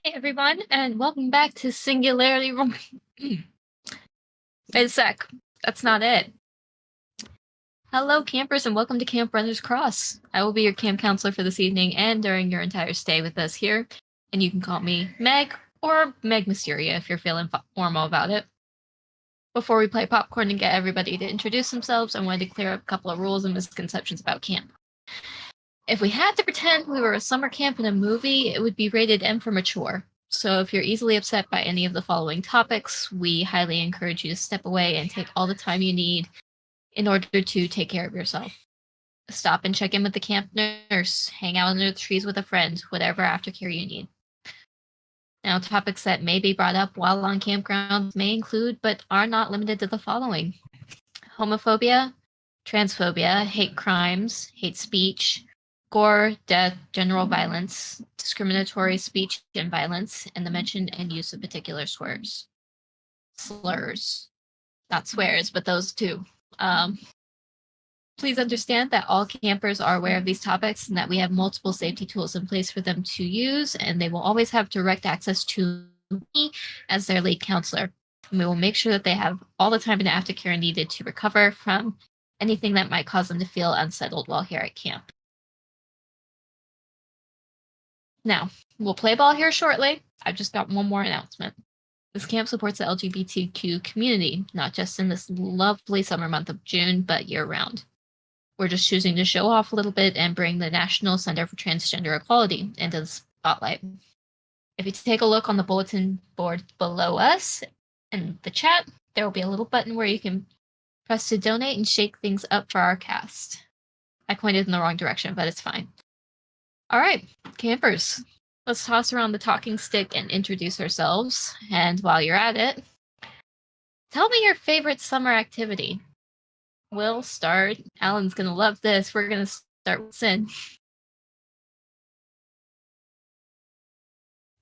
Hey everyone, and welcome back to Singularity. Wait a sec. That's not it. Hello, campers, and welcome to Camp Runners Cross. I will be your camp counselor for this evening and during your entire stay with us here. And you can call me Meg or Meg Mysteria if you're feeling formal about it. Before we play popcorn and get everybody to introduce themselves, I wanted to clear up a couple of rules and misconceptions about camp. If we had to pretend we were a summer camp in a movie, it would be rated M for mature. So if you're easily upset by any of the following topics, we highly encourage you to step away and take all the time you need in order to take care of yourself. Stop and check in with the camp nurse, hang out under the trees with a friend, whatever aftercare you need. Now, topics that may be brought up while on campgrounds may include, but are not limited to the following: homophobia, transphobia, hate crimes, hate speech, gore, death, general violence, discriminatory speech and violence, and the mention and use of particular slurs. Not swears, but those two. Please understand that all campers are aware of these topics and that we have multiple safety tools in place for them to use, and they will always have direct access to me as their lead counselor. And we will make sure that they have all the time and aftercare needed to recover from anything that might cause them to feel unsettled while here at camp. Now, we'll play ball here shortly. I've just got one more announcement. This camp supports the LGBTQ community, not just in this lovely summer month of June, but year-round. We're just choosing to show off a little bit and bring the National Center for Transgender Equality into the spotlight. If you take a look on the bulletin board below us in the chat, there will be a little button where you can press to donate and shake things up for our cast. I pointed in the wrong direction, but it's fine. All right, campers, let's toss around the talking stick and introduce ourselves. And while you're at it, tell me your favorite summer activity. We'll start. Alan's going to love this. We're going to start with Sin.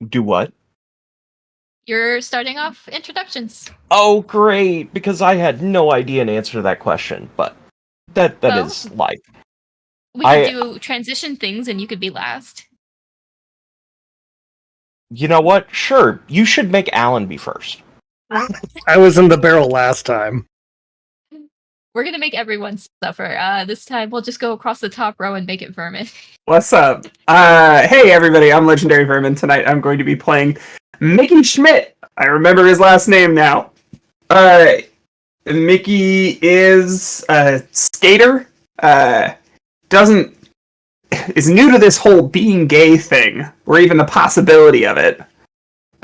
Do what? You're starting off introductions. Oh, great, because I had no idea an answer to that question, but that is life. We could do transition things and you could be last. You know what? Sure, you should make Alan be first. I was in the barrel last time. We're going to make everyone suffer. This time we'll just go across the top row and make it Vermin. What's up? Hey everybody, I'm Legendary Vermin. Tonight I'm going to be playing Mickey Schmidt. I remember his last name now. Mickey is a skater. Is new to this whole being gay thing, or even the possibility of it.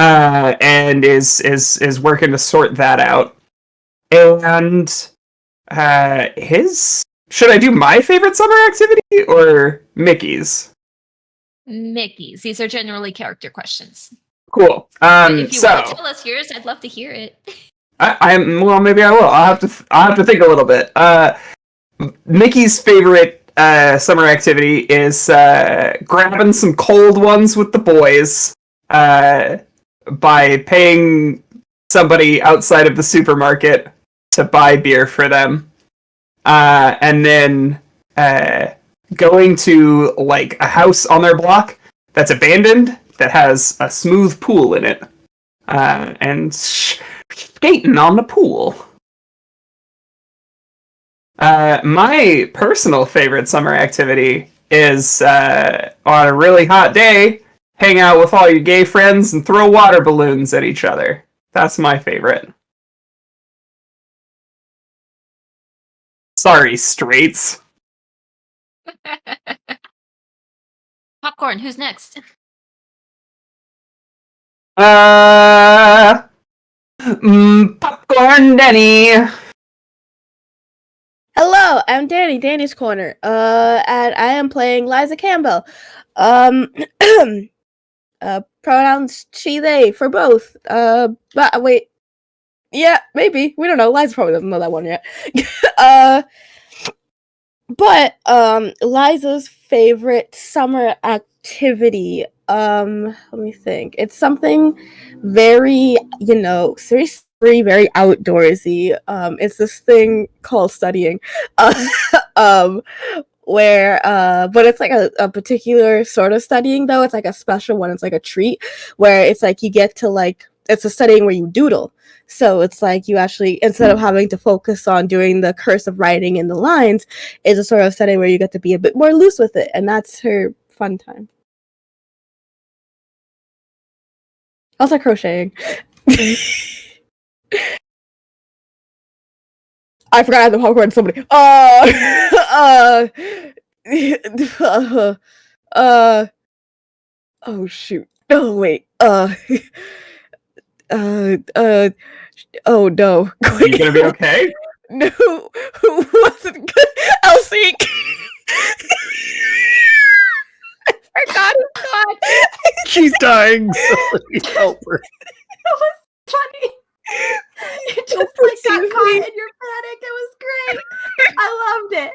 And is working to sort that out. And should I do my favorite summer activity or Mickey's? Mickey's. These are generally character questions. Cool. If you want to tell us yours, I'd love to hear it. Well, maybe I will. I'll have to think a little bit. Mickey's favorite summer activity is grabbing some cold ones with the boys by paying somebody outside of the supermarket to buy beer for them, and then going to like a house on their block that's abandoned that has a smooth pool in it, and skating on the pool. My personal favorite summer activity is on a really hot day, hang out with all your gay friends and throw water balloons at each other. That's my favorite. Sorry, straights. Popcorn, who's next? Popcorn Denny. Hello, I'm Danny, Danny's Corner. And I am playing Liza Campbell. Pronouns she, they for both. But wait. Yeah, maybe. We don't know. Liza probably doesn't know that one yet. But Liza's favorite summer activity, let me think. It's something very, very outdoorsy. It's this thing called studying. where but it's like a particular sort of studying though. It's like a special one. It's like a treat where it's like you get to like it's a studying where you doodle. So it's like you actually instead of having to focus on doing the cursive writing in the lines, it's a sort of setting where you get to be a bit more loose with it, and that's her fun time. Also crocheting. I forgot I had the popcorn. Somebody. Oh shoot. Oh wait. Oh no. You gonna be okay? No, who wasn't good? Elsie. I forgot his god. She's dying. Somebody help her. It was funny. You just Don't like got perceive caught me. in your panic. It was great. I loved it.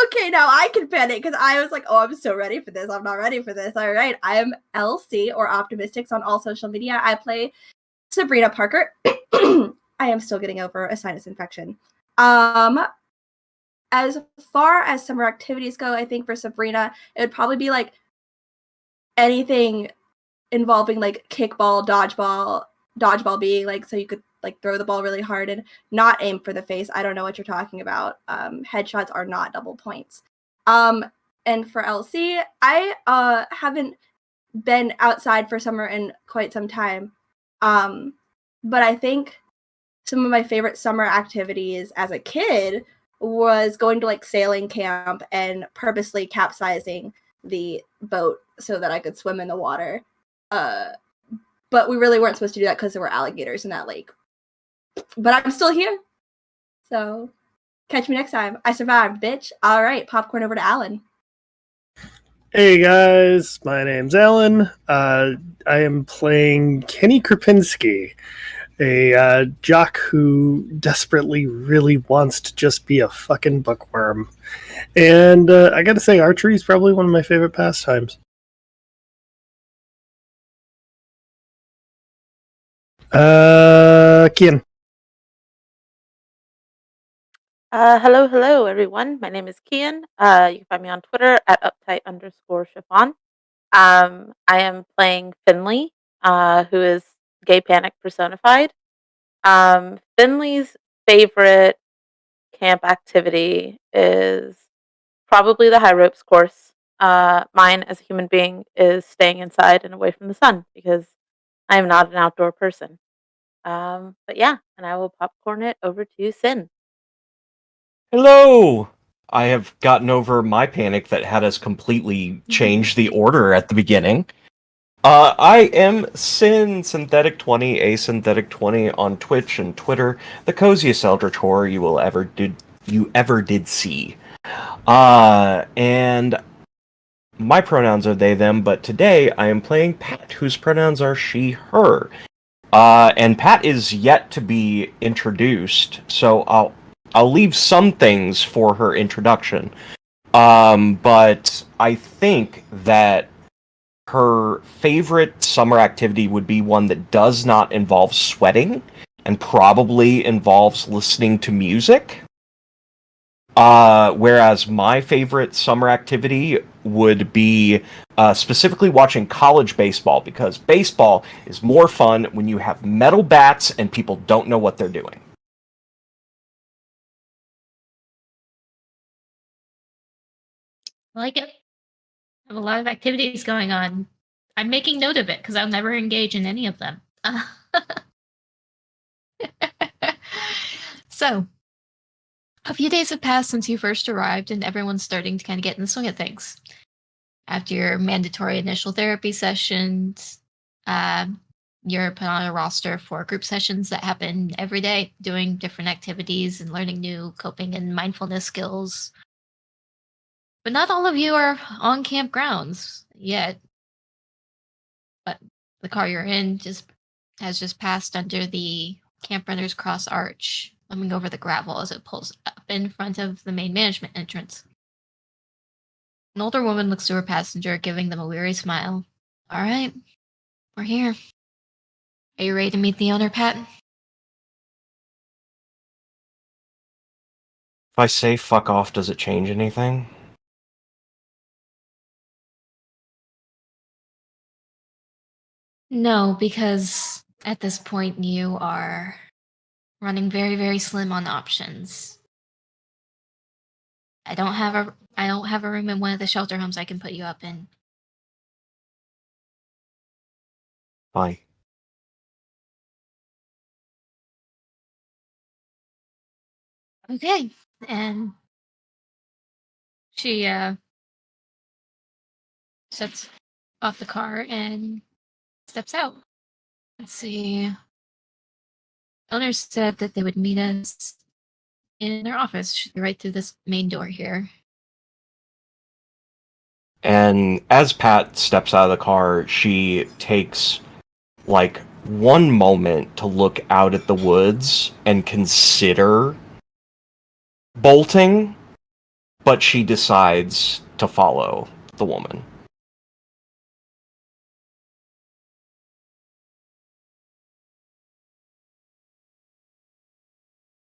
Okay, now I can panic because I was like, oh, I'm so ready for this. I'm not ready for this. All right. I am LC or Optimistics on all social media. I play Sabrina Parker. I am still getting over a sinus infection. As far as summer activities go, I think for Sabrina, it would probably be like anything involving like kickball, dodgeball being like so you could like throw the ball really hard and not aim for the face. I don't know what you're talking about. Headshots are not double points. And for LC, I haven't been outside for summer in quite some time. But I think some of my favorite summer activities as a kid was going to like sailing camp and purposely capsizing the boat so that I could swim in the water. But we really weren't supposed to do that because there were alligators in that lake. But I'm still here. So catch me next time. I survived, bitch. All right, popcorn over to Alan. Hey guys, my name's Alan. I am playing Kenny Krupinski, a jock who desperately really wants to just be a fucking bookworm. And I gotta say, archery is probably one of my favorite pastimes. Kian. Hello, everyone. My name is Kian. You can find me on Twitter at uptight_chiffon. I am playing Finley, who is gay panic personified. Finley's favorite camp activity is probably the high ropes course. Mine, as a human being, is staying inside and away from the sun because I am not an outdoor person. But yeah, and I will popcorn it over to Sin. Hello! I have gotten over my panic that had us completely change the order at the beginning. I am Synthetic20, Asynthetic20 on Twitch and Twitter, the coziest Eldritch horror you ever did see. And my pronouns are they, them, but today I am playing Pat, whose pronouns are she, her. And Pat is yet to be introduced, so I'll leave some things for her introduction. But I think that her favorite summer activity would be one that does not involve sweating and probably involves listening to music. Whereas my favorite summer activity would be specifically watching college baseball, because baseball is more fun when you have metal bats and people don't know what they're doing. I like it. I have a lot of activities going on. I'm making note of it because I'll never engage in any of them. So, a few days have passed since you first arrived, and everyone's starting to kind of get in the swing of things. After your mandatory initial therapy sessions, you're put on a roster for group sessions that happen every day, doing different activities and learning new coping and mindfulness skills. But not all of you are on campgrounds yet. But the car you're in has just passed under the Camp Runners Cross Arch, lumbering over the gravel as it pulls up in front of the main management entrance. An older woman looks to her passenger, giving them a weary smile. All right, we're here. Are you ready to meet the owner, Pat? If I say fuck off, does it change anything? No, because at this point you are running very, very slim on options. I don't have a room in one of the shelter homes I can put you up in. Fine. Okay. And she sets off the car and steps out. Let's see. Owners said that they would meet us in their office. Should be right through this main door here. And as Pat steps out of the car, she takes like one moment to look out at the woods and consider bolting, but she decides to follow the woman.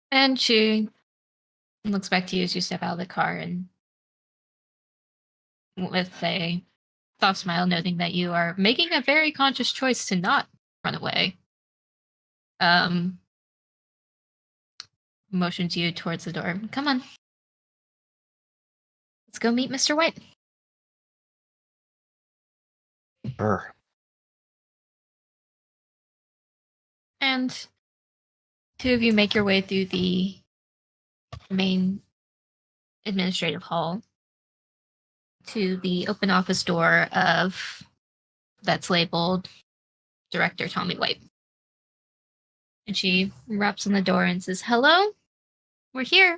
And she looks back to you as you step out of the car and with a soft smile, noting that you are making a very conscious choice to not run away. Motions you towards the door. Come on. Let's go meet Mr. White. Sure. And two of you make your way through the main administrative hall to the open office door of that's labeled Director Tommy White. And she raps on the door and says, "Hello? We're here."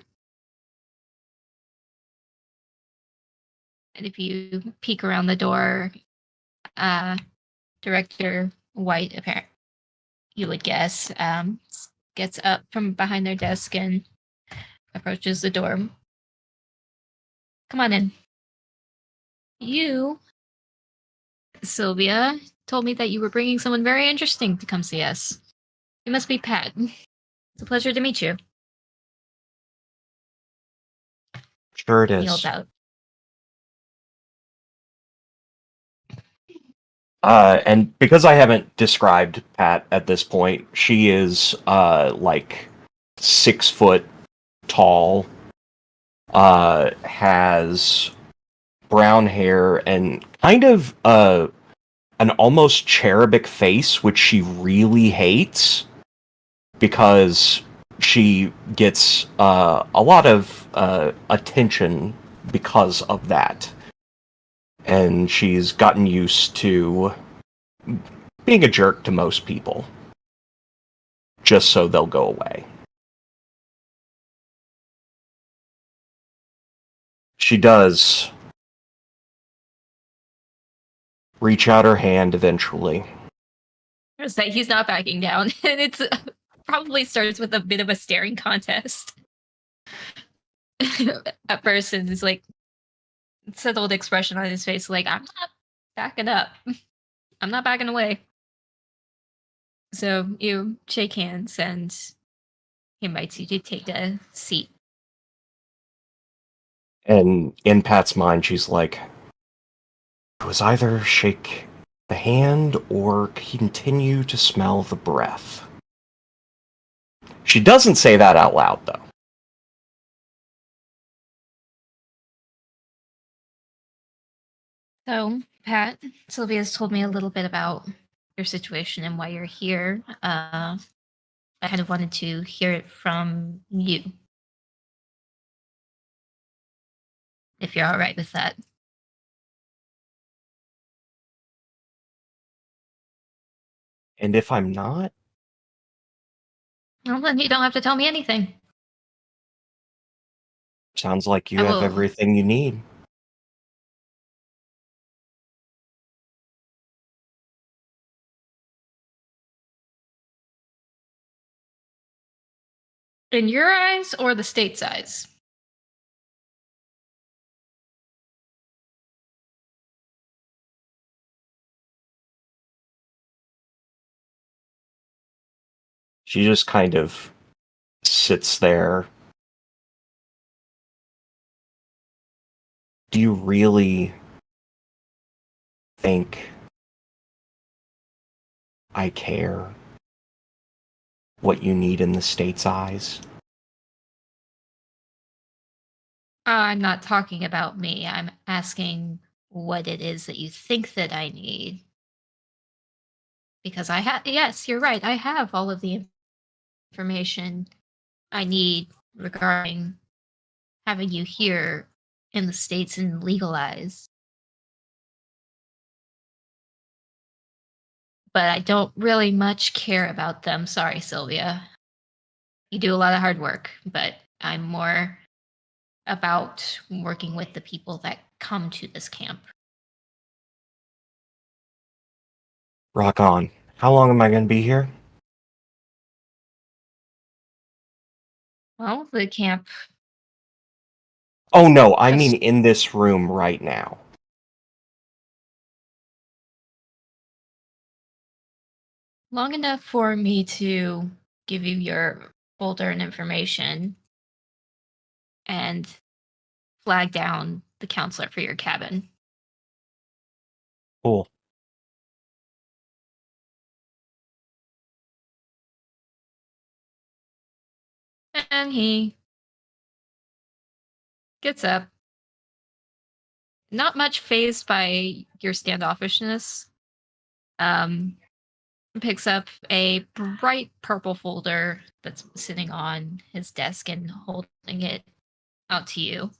And if you peek around the door, Director White, apparently, you would guess, gets up from behind their desk and approaches the door. Come on in. You, Sylvia, told me that you were bringing someone very interesting to come see us. You must be Pat. It's a pleasure to meet you. Sure it He is. holds out. And because I haven't described Pat at this point, she is like 6 foot tall, has brown hair and kind of an almost cherubic face, which she really hates because she gets a lot of attention because of that. And she's gotten used to being a jerk to most people, just so they'll go away. She does reach out her hand eventually. Is that he's not backing down, and it's probably starts with a bit of a staring contest. At first, and it's like settled expression on his face, like I'm not backing up. I'm not backing away. So you shake hands, and he invites you to take a seat. And in Pat's mind, she's like, it was either shake the hand or continue to smell the breath. She doesn't say that out loud, though. So, Pat, Sylvia's told me a little bit about your situation and why you're here. I kind of wanted to hear it from you, if you're all right with that. And if I'm not, Well, then you don't have to tell me anything. sounds like you I have will- everything you need. In your eyes or the state's eyes? She just kind of sits there. Do you really think I care what you need in the state's eyes. I'm not talking about me. I'm asking what it is that you think that I need. Because I have, yes, you're right. I have all of the information I need regarding having you here in the States and legalized. But I don't really much care about them. Sorry, Sylvia. You do a lot of hard work, but I'm more about working with the people that come to this camp. Rock on. How long am I going to be here? Well, the camp, Oh no, I Just- mean in this room right now. long enough for me to give you your folder and information and flag down the counselor for your cabin. Cool. And he gets up, not much phased by your standoffishness. Picks up a bright purple folder that's sitting on his desk and holding it out to you.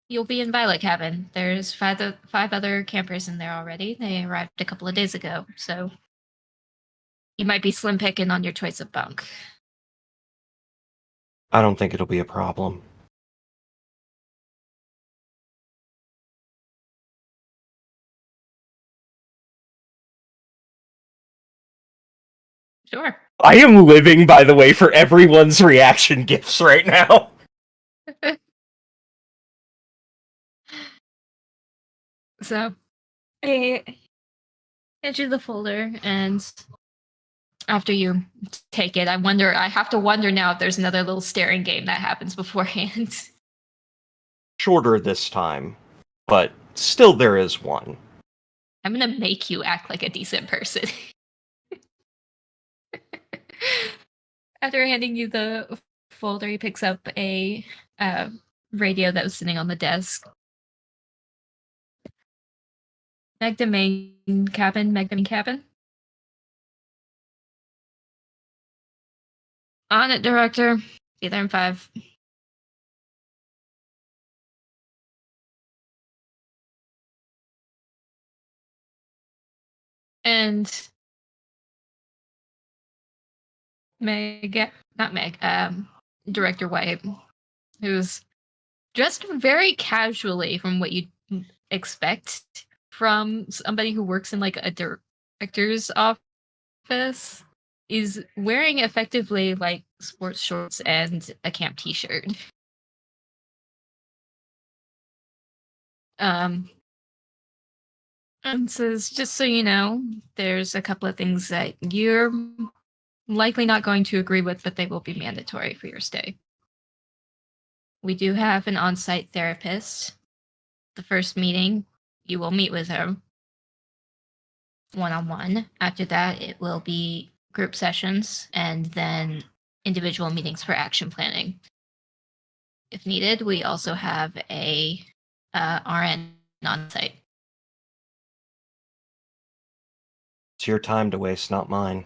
You'll be in Violet Cabin. There's five other campers in there already. They arrived a couple of days ago, so you might be slim picking on your choice of bunk. I don't think it'll be a problem. Sure. I am living, by the way, for everyone's reaction gifts right now. So, I hand you the folder, and after you take it, I have to wonder now if there's another little staring game that happens beforehand. Shorter this time, but still there is one. I'm gonna make you act like a decent person. After handing you the folder, he picks up a radio that was sitting on the desk. Magdamain cabin. On it, director. Be there in 5. And Director White, who's dressed very casually from what you'd expect from somebody who works in like a director's office, is wearing effectively like sports shorts and a camp t-shirt. And says, just so you know, there's a couple of things that you're likely not going to agree with, but they will be mandatory for your stay. We do have an on-site therapist. The first meeting, you will meet with her one-on-one. After that, it will be group sessions and then individual meetings for action planning. If needed, we also have a RN on-site. It's your time to waste, not mine.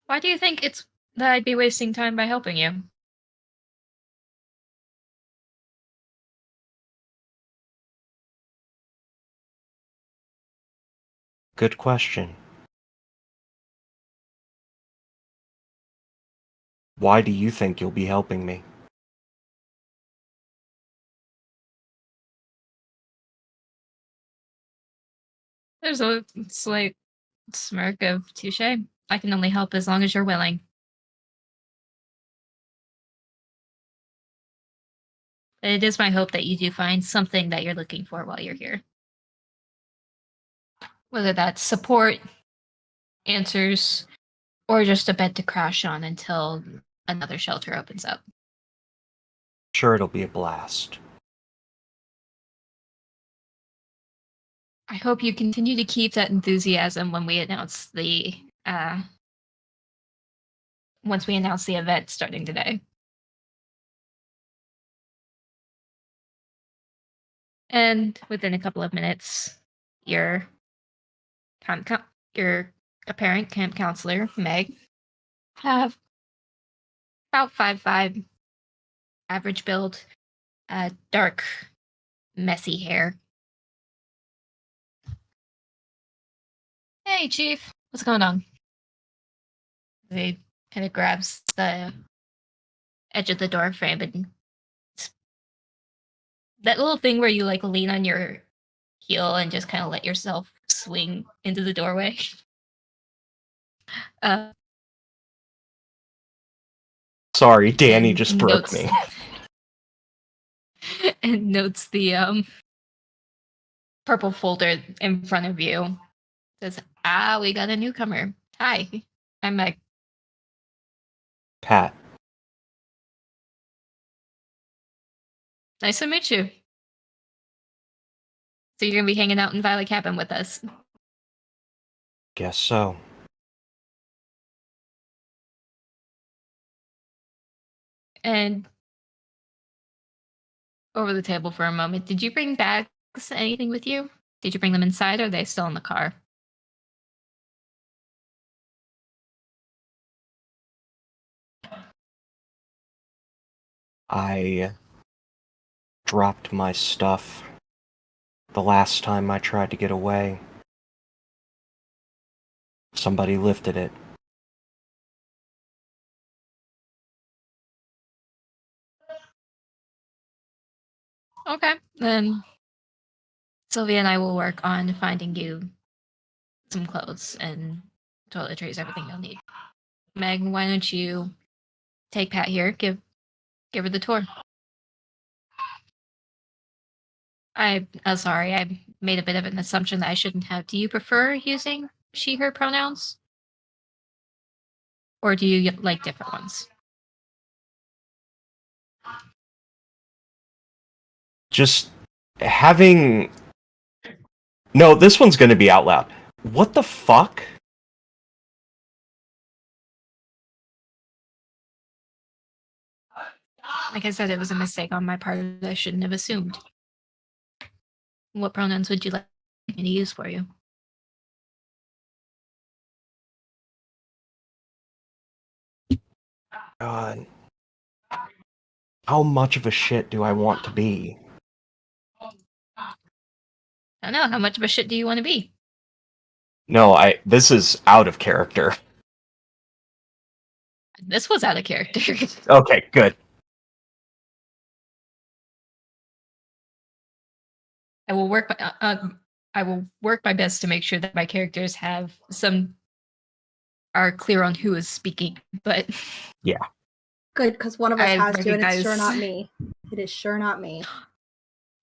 Why do you think it's that I'd be wasting time by helping you? Good question. Why do you think you'll be helping me? There's a slight smirk of touche. I can only help as long as you're willing. It is my hope that you do find something that you're looking for while you're here. Whether that's support, answers, or just a bed to crash on until another shelter opens up. Sure, it'll be a blast. I hope you continue to keep that enthusiasm when we announce the once we announce the event starting today. And within a couple of minutes, your apparent camp counselor, Meg, have about 5'5", average build, dark, messy hair. Hey, Chief, what's going on? He kind of grabs the edge of the door frame and that little thing where you like lean on your heel and just kind of let yourself swing into the doorway. Sorry, Danny and just broke notes- me. and notes the purple folder in front of you. Says, we got a newcomer. Hi, I'm Meg. Pat. Nice to meet you. So you're gonna be hanging out in Violet Cabin with us. Guess so. And over the table for a moment, did you bring bags, anything with you? Did you bring them inside, or are they still in the car? I dropped my stuff the last time I tried to get away. Somebody lifted it. Okay, then Sylvia and I will work on finding you some clothes and toiletries, everything you'll need. Meg, why don't you take Pat here, give her the tour. Sorry, I made a bit of an assumption that I shouldn't have. Do you prefer using she, her pronouns? Or do you like different ones? Just having... No, this one's gonna be out loud. What the fuck? Like I said, it was a mistake on my part. I shouldn't have assumed. What pronouns would you like me to use for you? God. How much of a shit do I want to be? I don't know. How much of a shit do you want to be? No, this is out of character. This was out of character. Okay, good. I will work my best to make sure that my characters are clear on who is speaking. But yeah, good, because one of us I has to, and it's sure recognize- not me. It is sure not me.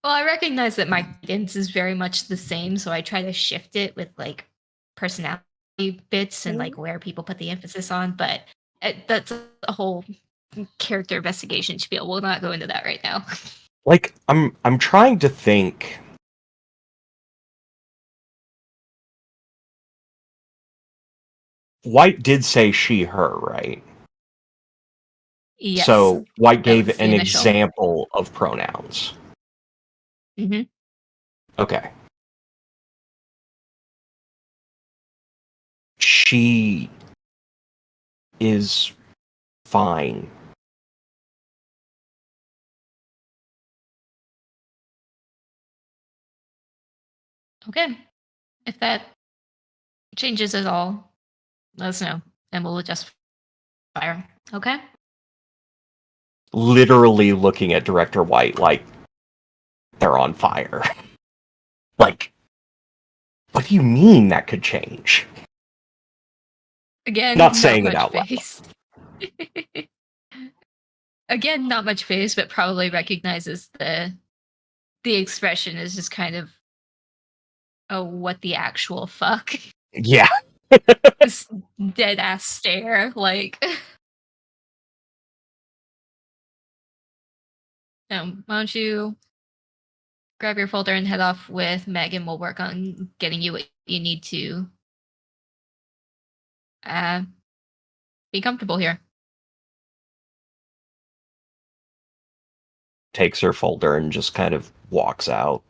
Well, I recognize that my cadence is very much the same, so I try to shift it with like personality bits and like where people put the emphasis on. But that's a whole character investigation spiel. We'll not go into that right now. like I'm trying to think. White did say she, her, right? Yes. So White that gave was the an initial. example of pronouns. Mm-hmm. Okay. She is fine. Okay. If that changes at all, let us know, and we'll adjust fire. Okay. Literally looking at Director White like they're on fire. Like, what do you mean that could change? Again, Not saying it much out loud. face. Again, not much face, but probably recognizes the expression is just kind of, oh, what the actual fuck? Yeah. This dead ass stare, like. Why don't you grab your folder and head off with Meg, and we'll work on getting you what you need to be comfortable here. Takes her folder and just kind of walks out.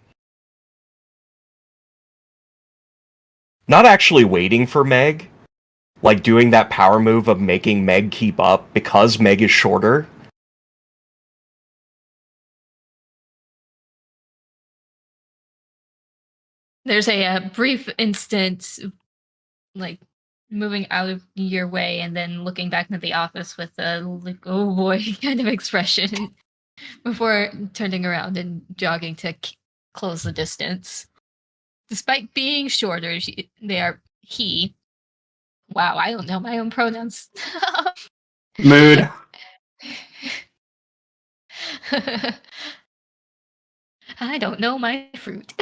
Not actually waiting for Meg, like doing that power move of making Meg keep up because Meg is shorter. There's a brief instant, like, moving out of your way and then looking back into the office with a, like, oh boy kind of expression before turning around and jogging to close the distance. Despite being shorter, they are he. Wow, I don't know my own pronouns. Mood. I don't know my fruit.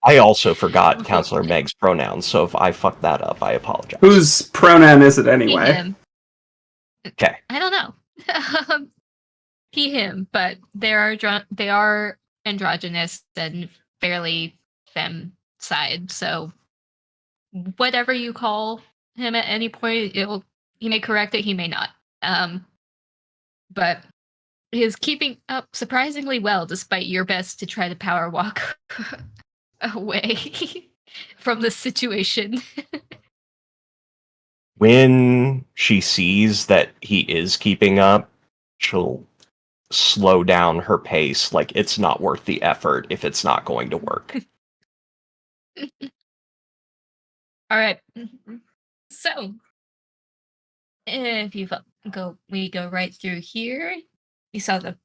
I also forgot Counselor Meg's pronouns, so if I fucked that up, I apologize. Whose pronoun is it He, anyway? him. Okay. I don't know. He, him, but they are androgynous and fairly femme side. So whatever you call him at any point, he may correct it, he may not. But he is keeping up surprisingly well, despite your best to try to power walk away from the situation. When she sees that he is keeping up, she'll slow down her pace. Like, it's not worth the effort if it's not going to work. All right. So, if we go right through here. You saw the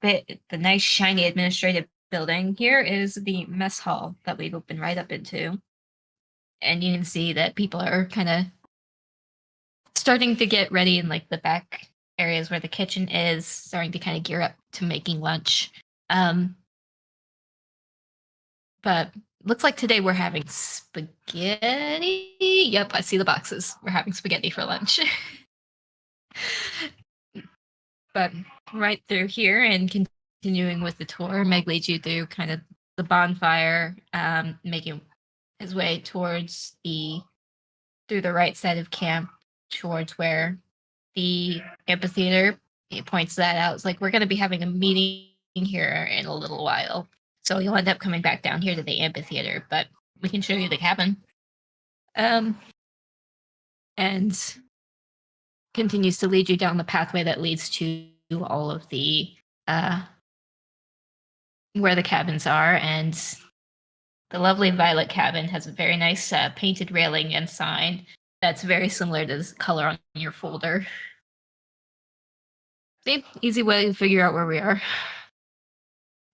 nice shiny administrative building. Here is the mess hall that we've opened right up into, and you can see that people are kind of starting to get ready in like the back areas where the kitchen is, starting to kind of gear up to making lunch. But looks like today we're having spaghetti. Yep, I see the boxes. We're having spaghetti for lunch. But right through here and continuing with the tour, Meg leads you through kind of the bonfire, making his way towards through the right side of camp, towards where the amphitheater, he points that out. It's like, we're going to be having a meeting here in a little while. So you'll end up coming back down here to the amphitheater, but we can show you the cabin. And continues to lead you down the pathway that leads to all of the where the cabins are, and the lovely violet cabin has a very nice painted railing and sign that's very similar to the color on your folder. See, easy way to figure out where we are.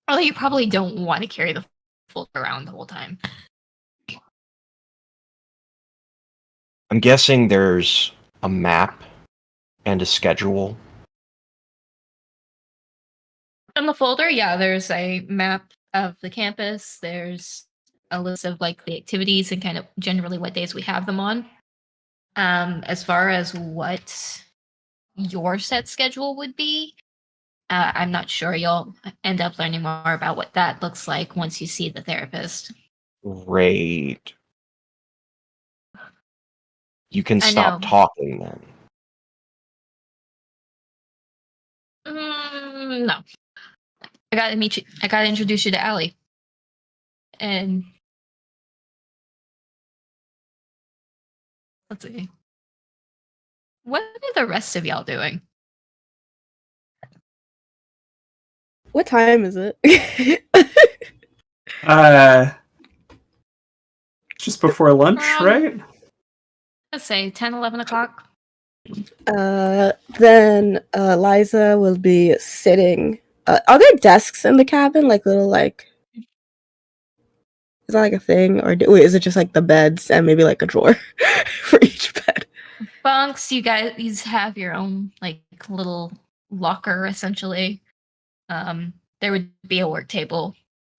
Although you probably don't want to carry the folder around the whole time. I'm guessing there's a map and a schedule. On the folder, yeah, there's a map of the campus. There's a list of like the activities and kind of generally what days we have them on. As far as what your set schedule would be, I'm not sure. You'll end up learning more about what that looks like once you see the therapist. Great. You can stop talking then. No. I gotta meet you. I gotta introduce you to Allie. And let's see. What are the rest of y'all doing? What time is it? Just before lunch, right? Let's say 10, 11 o'clock. Then Liza will be sitting. Are there desks in the cabin? Like little like. Is that like a thing, or wait, is it just like the beds and maybe like a drawer for each bed? Bunks, you guys have your own like little locker essentially. There would be a work table.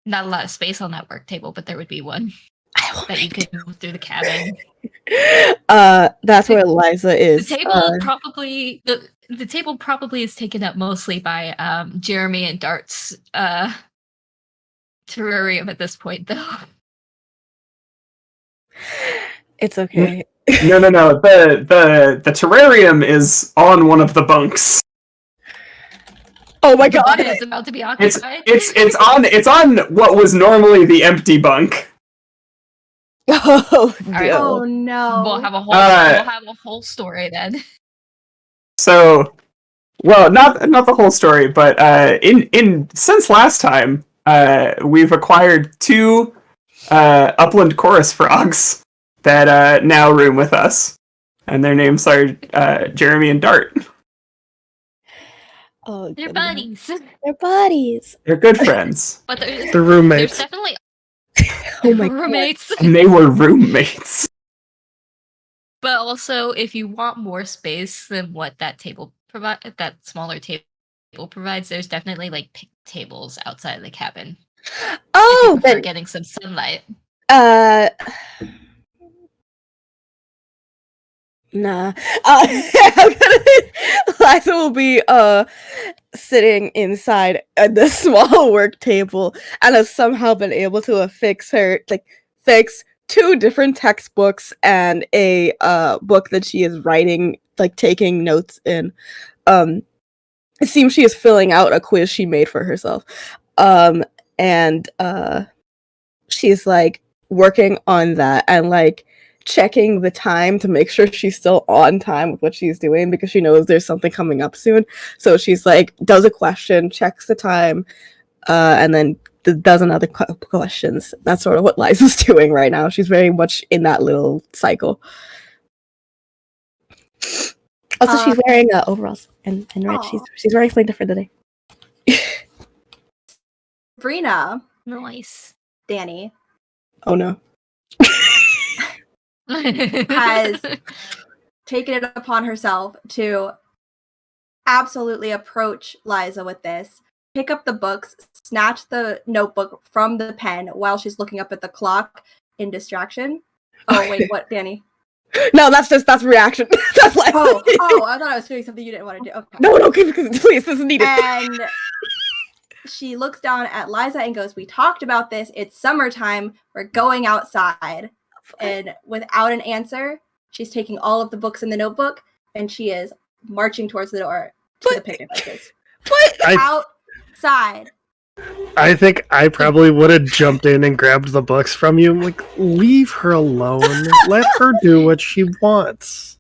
Not a lot of space on that work table, but there would be one that you could move through the cabin. That's where Liza is. The table probably the table probably is taken up mostly by Jeremy and Dart's terrarium at this point, though. It's okay. No. The terrarium is on one of the bunks. Oh my god! It's about to be occupied. It's on what was normally the empty bunk. Oh, Alright. no. Oh no. We'll have a whole story then. So, well, not the whole story, but in since last time, we've acquired 2 upland chorus frogs that now room with us, and their names are Jeremy and Dart. Oh, They're goodness. buddies. They're buddies. They're good friends, But there's The roommates. definitely Oh my god. roommates. and they were roommates. But also, if you want more space than what that smaller table provides, there's definitely like pick tables outside of the cabin. Oh, For then, getting some sunlight. nah. Liza will be sitting inside the small work table and has somehow been able to fix 2 different textbooks and a book that she is writing, like taking notes in. It seems she is filling out a quiz she made for herself. And she's like working on that and like checking the time to make sure she's still on time with what she's doing because she knows there's something coming up soon. So she's like does a question, checks the time, and then does another questions. That's sort of what Liza's doing right now. She's very much in that little cycle. Also, she's wearing overalls and red. She's wearing something different today. Sabrina, Nice. Danny, Oh no. has taken it upon herself to absolutely approach Liza with this, pick up the books, snatch the notebook from the pen while she's looking up at the clock in distraction. Oh wait, what, Danny? No, that's reaction. That's like Oh, I thought I was doing something you didn't want to do. Okay. No, please, this is needed. And she looks down at Liza and goes, "We talked about this. It's summertime. We're going outside." And without an answer, she's taking all of the books in the notebook and she is marching towards the door to the picnic benches. Outside. I think I probably would have jumped in and grabbed the books from you. I'm like, leave her alone. Let her do what she wants.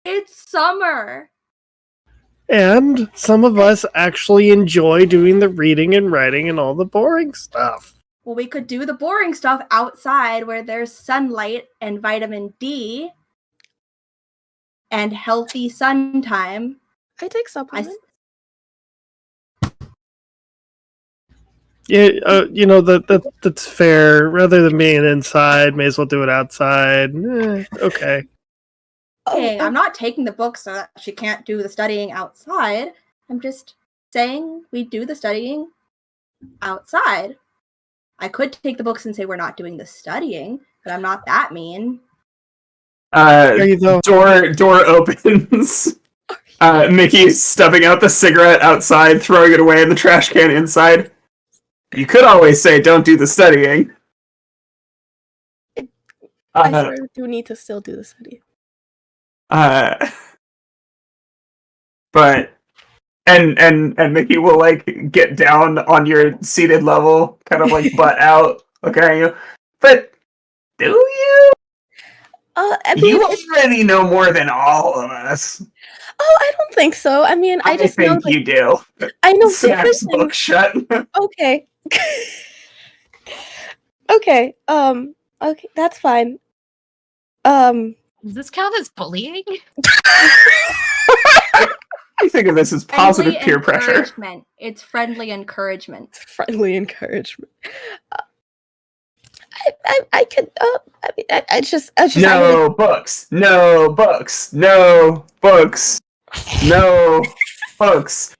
It's summer. And some of us actually enjoy doing the reading and writing and all the boring stuff. Well, we could do the boring stuff outside where there's sunlight and vitamin D and healthy sun time. I take supplements. Yeah, that's fair. Rather than being inside, may as well do it outside. Okay. Okay, I'm not taking the book so that she can't do the studying outside. I'm just saying we do the studying outside. I could take the books and say we're not doing the studying, but I'm not that mean. There you go. Door opens. Mickey's stubbing out the cigarette outside, throwing it away in the trash can inside. You could always say, "Don't do the studying." I sort of do need to still do the study. But and Mickey will like get down on your seated level, kind of like butt out, looking at you. But do you? I mean, You already know more than all of us. Oh, I don't think so. I mean, I just know. Think you do. I know Snaps different book shut. Okay. Okay. Okay, that's fine. Does this count as bullying? I think of this as positive Friendly peer pressure. encouragement. It's friendly encouragement. Friendly encouragement. I could. I just. No books. No books. No books. No books.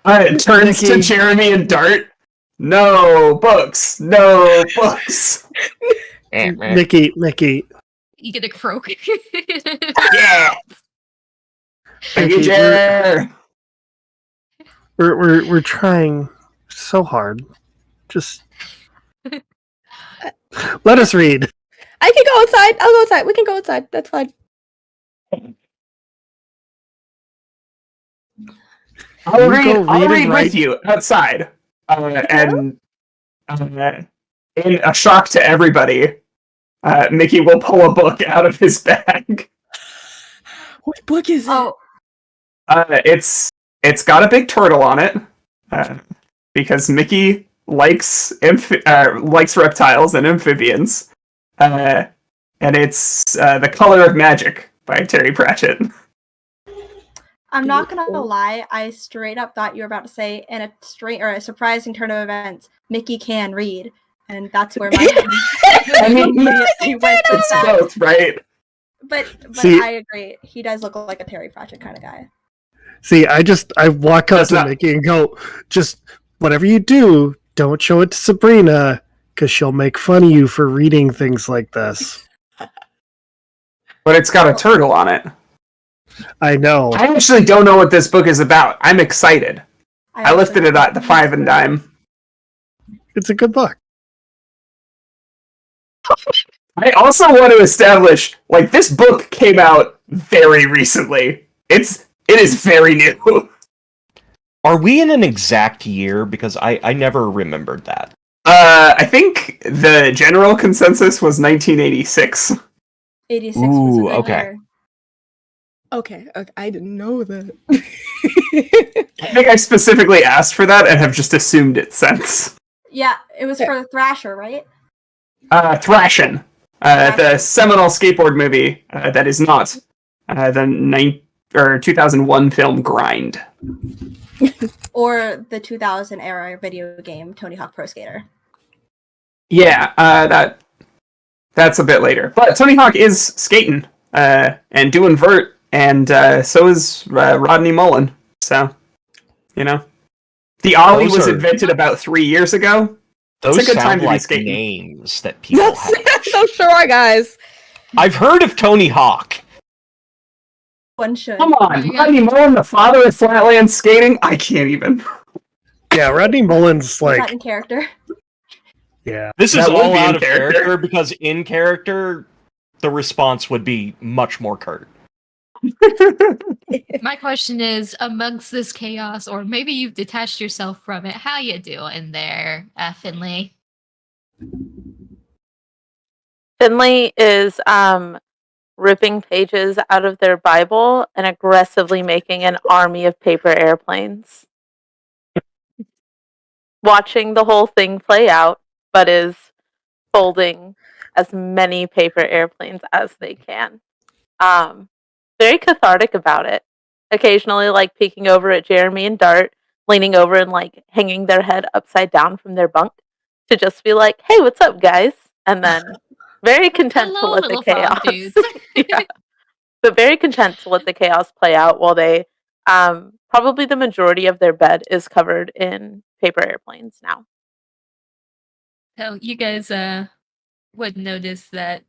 It turns to Jeremy and Dart. No books. No books. Mickey. You get a croak. Yeah. Thank you, Mickey, Jer. we're trying so hard. Just let us read. I can go outside. I'll go outside. We can go outside. That's fine. I'll You read, and write. with you outside. And in a shock to everybody, Mickey will pull a book out of his bag. What book is it? Oh, It's got a big turtle on it, because Mickey likes reptiles and amphibians, and it's The Color of Magic by Terry Pratchett. I'm not gonna lie. I straight up thought you were about to say, in a surprising turn of events, Mickey can read, and that's where my I mean, immediately went with it's that. both, right? But See- I agree. He does look like a Terry Pratchett kind of guy. See, I walk up That's to not- Mickey and go, just whatever you do, don't show it to Sabrina, because she'll make fun of you for reading things like this. But it's got a turtle on it. I know. I actually don't know what this book is about. I'm excited. I lifted it at the 5 and dime. It's a good book. I also want to establish, like, this book came out very recently. It is very new. Are we in an exact year? Because I never remembered that. I think the general consensus was 1986. 86 was a Ooh, good okay. year. Okay, I didn't know that. I think I specifically asked for that and have just assumed it since. Yeah, it was for Thrasher, right? Thrashin', the seminal skateboard movie that is not the 2001 film Grind. Or the 2000 era video game Tony Hawk Pro Skater. Yeah, that's a bit later. But Tony Hawk is skating and doing vert, and so is Rodney Mullen. So, you know. The Ollie Those was are- invented about 3 years ago. Those It's a good time sound to be like skating. names that people Yes, have. so sure, guys. I've heard of Tony Hawk. One should. Come on, my God. Rodney Mullen, the father of flatland skating? I can't even. Yeah, Rodney Mullen's Is that like, in character? yeah. This is That would all be in out of character. character because in character, the response would be much more curt. My question is, amongst this chaos, or maybe you've detached yourself from it, how you doing there, Finley? Finley is ripping pages out of their Bible and aggressively making an army of paper airplanes. Watching the whole thing play out, but is folding as many paper airplanes as they can. Very cathartic about it. Occasionally, like peeking over at Jeremy and Dart, leaning over and like hanging their head upside down from their bunk to just be like, "Hey, what's up, guys?" And then very content Hello, to let the little frog chaos. dudes. Yeah. But very content to let the chaos play out while they probably the majority of their bed is covered in paper airplanes now. So you guys would notice that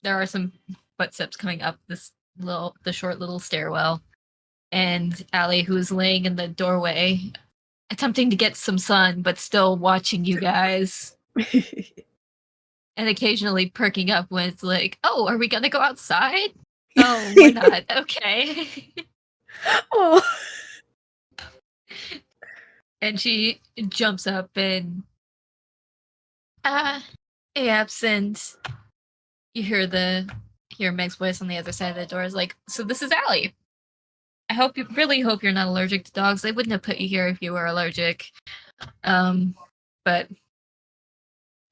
there are some footsteps coming up the short little stairwell, and Allie, who's laying in the doorway, attempting to get some sun, but still watching you guys, and occasionally perking up when it's like, "Oh, are we gonna go outside? Oh, we're not. Okay." Oh. And she jumps up and hey, absent. You hear Meg's voice on the other side of the door is like, "So this is Allie. Really hope you're not allergic to dogs. They wouldn't have put you here if you were allergic. But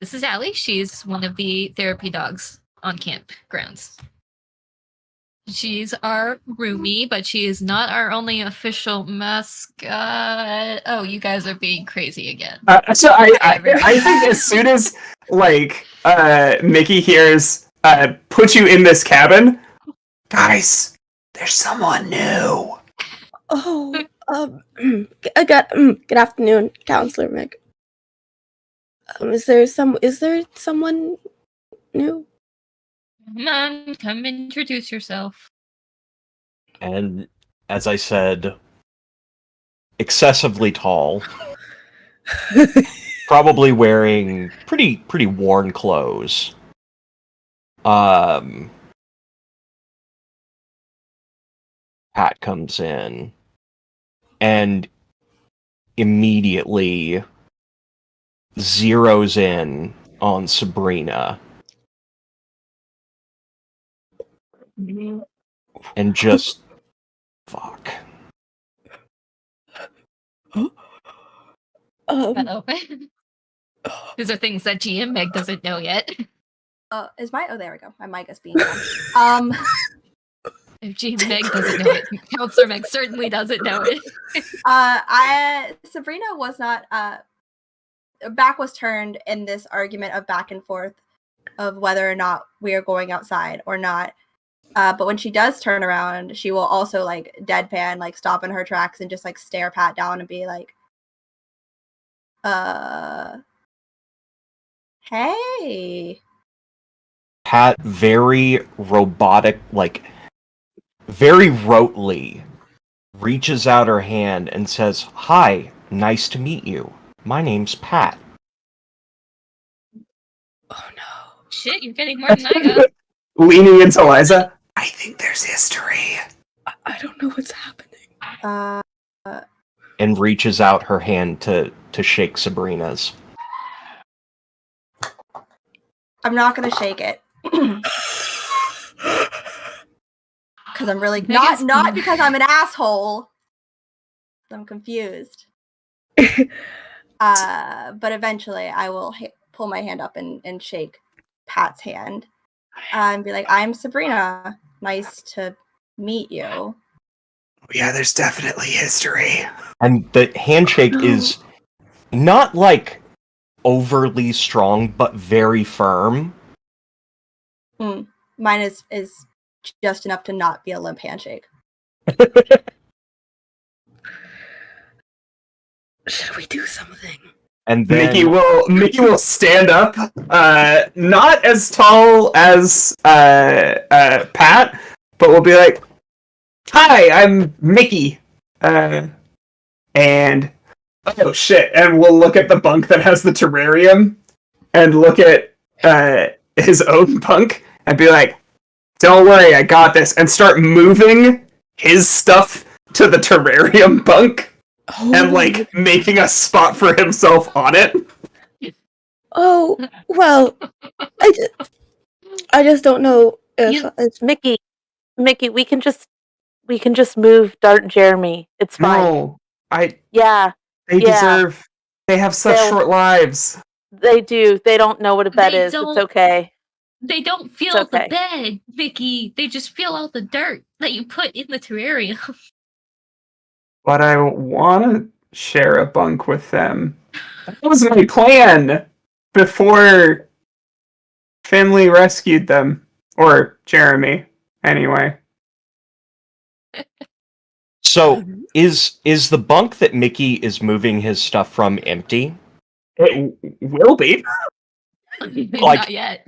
this is Allie. She's one of the therapy dogs on campgrounds. She's our roomie, but she is not our only official mascot." Oh, you guys are being crazy again. So I think as soon as like Mickey hears put you in this cabin, guys, there's someone new. Oh, good afternoon, Counselor Meg. Is there someone new? Come on, come introduce yourself. And as I said, excessively tall, probably wearing pretty worn clothes. Pat comes in and immediately zeroes in on Sabrina and just fuck. Hello. These are things that GM Meg doesn't know yet. Is my there we go. My mic is being done. If GM Meg doesn't know it, Counselor Meg certainly doesn't know it. Sabrina was not back was turned in this argument of back and forth of whether or not we are going outside or not. But when she does turn around, she will also like deadpan, like stop in her tracks and just like stare Pat down and be like, hey. Pat very robotic, like very rotely reaches out her hand and says, "Hi, nice to meet you. My name's Pat." Oh no. Shit, you're getting more than I got. Leaning into Liza, I think there's history. I don't know what's happening. And reaches out her hand to shake Sabrina's. I'm not gonna shake it. Because I'm really not because I'm an asshole. I'm confused. But eventually I will pull my hand up and shake Pat's hand and be like, I'm Sabrina. Nice to meet you. Yeah, there's definitely history. And the handshake is not like overly strong, but very firm. Mine is just enough to not be a limp handshake. Should we do something? And then Mickey will stand up, not as tall as Pat, but will be like, "Hi, I'm Mickey," and oh shit, and we'll look at the bunk that has the terrarium, and look at his own bunk, and be like, "Don't worry, I got this," and start moving his stuff to the terrarium bunk. And, like, making a spot for himself on it. Oh, well, I just don't know if it's Mickey, we can just move Dart and Jeremy. It's fine. No, Yeah, they deserve. They have such short lives. they do. They don't know what a bed is. It's okay. They don't feel the bed, Vicky. They just feel all the dirt that you put in the terrarium. But I want to share a bunk with them. That was my plan before Finley rescued them. Or Jeremy, anyway. So, is the bunk that Mickey is moving his stuff from empty? It will be. Not yet.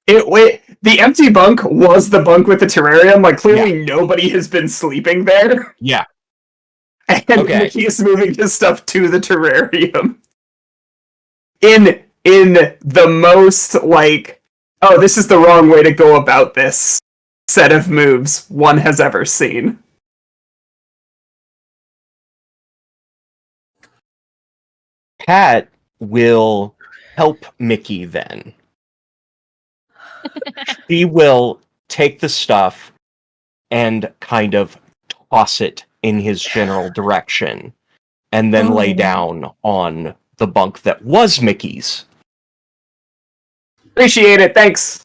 The empty bunk was the bunk with the terrarium. Like, clearly nobody has been sleeping there. Yeah. And Mickey is moving his stuff to the terrarium. In the most, like, oh, this is the wrong way to go about this set of moves one has ever seen. Pat will help Mickey then. She will take the stuff and kind of toss it in his general direction, and then lay down on the bunk that was Mickey's. Appreciate it, thanks.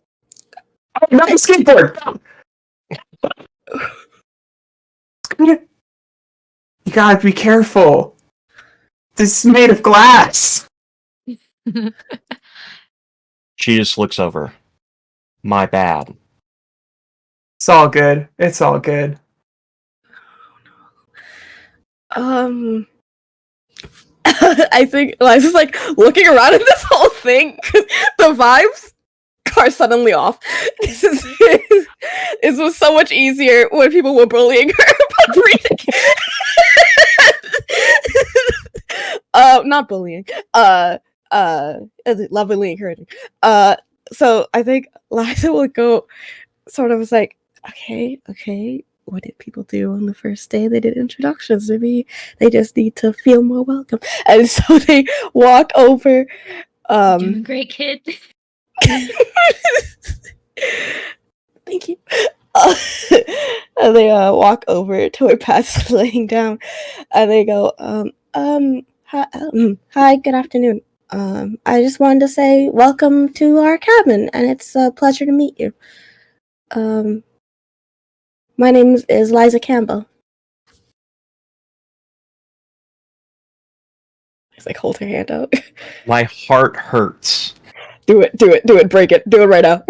Oh, not a skateboard! You gotta be careful. This is made of glass. She just looks over. My bad. It's all good. It's all good. I think Liza's like looking around at this whole thing. The vibes are suddenly off. This was so much easier when people were bullying her about reading. Not bullying. Lovingly encouraging. So I think Liza will go sort of was like, okay, what did people do on the first day? They did introductions to me. They just need to feel more welcome. And so they walk over. Doing great, kid. Thank you. And they walk over to where Pat's laying down, and they go, hi, good afternoon. I just wanted to say welcome to our cabin, and it's a pleasure to meet you. My name is Liza Campbell. He's like, hold her hand out. My heart hurts. Do it, break it, do it right now.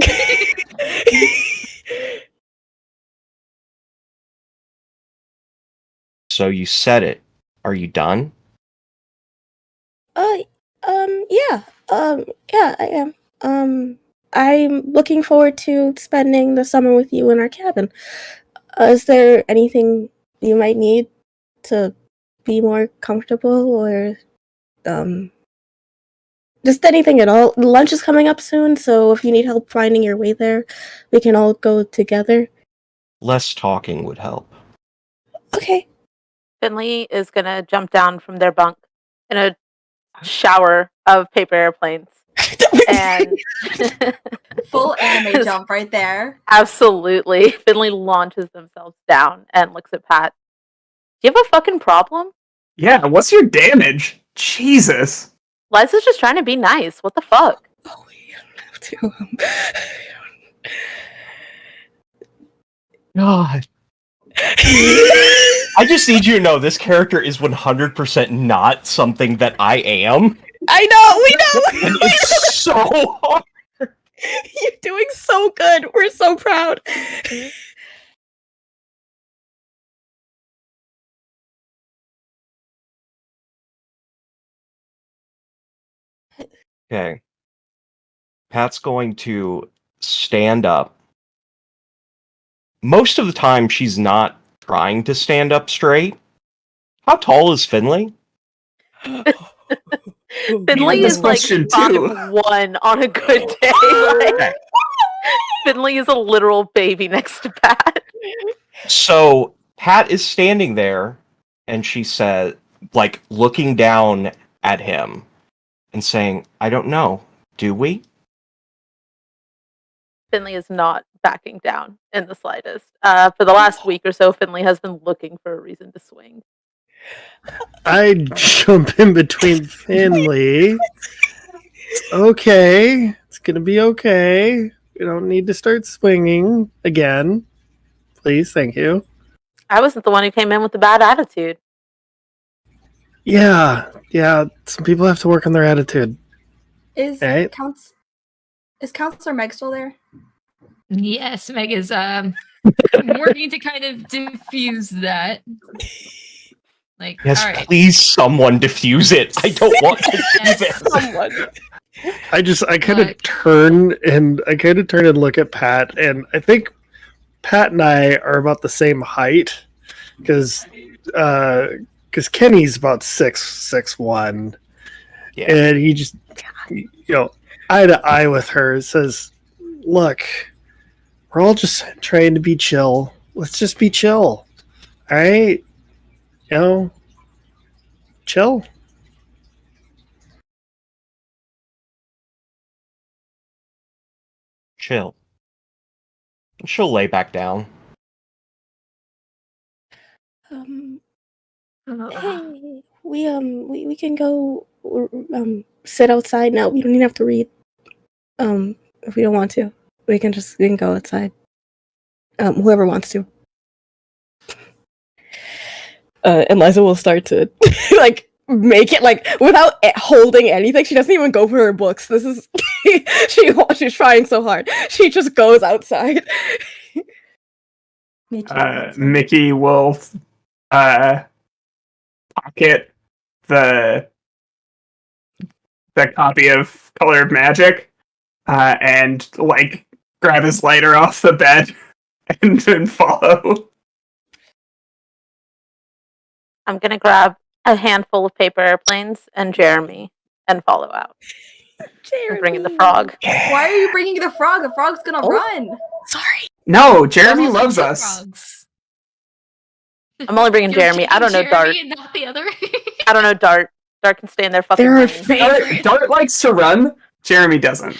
So you said it. Are you done? Yeah, I am. I'm looking forward to spending the summer with you in our cabin. Is there anything you might need to be more comfortable, or just anything at all? Lunch is coming up soon, so if you need help finding your way there, we can all go together. Less talking would help. Okay. Finley is gonna jump down from their bunk in a shower of paper airplanes. And Full anime jump right there. absolutely, Finley launches themselves down and looks at Pat. Do you have a fucking problem? Yeah, what's your damage? Jesus. Liza's just trying to be nice. What the fuck? Oh, you don't have to. God. I just need you to know this character is 100% not something that I am. I know, we know. And it's so hard. You're doing so good. We're so proud. Okay. Pat's going to stand up. Most of the time, she's not trying to stand up straight. How tall is Finley? Finley this is like question too. 5'1" on a good day. Like, Finley is a literal baby next to Pat. So Pat is standing there, and she said, like, looking down at him and saying, I don't know. Do we? Finley is not backing down in the slightest. For the last week or so, Finley has been looking for a reason to swing. I jump in between Finley. It's okay. It's gonna be okay. We don't need to start swinging again. Please, thank you. I wasn't the one who came in with the bad attitude. Yeah. Some people have to work on their attitude. Is Right. Counselor Meg still there? Yes, Meg is working to kind of diffuse that. Like, Yes, all right. please, someone diffuse it. I don't want to diffuse it. Someone. I kind of turn and look at Pat, and I think Pat and I are about the same height because Kenny's about 6'1", Yeah. and he just eye to eye with her says, "Look, we're all just trying to be chill. Let's just be chill, all right? Chill." Chill. She'll lay back down. Hey, we can go sit outside now. We don't even have to read. If we don't want to, we can go outside. Whoever wants to. And Liza will start to like make it like without holding anything. She doesn't even go for her books. This is she's trying so hard. She just goes outside. Mickey will pocket the copy of Color of Magic and like grab his lighter off the bed and follow. I'm gonna grab a handful of paper airplanes and Jeremy and follow out. I'm bringing the frog. Why are you bringing the frog? The frog's gonna Oh. run. Sorry. No, Jeremy There's also loves two us. frogs. I'm only bringing You're Jeremy. I keeping don't know Jeremy Dart. and not the other. I don't know Dart. Dart can stay in their fucking They're our lane. favorite. Dart likes to run. Jeremy doesn't.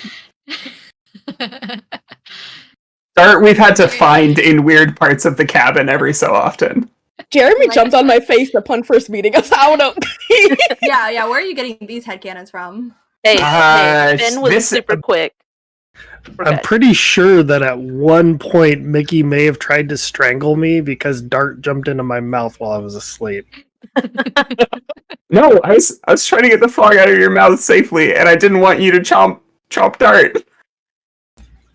Dart we've had to find in weird parts of the cabin every so often. Jeremy Like- jumped on my face upon first meeting us. I don't know. Yeah. Where are you getting these headcanons from? Hey, Uh, Finn was this- super quick. We're I'm good. pretty sure that at one point Mickey may have tried to strangle me because Dart jumped into my mouth while I was asleep. No, I was trying to get the frog out of your mouth safely, and I didn't want you to chomp Dart.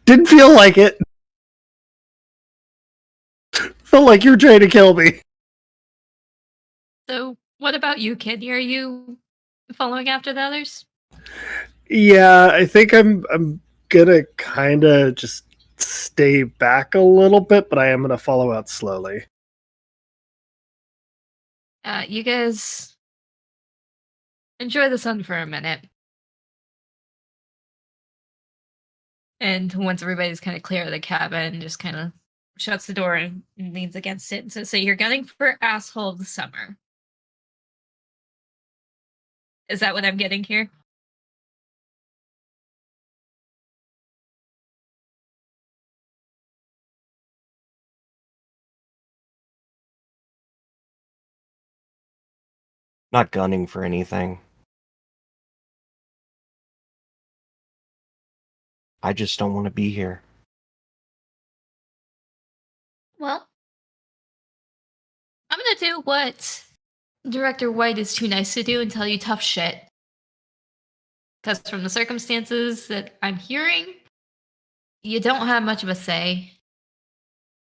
Didn't feel like it. Felt like you were trying to kill me. So, what about you, Kenny? Are you following after the others? Yeah, I think I'm gonna kind of just stay back a little bit, but I am gonna follow out slowly. You guys enjoy the sun for a minute. And once everybody's kind of clear of the cabin, just kind of shuts the door and leans against it and says, so you're gunning for asshole of the summer. Is that what I'm getting here? Not gunning for anything. I just don't want to be here. Well, I'm gonna do what Director White is too nice to do and tell you tough shit. Because from the circumstances that I'm hearing, you don't have much of a say.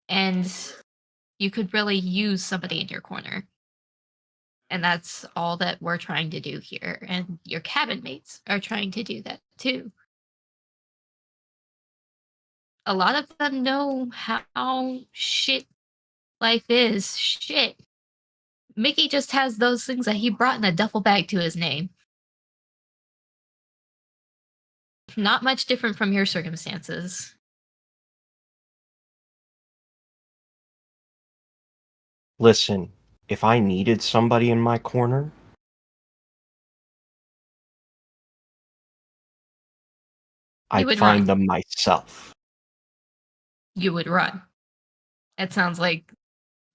And you could really use somebody in your corner. And that's all that we're trying to do here. And your cabin mates are trying to do that too. A lot of them know how shit life is. Shit. Mickey just has those things that he brought in a duffel bag to his name. Not much different from your circumstances. Listen, if I needed somebody in my corner, I'd would find run. them myself. You would run. It sounds like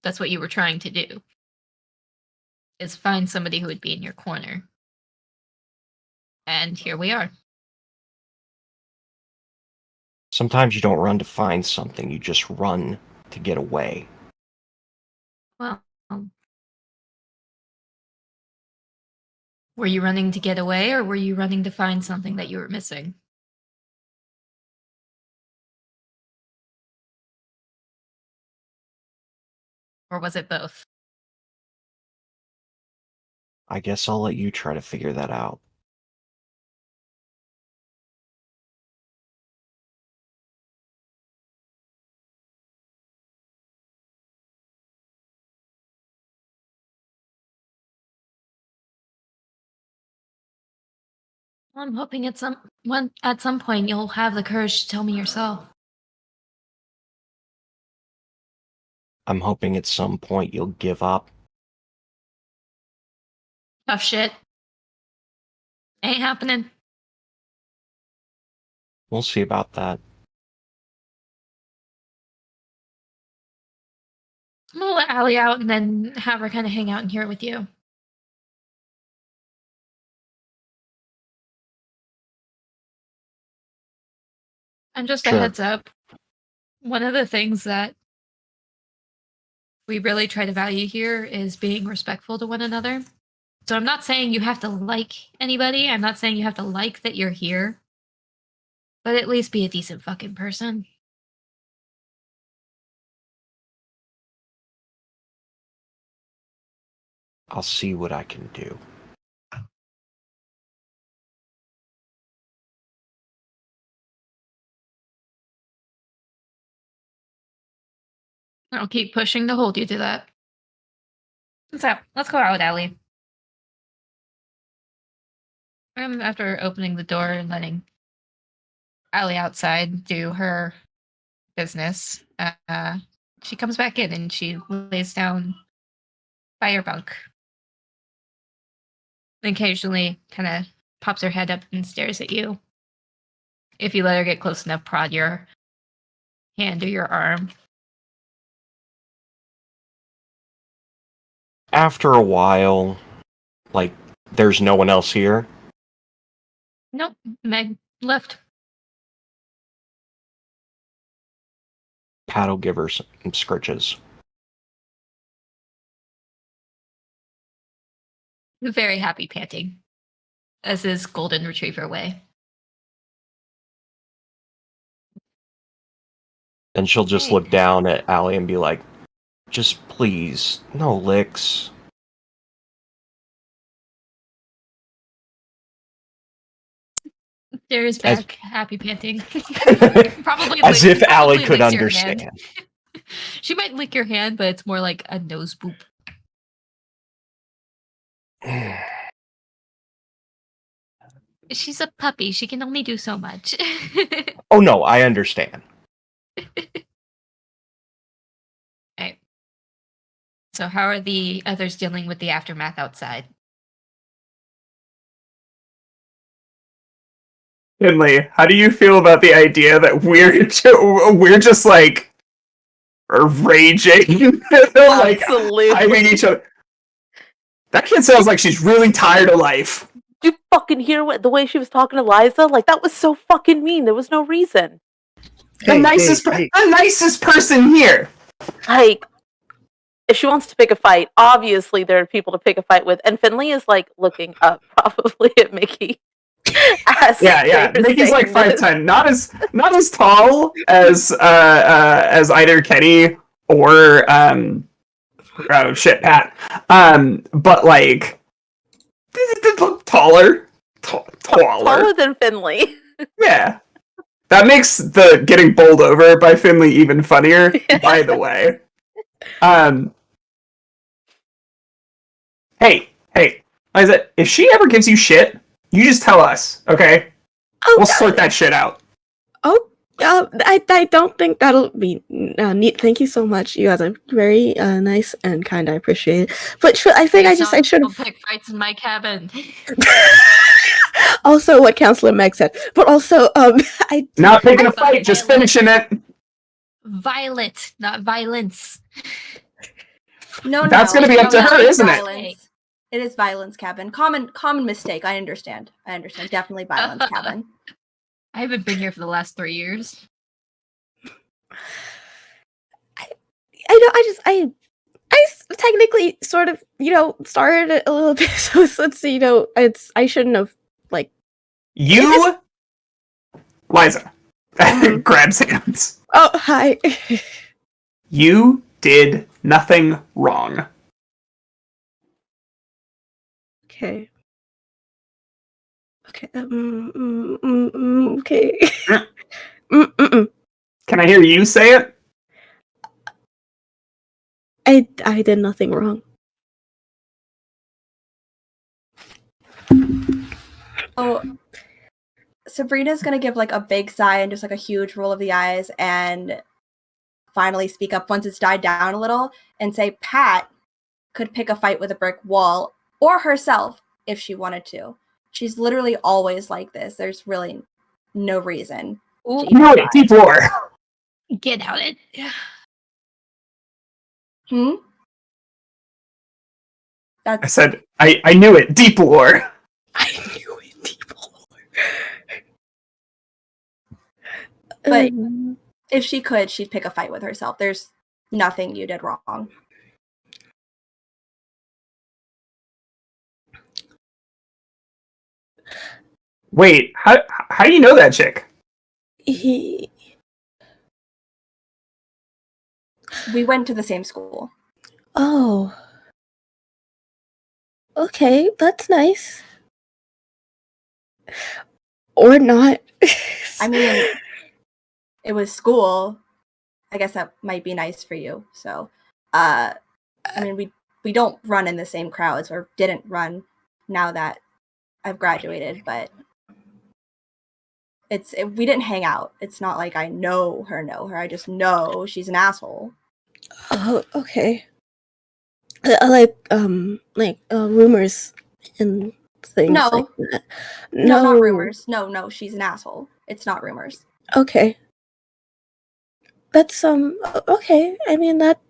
that's what you were trying to do. Is find somebody who would be in your corner. And here we are. Sometimes you don't run to find something, you just run to get away. Well, were you running to get away or were you running to find something that you were missing? Or was it both? I guess I'll let you try to figure that out. I'm hoping at some point you'll have the courage to tell me yourself. I'm hoping at some point you'll give up. Tough shit. Ain't happening. We'll see about that. I'm gonna let Allie out and then have her kind of hang out in here with you. And just a Sure. heads up, one of the things that we really try to value here is being respectful to one another. So I'm not saying you have to like anybody. I'm not saying you have to like that you're here. But at least be a decent fucking person. I'll see what I can do. I'll keep pushing to hold you to that. So, let's go out with Allie. After opening the door and letting Allie outside do her business, she comes back in and she lays down by your bunk. And occasionally kind of pops her head up and stares at you. If you let her get close enough, prod your hand or your arm. After a while, like, there's no one else here. Nope, Meg left. Pat'll give her some scritches. Very happy panting, as is Golden Retriever way. And she'll just Hey. look down at Allie and be like, just please, no licks. There's As- back, happy panting. Probably As if Allie probably could licks your hand. understand. She might lick your hand, but it's more like a nose boop. She's a puppy. She can only do so much. Oh no, I understand. Right. So how are the others dealing with the aftermath outside? Finley, how do you feel about the idea that we're just like raging, like Absolutely. hyping each other? That kid sounds like she's really tired of life. Did you fucking hear the way she was talking to Liza? Like, that was so fucking mean. There was no reason. The nicest person here. Like, if she wants to pick a fight, obviously there are people to pick a fight with. And Finley is, like, looking up probably at Mickey. Yeah. Mickey's like 5'10", not as tall as either Kenny or Pat. But like taller. Taller than Finley. Yeah. That makes the getting bowled over by Finley even funnier, by the way. Hey, Liza, if she ever gives you shit, you just tell us, okay? We'll sort that shit out. I don't think that'll be neat. Thank you so much. You guys are very nice and kind. I appreciate it. But I think I should have pick fights in my cabin. Also what Counselor Meg said. But also, Not picking a fight, just finishing it. Violet, not violence. No, That's gonna be up to her, isn't it? Violence. It is violence cabin. Common mistake. I understand. Definitely violence cabin. I haven't been here for the last 3 years. I technically sort of, started it a little bit. So it's, I shouldn't have, like. You, Liza, grabs hands. Oh, hi. You did nothing wrong. Okay. Okay. Okay. Can I hear you say it? I did nothing wrong. Oh, Sabrina's gonna give like a big sigh and just like a huge roll of the eyes and finally speak up once it's died down a little and say Pat could pick a fight with a brick wall or herself if she wanted to. She's literally always like this. There's really no reason. Ooh, No, deep war. get out it. That's I said, I knew it. Deep war. I knew it, people. But if she could, she'd pick a fight with herself. There's nothing you did wrong. Wait, how do you know that chick? We went to the same school. Oh. Okay, that's nice. Or not. I mean, it was school. I guess that might be nice for you. So, I mean, we don't run in the same crowds, or didn't run now that I've graduated, but we didn't hang out. It's not like I know her. I just know she's an asshole. Oh, okay. Like rumors and things No. like that. No, not rumors. No, she's an asshole. It's not rumors. Okay. That's okay. I mean that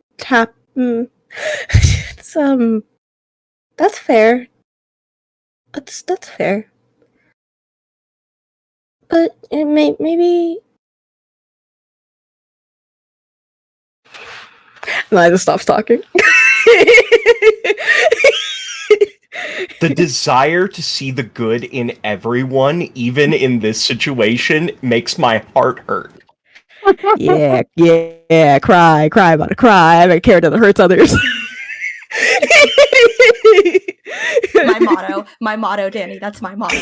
it's that's fair. That's fair. But it maybe Liza stops talking. The desire to see the good in everyone, even in this situation, makes my heart hurt. Yeah, cry about it, cry. I don't care that it hurts others. My motto, Danny. That's my motto.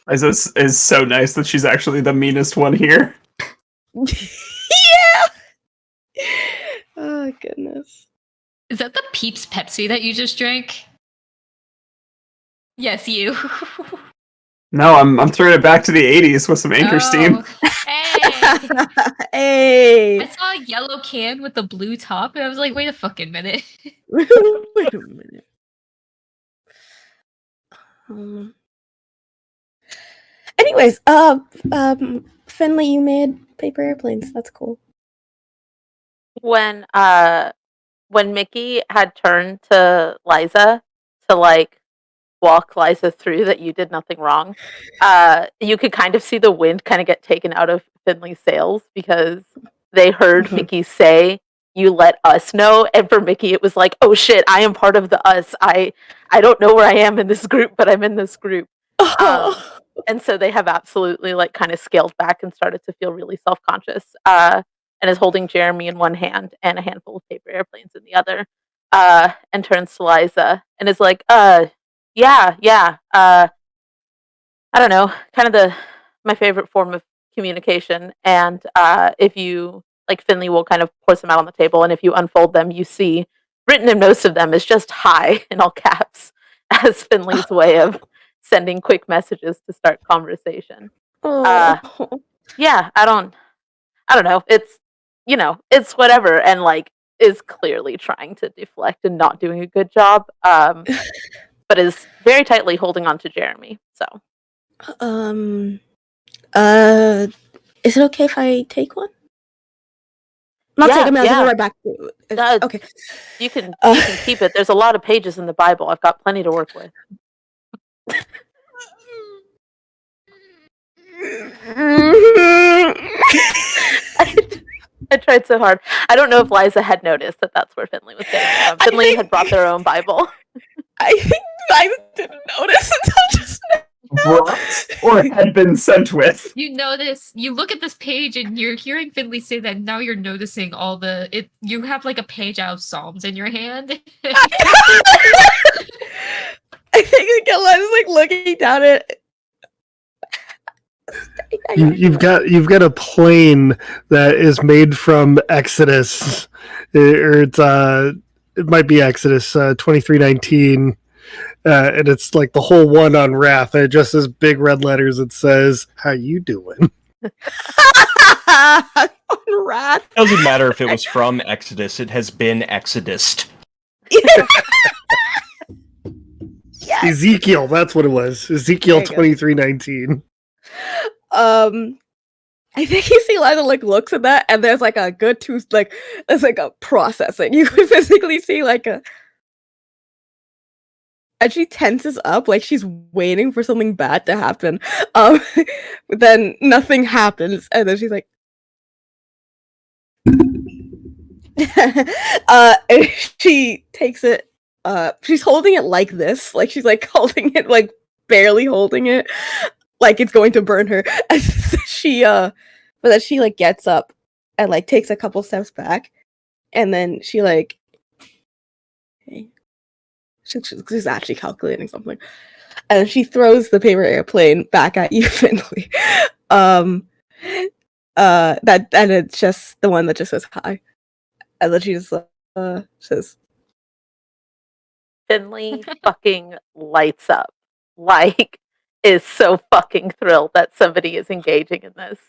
Liza is so nice that she's actually the meanest one here. Yeah. Oh goodness. Is that the Peeps Pepsi that you just drank? Yes, you. No, I'm throwing it back to the 80s with some Anchor Steam. Hey! Hey. I saw a yellow can with the blue top, and I was like, wait a fucking minute. Wait a minute. Anyways, Finley, you made paper airplanes. That's cool. When Mickey had turned to Liza to like walk Liza through that you did nothing wrong, you could kind of see the wind kind of get taken out of Finley's sails because they heard Mickey say, "You let us know," and for Mickey it was like, "Oh shit, I am part of the us. I don't know where I am in this group, but I'm in this group." And so they have absolutely like kind of scaled back and started to feel really self-conscious. And is holding Jeremy in one hand and a handful of paper airplanes in the other, and turns to Liza and is like, yeah, I don't know, kind of my favorite form of communication. And if you, like, Finley will kind of pour some out on the table, and if you unfold them, you see, written in most of them is just hi in all caps, as Finley's way of sending quick messages to start conversation. Yeah, I don't know. It's, it's whatever, and like is clearly trying to deflect and not doing a good job, but is very tightly holding on to Jeremy. So, is it okay if I take one? Not take them. I'll give it right back to you. Okay, you can keep it. There's a lot of pages in the Bible. I've got plenty to work with. I tried so hard. I don't know if Liza had noticed that that's where Finley was getting from. Finley had brought their own Bible. I think Liza didn't notice until just now. Brought or had been sent with. You notice, you look at this page and you're hearing Finley say that, now you're noticing all you have like a page out of Psalms in your hand. I think Liza's like looking down at You've got a plane that is made from Exodus, or it might be Exodus 23:19, and it's like the whole one on Wrath. And it just says big red letters. It says, "How you doing?" on Wrath. Doesn't matter if it was from Exodus; it has been Exodused. Yes. Ezekiel, that's what it was. Ezekiel 23:19. I think you see Liza like looks at that, and there's like a good there's like a processing. You can physically see like and she tenses up like she's waiting for something bad to happen. But then nothing happens, and then she's like, and she takes it. She's holding it like this, like she's like holding it, like barely holding it, like it's going to burn her. And but then she like gets up and like takes a couple steps back, and then she like, okay. She's actually calculating something, and she throws the paper airplane back at you, Finley. that and it's just the one that just says hi, and then she just says, Finley fucking lights up. Like, is so fucking thrilled that somebody is engaging in this,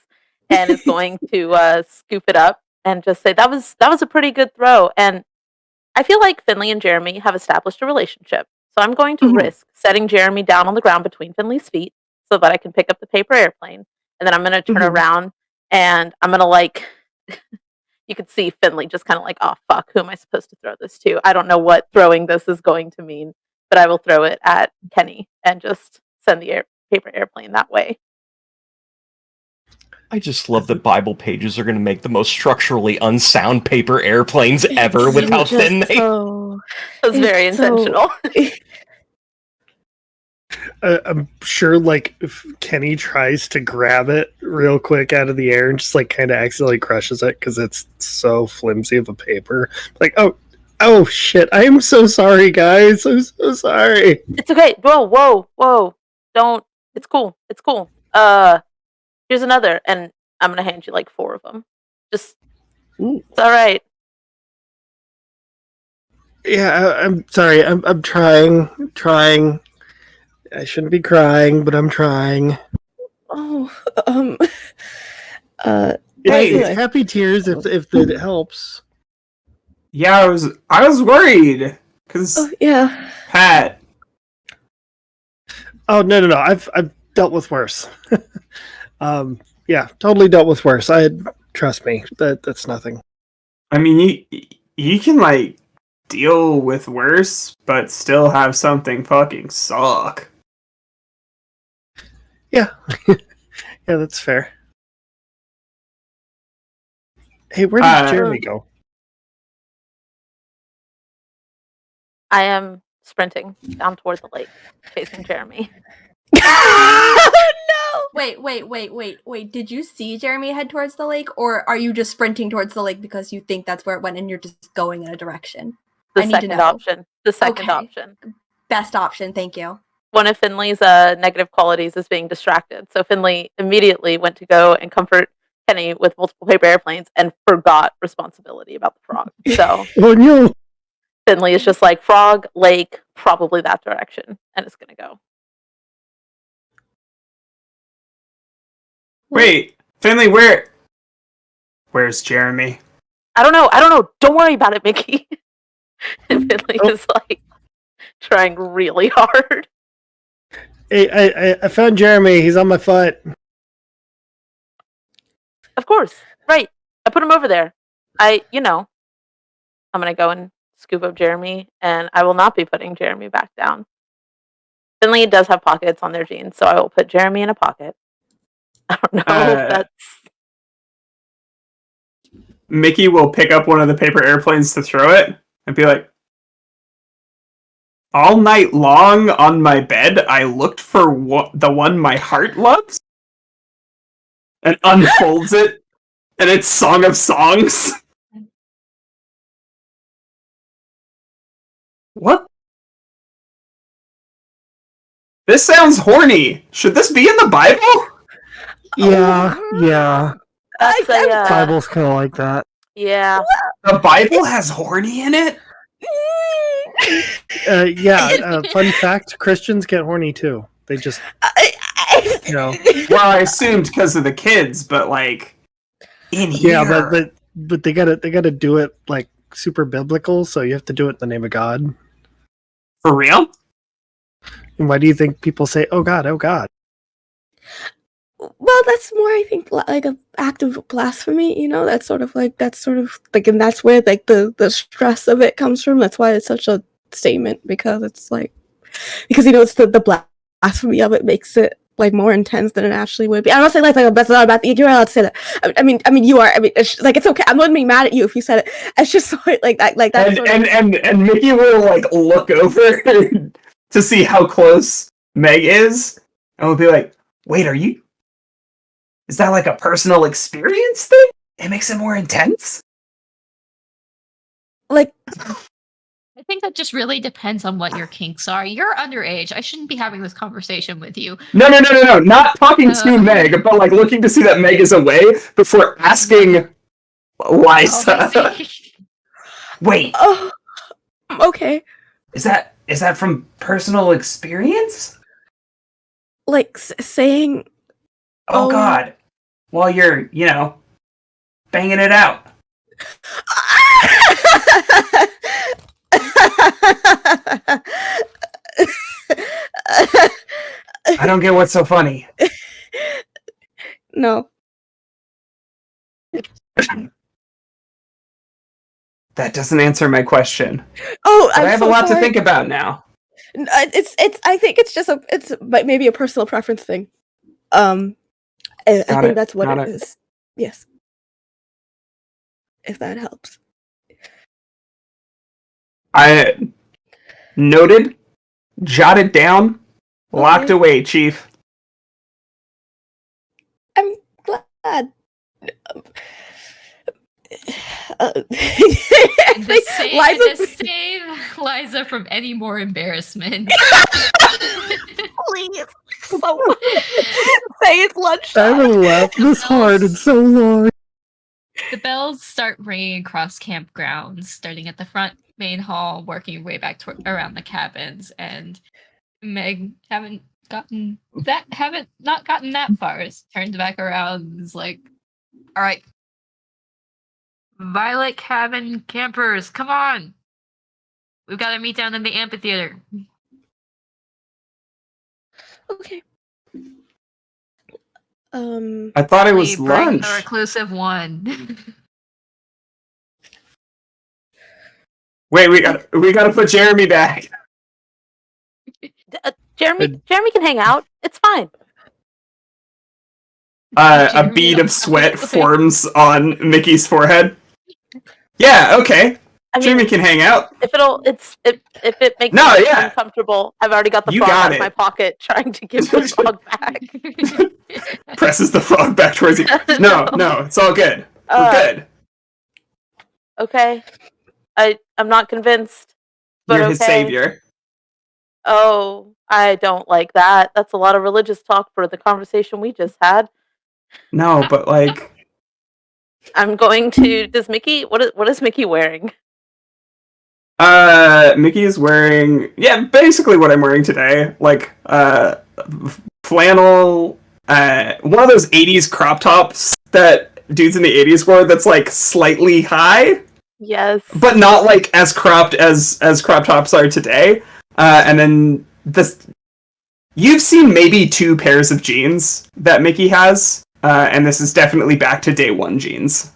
and is going to scoop it up and just say that was a pretty good throw. And I feel like Finley and Jeremy have established a relationship, so I'm going to risk setting Jeremy down on the ground between Finley's feet so that I can pick up the paper airplane, and then I'm going to turn around and I'm going to like. You could see Finley just kind of like, oh, fuck, who am I supposed to throw this to? I don't know what throwing this is going to mean, but I will throw it at Kenny and just send the paper airplane that way. I just love that Bible pages are going to make the most structurally unsound paper airplanes ever with how thin they... So, It was very intentional. I'm sure, like, if Kenny tries to grab it real quick out of the air and just, like, kind of accidentally crushes it because it's so flimsy of a paper. Like, oh, shit. I am so sorry, guys. I'm so sorry. It's okay. Whoa. Don't. It's cool. Here's another. And I'm going to hand you, like, 4 of them. Just, it's all right. Yeah, I'm sorry. I'm trying. I shouldn't be crying, but I'm trying. oh, Hey, it's happy tears if it helps. Yeah, I was worried because yeah. Pat. Oh no! I've dealt with worse. Yeah, totally dealt with worse. Trust me, that's nothing. I mean, you can like deal with worse, but still have something fucking suck. Yeah, yeah, that's fair. Hey, where did Jeremy go? I am sprinting down toward the lake, chasing Jeremy. Oh, Wait. Did you see Jeremy head towards the lake, or are you just sprinting towards the lake because you think that's where it went and you're just going in a direction? The I need to second know. option. The second Okay. option. Best option, thank you. One of Finley's negative qualities is being distracted. So Finley immediately went to go and comfort Kenny with multiple paper airplanes and forgot responsibility about the frog. So Oh no! Finley is just like, frog, lake, probably that direction, and it's going to go. Wait, Finley, where's Jeremy? I don't know. Don't worry about it, Mickey. And Finley is like trying really hard. Hey, I found Jeremy. He's on my foot. Of course. Right. I put him over there. I'm going to go and scoop up Jeremy, and I will not be putting Jeremy back down. Finley does have pockets on their jeans, so I will put Jeremy in a pocket. I don't know if that's... Mickey will pick up one of the paper airplanes to throw it and be like, all night long on my bed, I looked for the one my heart loves, and unfolds it, and it's Song of Songs. What? This sounds horny. Should this be in the Bible? Yeah. That's Bible's kind of like that. Yeah. The Bible has horny in it? Fun fact: Christians get horny too. They just, Well, I assumed because of the kids, but like in here. Yeah, but they gotta do it like super biblical. So you have to do it in the name of God. For real? And why do you think people say, "Oh God, oh God"? well, that's more, I think, like an act of blasphemy. That's sort of like, and that's where like the stress of it comes from. That's why it's such a statement, because it's like, it's the blasphemy of it makes it like more intense than it actually would be. I'm not saying like that's not about you're allowed to say that. I mean you are. I mean, it's okay. I'm not being mad at you if you said it. It's just like that. And Mickey will like look over to see how close Meg is, and will be like, "Wait, is that like a personal experience thing? It makes it more intense." Like, I think that just really depends on what your kinks are. You're underage. I shouldn't be having this conversation with you. No. Not talking to Meg, but like looking to see that Meg is away before asking Oh, Liza. I see. Wait, Oh, okay. is that from personal experience? Like saying, Oh God. While you're, banging it out. I don't get what's so funny. No. That doesn't answer my question. Oh, But I'm I have so a lot sorry. to think about now. It's. I think it's just it's maybe a personal preference thing. I think that's what it is. Yes. If that helps. I noted, jotted down, locked Okay. away, Chief. I'm glad. To save Liza from any more embarrassment. Please. So say it's I lunchtime. haven't laughed this hard in so long. The bells start ringing across campgrounds, starting at the front main hall, working your way back around the cabins, and Meg not gotten that far. Turns back around and is like, all right, Violet Cabin campers, come on. We've got to meet down in the amphitheater. Okay. I thought it was Ellie, bring lunch. the reclusive one. Wait, we gotta put Jeremy back. Jeremy can hang out. It's fine. A Jeremy bead don't of sweat know. forms on Mickey's forehead. Yeah, okay. I mean, Jeremy can hang out. if it makes No, you yeah. uncomfortable, I've already got the You frog got out of my it. pocket, trying to give the frog back. Presses the frog back towards you. No, it's all good. We're good. Okay, I'm not convinced, but You're okay. his savior. Oh, I don't like that. That's a lot of religious talk for the conversation we just had. No, but like, I'm going to. What is Mickey wearing? Mickey is wearing, basically what I'm wearing today. Like, flannel, one of those 80s crop tops that dudes in the 80s wore that's like slightly high, Yes, but not like as cropped as crop tops are today. And then you've seen maybe 2 pairs of jeans that Mickey has, and this is definitely back to day 1 jeans.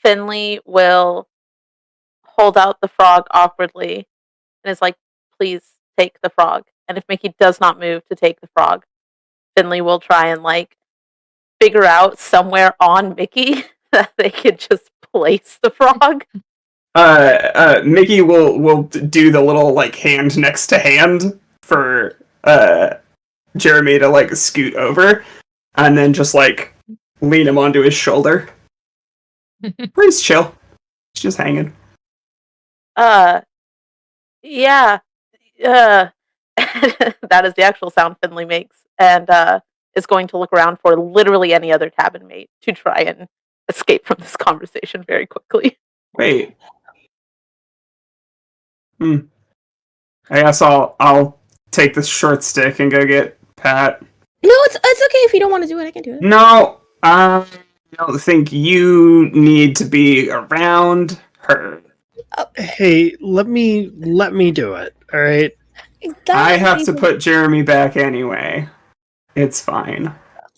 Finley will hold out the frog awkwardly and is like, please take the frog. And if Mickey does not move to take the frog, Finley will try and like figure out somewhere on Mickey that they could just place the frog. Mickey will do the little like hand next to hand for Jeremy to like scoot over, and then just like lean him onto his shoulder. Please chill. He's just hanging. Yeah. That is the actual sound Finley makes, and is going to look around for literally any other cabin mate to try and escape from this conversation very quickly. Wait. I guess I'll take this short stick and go get Pat. No, it's okay if you don't want to do it. I can do it. No, I don't think you need to be around her. Hey, let me do it. All right. I have to put Jeremy back anyway. It's fine.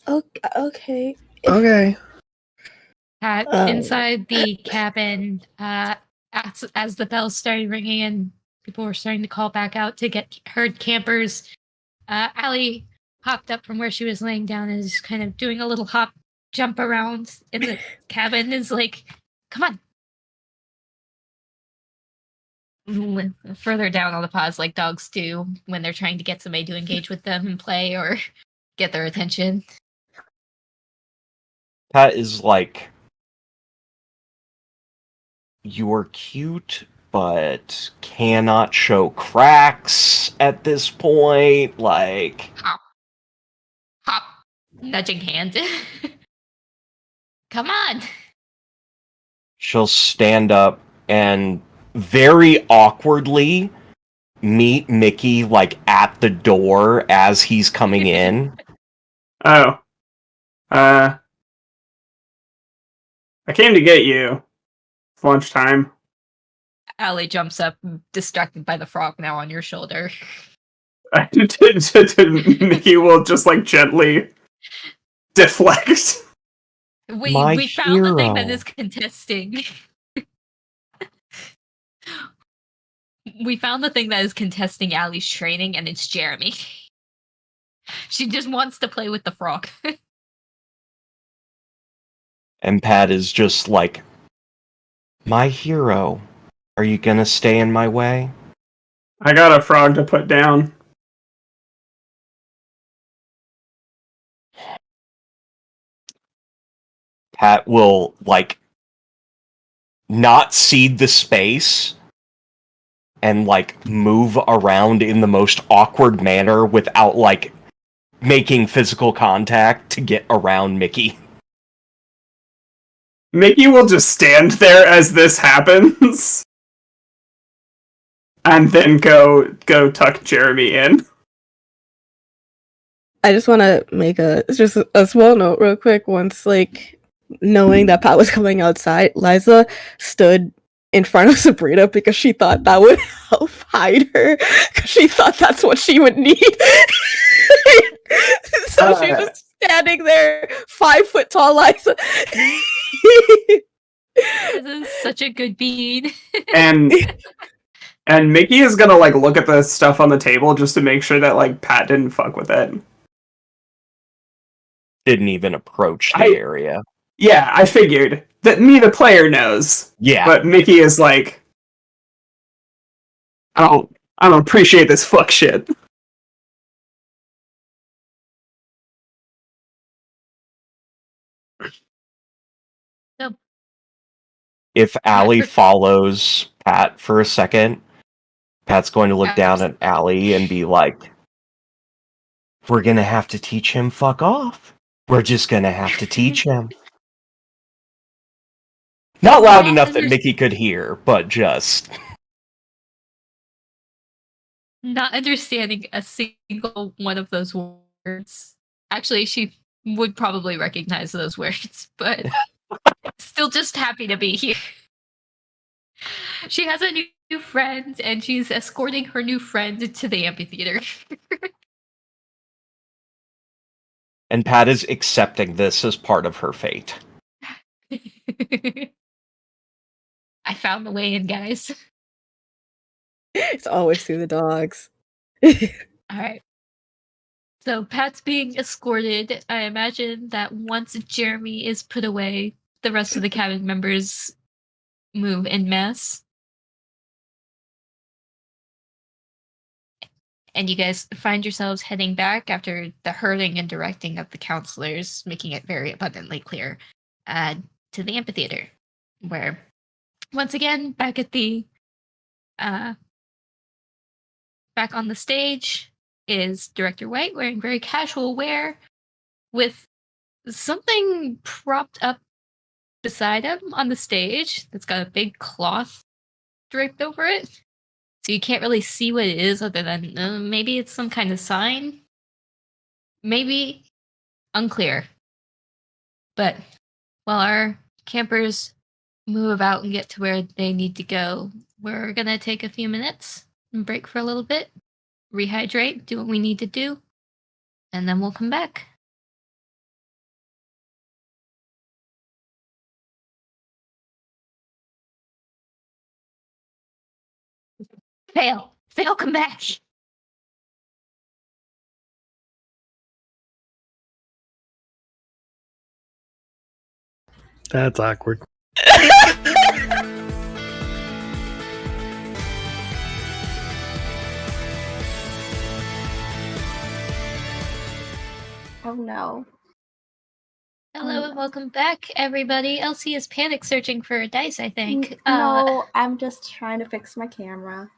Okay. Okay. Inside the cabin, as the bells started ringing and people were starting to call back out to get herd campers, Allie hopped up from where she was laying down and is kind of doing a little hop jump around in the cabin. Is like, come on. Further down on the paws, like dogs do when they're trying to get somebody to engage with them and play or get their attention. Pat is like you're cute, but cannot show cracks at this point. Like, Hop. Hop. Nudging hand. Come on. she'll stand up and very awkwardly meet Mickey, like, at the door as he's coming in. Oh. I came to get you. It's lunchtime. Allie jumps up, distracted by the frog now on your shoulder. Mickey will just like gently deflect. My We found the thing that hero. is contesting. We found the thing that is contesting Allie's training, and it's Jeremy. She just wants to play with the frog. And Pat is just like, my hero. Are you gonna stay in my way? I got a frog to put down. Pat will, like, not cede the space and, like, move around in the most awkward manner without, like, making physical contact to get around Mickey. Mickey will just stand there as this happens. And then go tuck Jeremy in. I just want to make just a small note real quick. Once, like, knowing that Pat was coming outside, Liza stood in front of Sabrina because she thought that would help hide her. Because she thought that's what she would need. So she's just standing there, 5 foot tall Liza. This is such a good bead. And Mickey is gonna like look at the stuff on the table just to make sure that like Pat didn't fuck with it. Didn't even approach the area. Yeah, I figured that me, the player, knows. Yeah. But Mickey is like, I don't appreciate this fuck shit. If Allie follows Pat for a second, Pat's going to look down at Allie and be like, we're gonna have to teach him fuck off. We're just gonna have to teach him. Not loud enough that Mickey could hear, but just... Not understanding a single one of those words. Actually, she would probably recognize those words, but still just happy to be here. She has a new friend, and she's escorting her new friend to the amphitheater. And Pat is accepting this as part of her fate. I found the way in, guys. It's always through the dogs. Alright. So Pat's being escorted. I imagine that once Jeremy is put away, the rest of the cabin members move en masse. And you guys find yourselves heading back after the herding and directing of the counselors, making it very abundantly clear, to the amphitheater, where, once again, back at the back on the stage is Director White wearing very casual wear with something propped up beside him on the stage that's got a big cloth draped over it. So you can't really see what it is other than maybe it's some kind of sign. Maybe. Unclear. But while our campers move about and get to where they need to go, we're going to take a few minutes and break for a little bit, rehydrate, do what we need to do, and then we'll come back. Fail, come back. That's awkward. Oh no. Hello and welcome back, everybody. Elsie is panic searching for dice, I think. No, I'm just trying to fix my camera.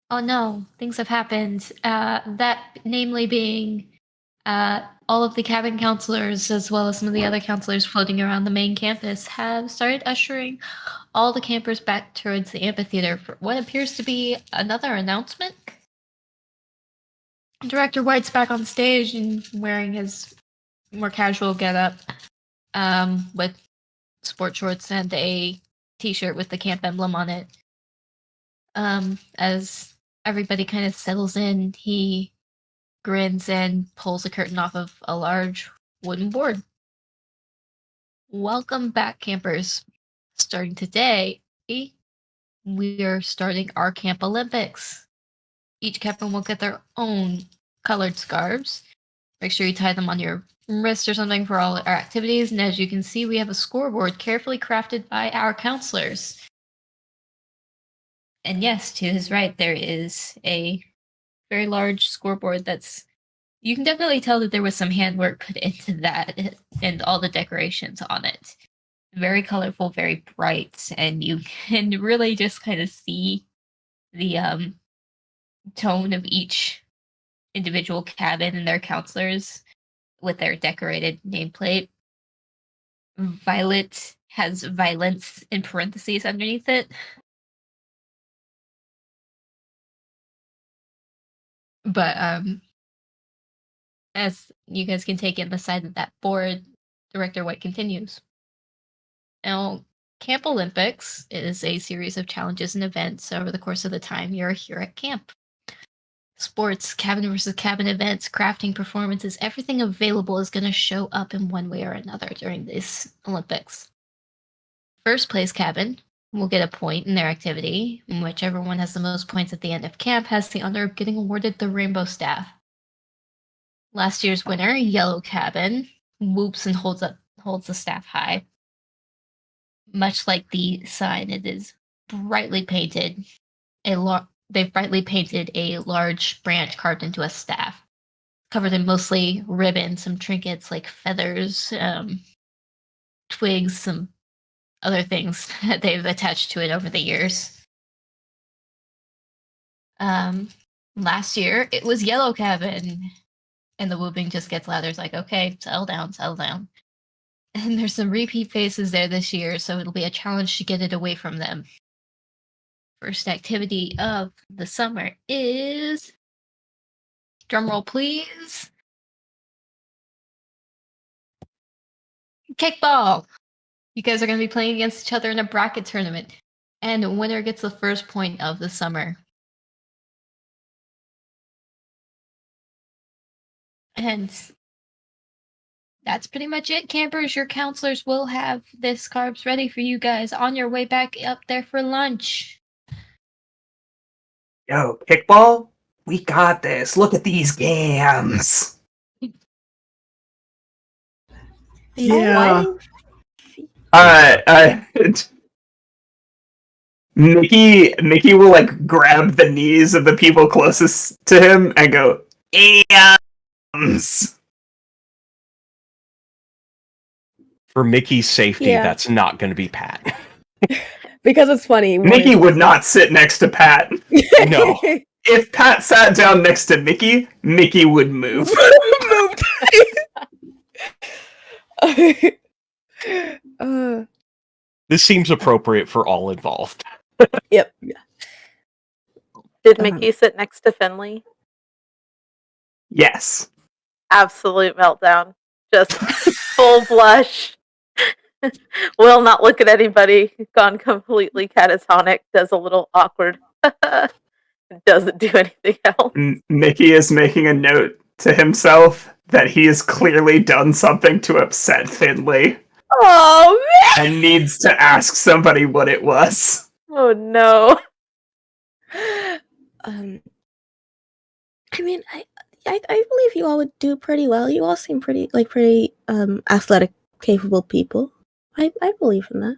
Oh no, things have happened. That namely being all of the cabin counselors, as well as some of the other counselors floating around the main campus, have started ushering all the campers back towards the amphitheater for what appears to be another announcement. Director White's back on stage and wearing his more casual getup, with sport shorts and a t-shirt with the camp emblem on it. As everybody kind of settles in, he grins and pulls a curtain off of a large wooden board. Welcome back, campers. Starting today, we are starting our Camp Olympics. Each camper will get their own colored scarves. Make sure you tie them on your wrist or something for all our activities. And as you can see, we have a scoreboard carefully crafted by our counselors. And yes, to his right, there is a very large scoreboard that's... You can definitely tell that there was some handwork put into that and all the decorations on it. Very colorful, very bright, and you can really just kind of see the tone of each individual cabin and their counselors with their decorated nameplate. Violet has violence in parentheses underneath it. But as you guys can take in the side of that board, Director White continues. Now, Camp Olympics is a series of challenges and events over the course of the time you're here at camp. Sports, cabin versus cabin events, crafting performances, everything available is going to show up in one way or another during these Olympics. First place cabin will get a point in their activity, and whichever one has the most points at the end of camp has the honor of getting awarded the Rainbow Staff. Last year's winner, Yellow Cabin, whoops and holds the staff high. Much like the sign, it is brightly painted. They've brightly painted a large branch carved into a staff, covered in mostly ribbon, some trinkets like feathers, twigs, some other things that they've attached to it over the years. Last year, it was Yellow Cabin, and the whooping just gets louder. It's like, okay, settle down, settle down. And there's some repeat faces there this year, so it'll be a challenge to get it away from them. First activity of the summer is... Drumroll, please. Kickball! You guys are going to be playing against each other in a bracket tournament. And the winner gets the first point of the summer. And that's pretty much it, campers. Your counselors will have this carbs ready for you guys on your way back up there for lunch. Yo, kickball? We got this. Look at these games. Yeah. Mickey will like grab the knees of the people closest to him and go, "Yams." For Mickey's safety, Yeah. that's not going to be Pat. Because it's funny. Mickey would not sit next to Pat. No. If Pat sat down next to Mickey, Mickey would move. Moved. This seems appropriate for all involved. Yep. Did Mickey sit next to Finley? Yes. Absolute meltdown. Just full blush. Will not look at anybody. Gone completely catatonic. Does a little awkward. Doesn't do anything else. Mickey is making a note to himself that he has clearly done something to upset Finley. Oh man! And needs to ask somebody what it was. Oh no. I mean, I believe you all would do pretty well. You all seem pretty athletic, capable people. I believe in that.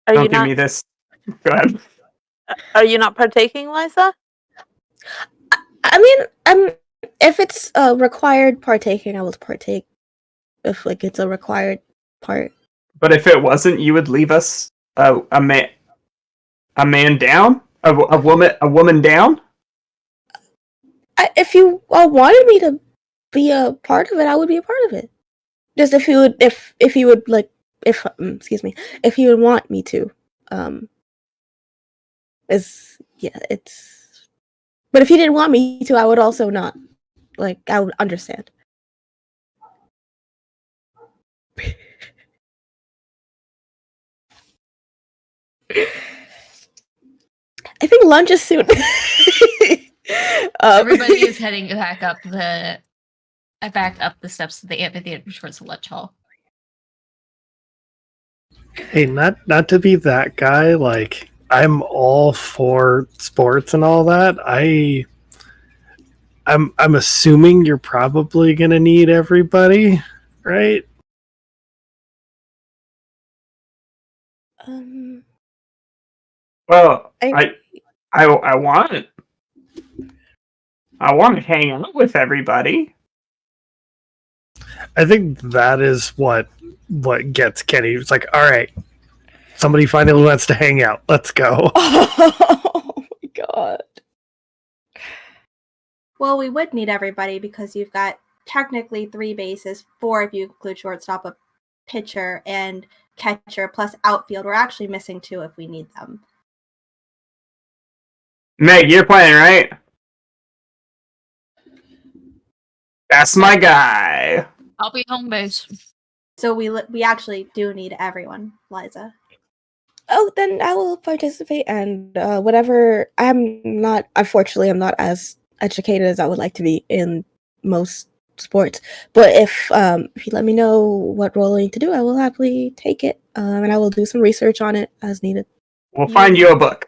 Don't give me this. Go ahead. Are you not partaking, Liza? I mean, If it's required partaking, I will partake. If like it's a required part. But if it wasn't, you would leave us a man down, a woman down. If you wanted me to be a part of it, I would be a part of it. Just if you would, if you would like, if excuse me, if you would want me to, it's. But if you didn't want me to, I would also not. Like, I would understand. I think lunch is soon. Everybody is heading back up the steps of the amphitheater towards the lunch hall. Hey, not to be that guy. Like, I'm all for sports and all that. I'm assuming you're probably gonna need everybody, right? Well, I want it. I want to hang out with everybody. I think that is what gets Kenny. It's like, all right, somebody finally wants to hang out. Let's go. Oh my god. Well, we would need everybody because you've got technically 3 bases, 4 if you include shortstop, a pitcher, and catcher, plus outfield. We're actually missing 2 if we need them. Meg, you're playing, right? That's my guy. I'll be home base. So we actually do need everyone, Liza. Oh, then I will participate and whatever. Unfortunately, I'm not as educated as I would like to be in most sports. But if you let me know what role I need to do, I will happily take it, and I will do some research on it as needed. We'll find you a book.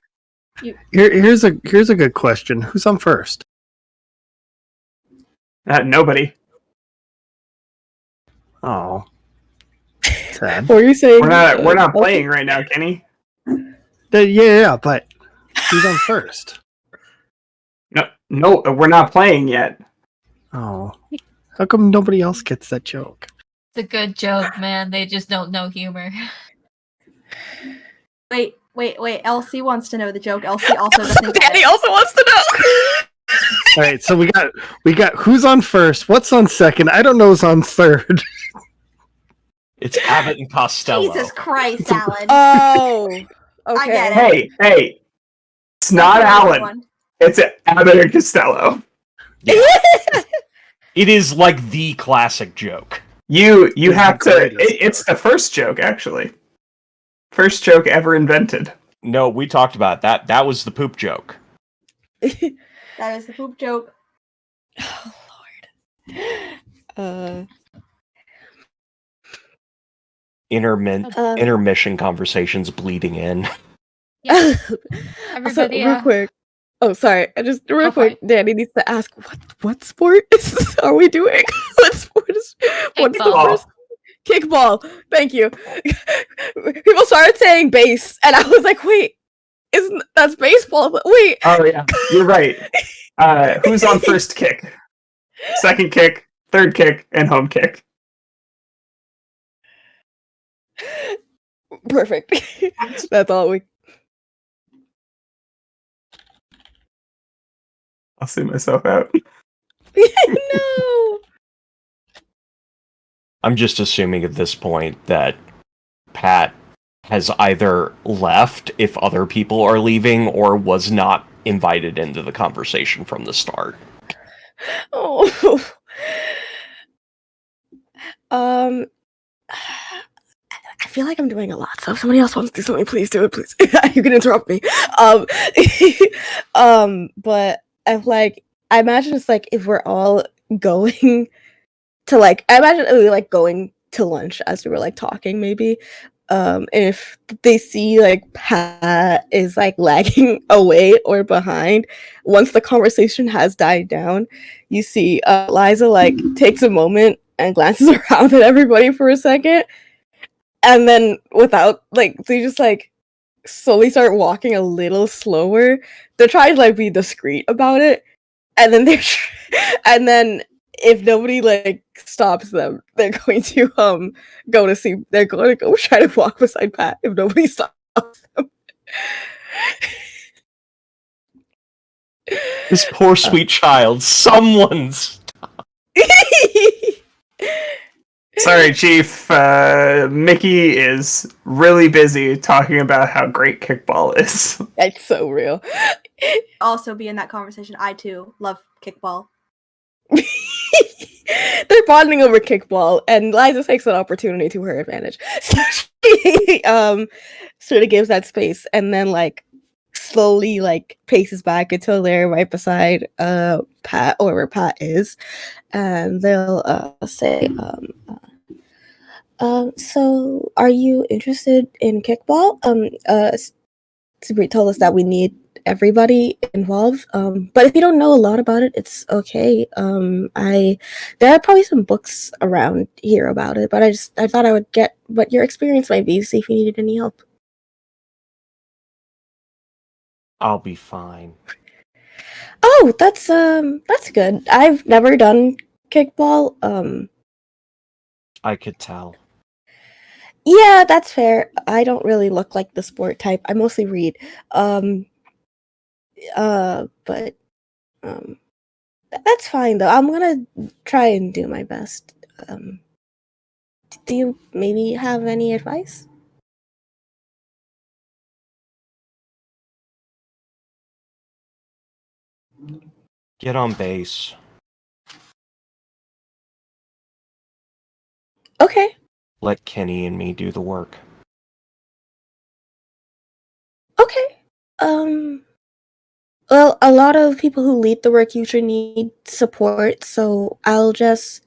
Here's a good question. Who's on first? Nobody. Oh, sad. What are you saying? We're not playing right now, Kenny. Yeah, but who's on first? No, we're not playing yet. Oh, how come nobody else gets that joke? It's a good joke, man. They just don't know humor. Wait. Elsie wants to know the joke. Elsie also doesn't. Danny also wants to know. All right, so we got who's on first, what's on second. I don't know who's on third. It's Abbott and Costello. Jesus Christ, Alan. Oh, okay. I get it. Hey, it's not Alan. It's Abbott and Costello. Yeah. It is like the classic joke. You have to. It's the first joke, actually. First joke ever invented. No, we talked about that. That was the poop joke. That is the poop joke. Oh Lord. Intermission conversations bleeding in. Yeah. Also, Everybody, real quick. Oh, sorry. I just real Go for quick. Danny needs to ask what sport are we doing? What sport is what's the Kickball. first? Kickball. Thank you. People started saying base, and I was like, wait, that's baseball? But wait. Oh yeah, you're right. Who's on first kick? Second kick, third kick, and home kick. Perfect. That's all we. I'll see myself out. No. I'm just assuming at this point that Pat has either left if other people are leaving or was not invited into the conversation from the start. Oh. I feel like I'm doing a lot, so if somebody else wants to do something, please do it, please. You can interrupt me. But I imagine it's like if we're all going to I imagine it would be like going to lunch as we were talking maybe. And if they see Pat is lagging away or behind, once the conversation has died down, you see Liza takes a moment and glances around at everybody for a second, and then without they just slowly start walking a little slower. They're trying to be discreet about it, and then and then if nobody like stops them, they're going to they're going to go try to walk beside Pat if nobody stops them. This poor sweet child. Someone's. Sorry, Chief. Mickey is really busy talking about how great kickball is. That's so real. Also be in that conversation. I too love kickball. They're bonding over kickball, and Liza takes that opportunity to her advantage. So she sort of gives that space, and then like slowly like paces back until they're right beside Pat, or where Pat is, and they'll say, so are you interested in kickball? Sabri told us that we need everybody involved. But if you don't know a lot about it, it's okay. There are probably some books around here about it, but I thought I would get what your experience might be, see if you needed any help. I'll be fine. Oh, that's good. I've never done kickball. I could tell. Yeah, that's fair. I don't really look like the sport type. I mostly read. But that's fine though. I'm gonna try and do my best. Do you maybe have any advice? Get on base. Okay. Let Kenny and me do the work. Okay. Well, a lot of people who lead the work usually need support, so I'll just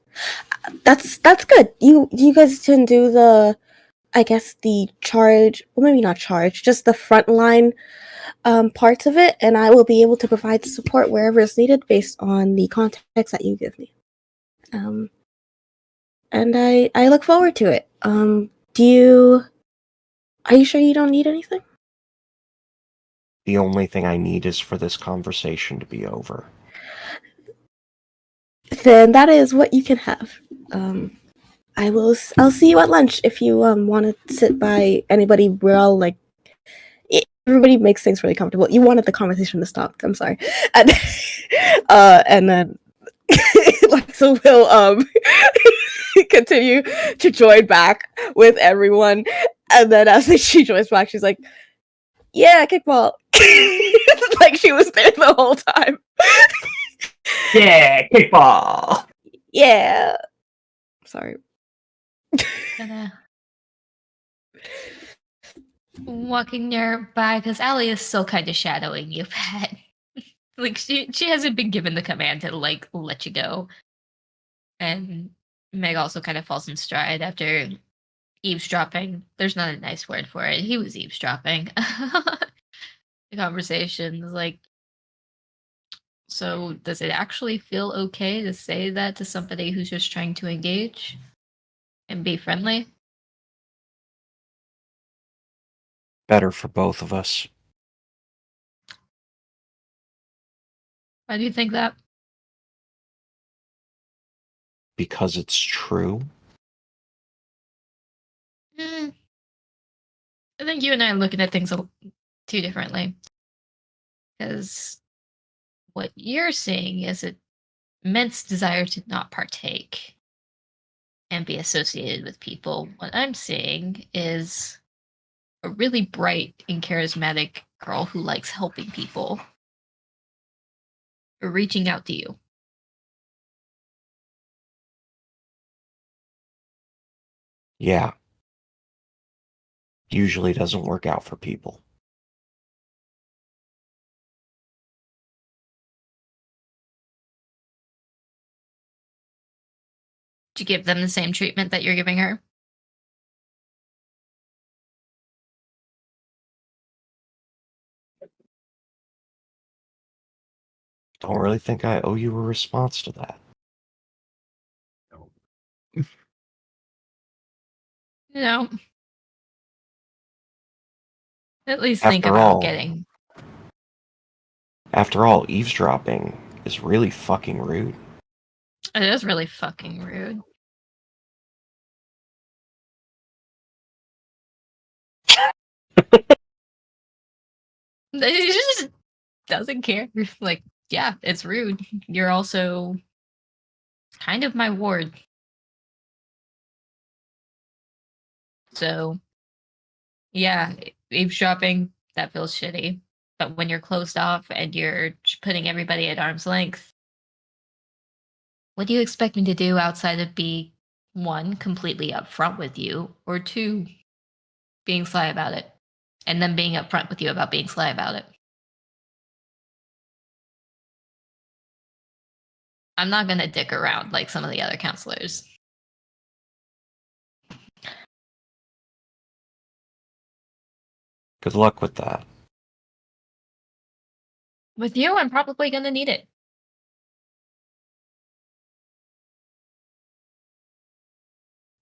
that's good. You guys can do the, I guess, the charge, well maybe not charge, just the frontline parts of it, and I will be able to provide support wherever it's needed based on the context that you give me. And I look forward to it. Are you sure you don't need anything? The only thing I need is for this conversation to be over. Then that is what you can have. I'll see you at lunch if you want to sit by anybody. We're all like, everybody makes things really comfortable. You wanted the conversation to stop. I'm sorry. And, and then Liza will continue to join back with everyone. And then as she joins back, she's like, yeah, kickball. Like she was there the whole time. Yeah, kickball. Yeah. Sorry. Gonna walking nearby because Allie is still kind of shadowing you, Pat. Like she hasn't been given the command to like let you go. And Meg also kind of falls in stride after eavesdropping. There's not a nice word for it. He was eavesdropping. The conversation is like, so does it actually feel okay to say that to somebody who's just trying to engage and be friendly? Better for both of us. Why do you think that? Because it's true. I think you and I are looking at things too differently. Because what you're seeing is an immense desire to not partake and be associated with people. What I'm seeing is a really bright and charismatic girl who likes helping people or reaching out to you. Yeah. Usually doesn't work out for people. Do you give them the same treatment that you're giving her? Don't really think I owe you a response to that. No. At least think After about all- getting. After all, eavesdropping is really fucking rude. It is really fucking rude. He just doesn't care. Like, yeah, it's rude. You're also kind of my ward. So, yeah, eavesdropping, that feels shitty. But when you're closed off and you're putting everybody at arm's length, what do you expect me to do outside of be, one, completely upfront with you, or two, being sly about it, and then being upfront with you about being sly about it? I'm not gonna dick around like some of the other counselors. Good luck with that. With you, I'm probably gonna need it.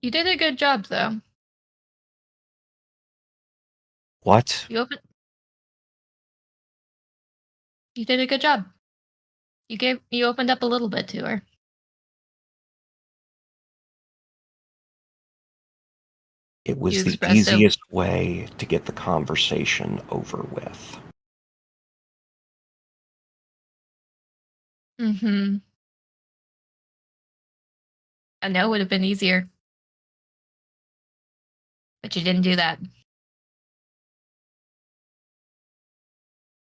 You did a good job, though. What? You did a good job. You opened up a little bit to her. It was You the expressed it. easiest way to get the conversation over with. Mm-hmm. I know it would have been easier. But you didn't do that.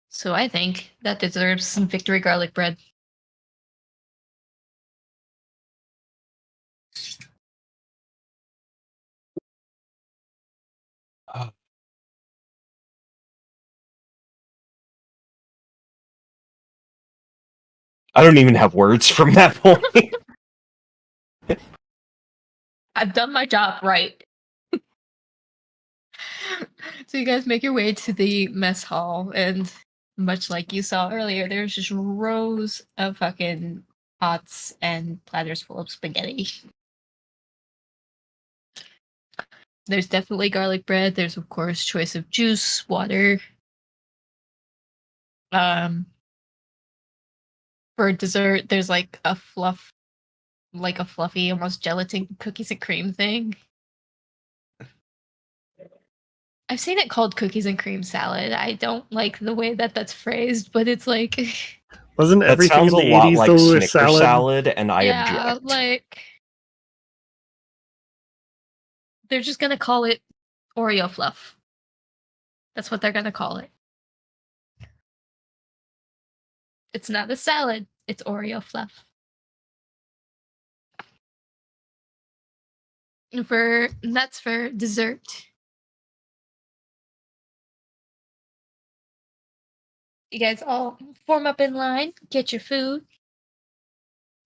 So I think that deserves some victory garlic bread. I don't even have words from that point. I've done my job right. So you guys make your way to the mess hall, and much like you saw earlier, there's just rows of fucking pots and platters full of spaghetti. There's definitely garlic bread. There's of course choice of juice, water. For dessert, there's like a fluffy, almost gelatin cookies and cream thing. I've seen it called cookies and cream salad. I don't like the way that that's phrased, but it's like Wasn't That everything sounds in a the lot 80s like though a Snicker salad? salad, and I yeah, object. like they're just gonna call it Oreo fluff. That's what they're gonna call it. It's not a salad, it's Oreo fluff. That's for dessert. You guys all form up in line, get your food,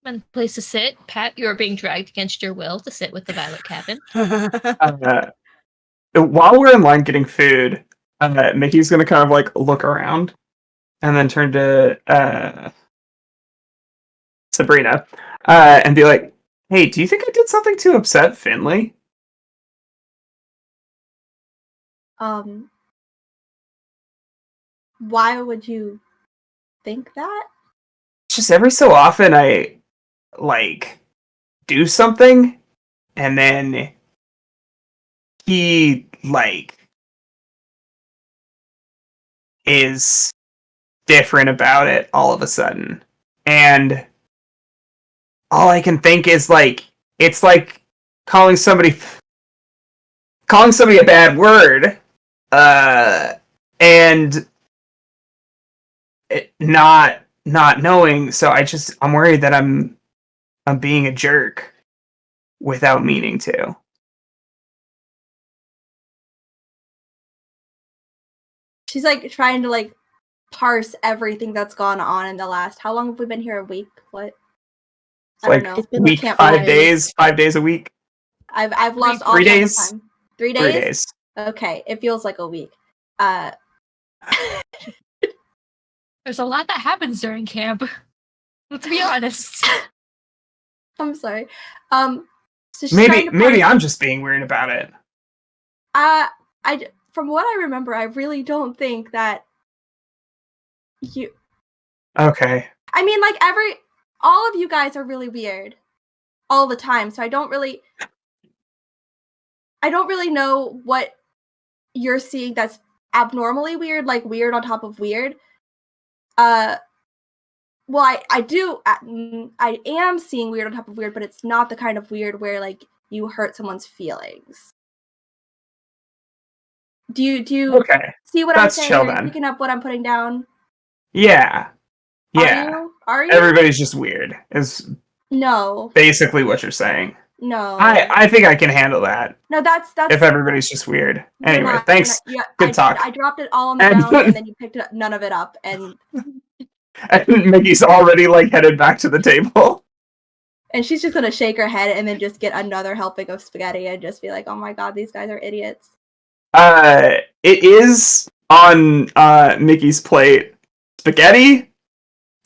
and place to sit. Pat, you are being dragged against your will to sit with the violet cabin. While we're in line getting food, Mickey's gonna kind of like look around and then turn to Sabrina and be like, "Hey, do you think I did something to upset Finley?" Why would you think that? Just every so often I like do something and then he like is different about it all of a sudden. And all I can think is like it's like calling somebody a bad word and not knowing, so I'm worried that I'm being a jerk without meaning to. She's like trying to like parse everything that's gone on in the last. How long have we been here? A week? What? It's like It's been week, like 5 days, 5 days a week. I've lost all 3 track of days. time. 3 days? 3 days. Okay, it feels like a week. There's a lot that happens during camp. Let's be honest. I'm sorry. So she's Maybe trying to parse- I'm just being weird about it. from what I remember, I really don't think that you. Okay. I mean, like all of you guys are really weird all the time, so I don't really know what you're seeing that's abnormally weird, like weird on top of weird. Well, I am seeing weird on top of weird, but it's not the kind of weird where like you hurt someone's feelings. Do you Okay. see what That's I'm saying? chill Are you then. picking up what I'm putting down? Yeah. Yeah. Are you? Everybody's just weird. Is No. basically what you're saying. No. I think I can handle that. No, that's If everybody's just weird. you're Anyway, not- thanks. you're not- Good talk. I dropped it all on the And- ground and then you picked none of it up and And Mickey's already like headed back to the table. she's just gonna shake her head and then just get another helping of spaghetti and just be like, oh my god, these guys are idiots. It is on Mickey's plate spaghetti,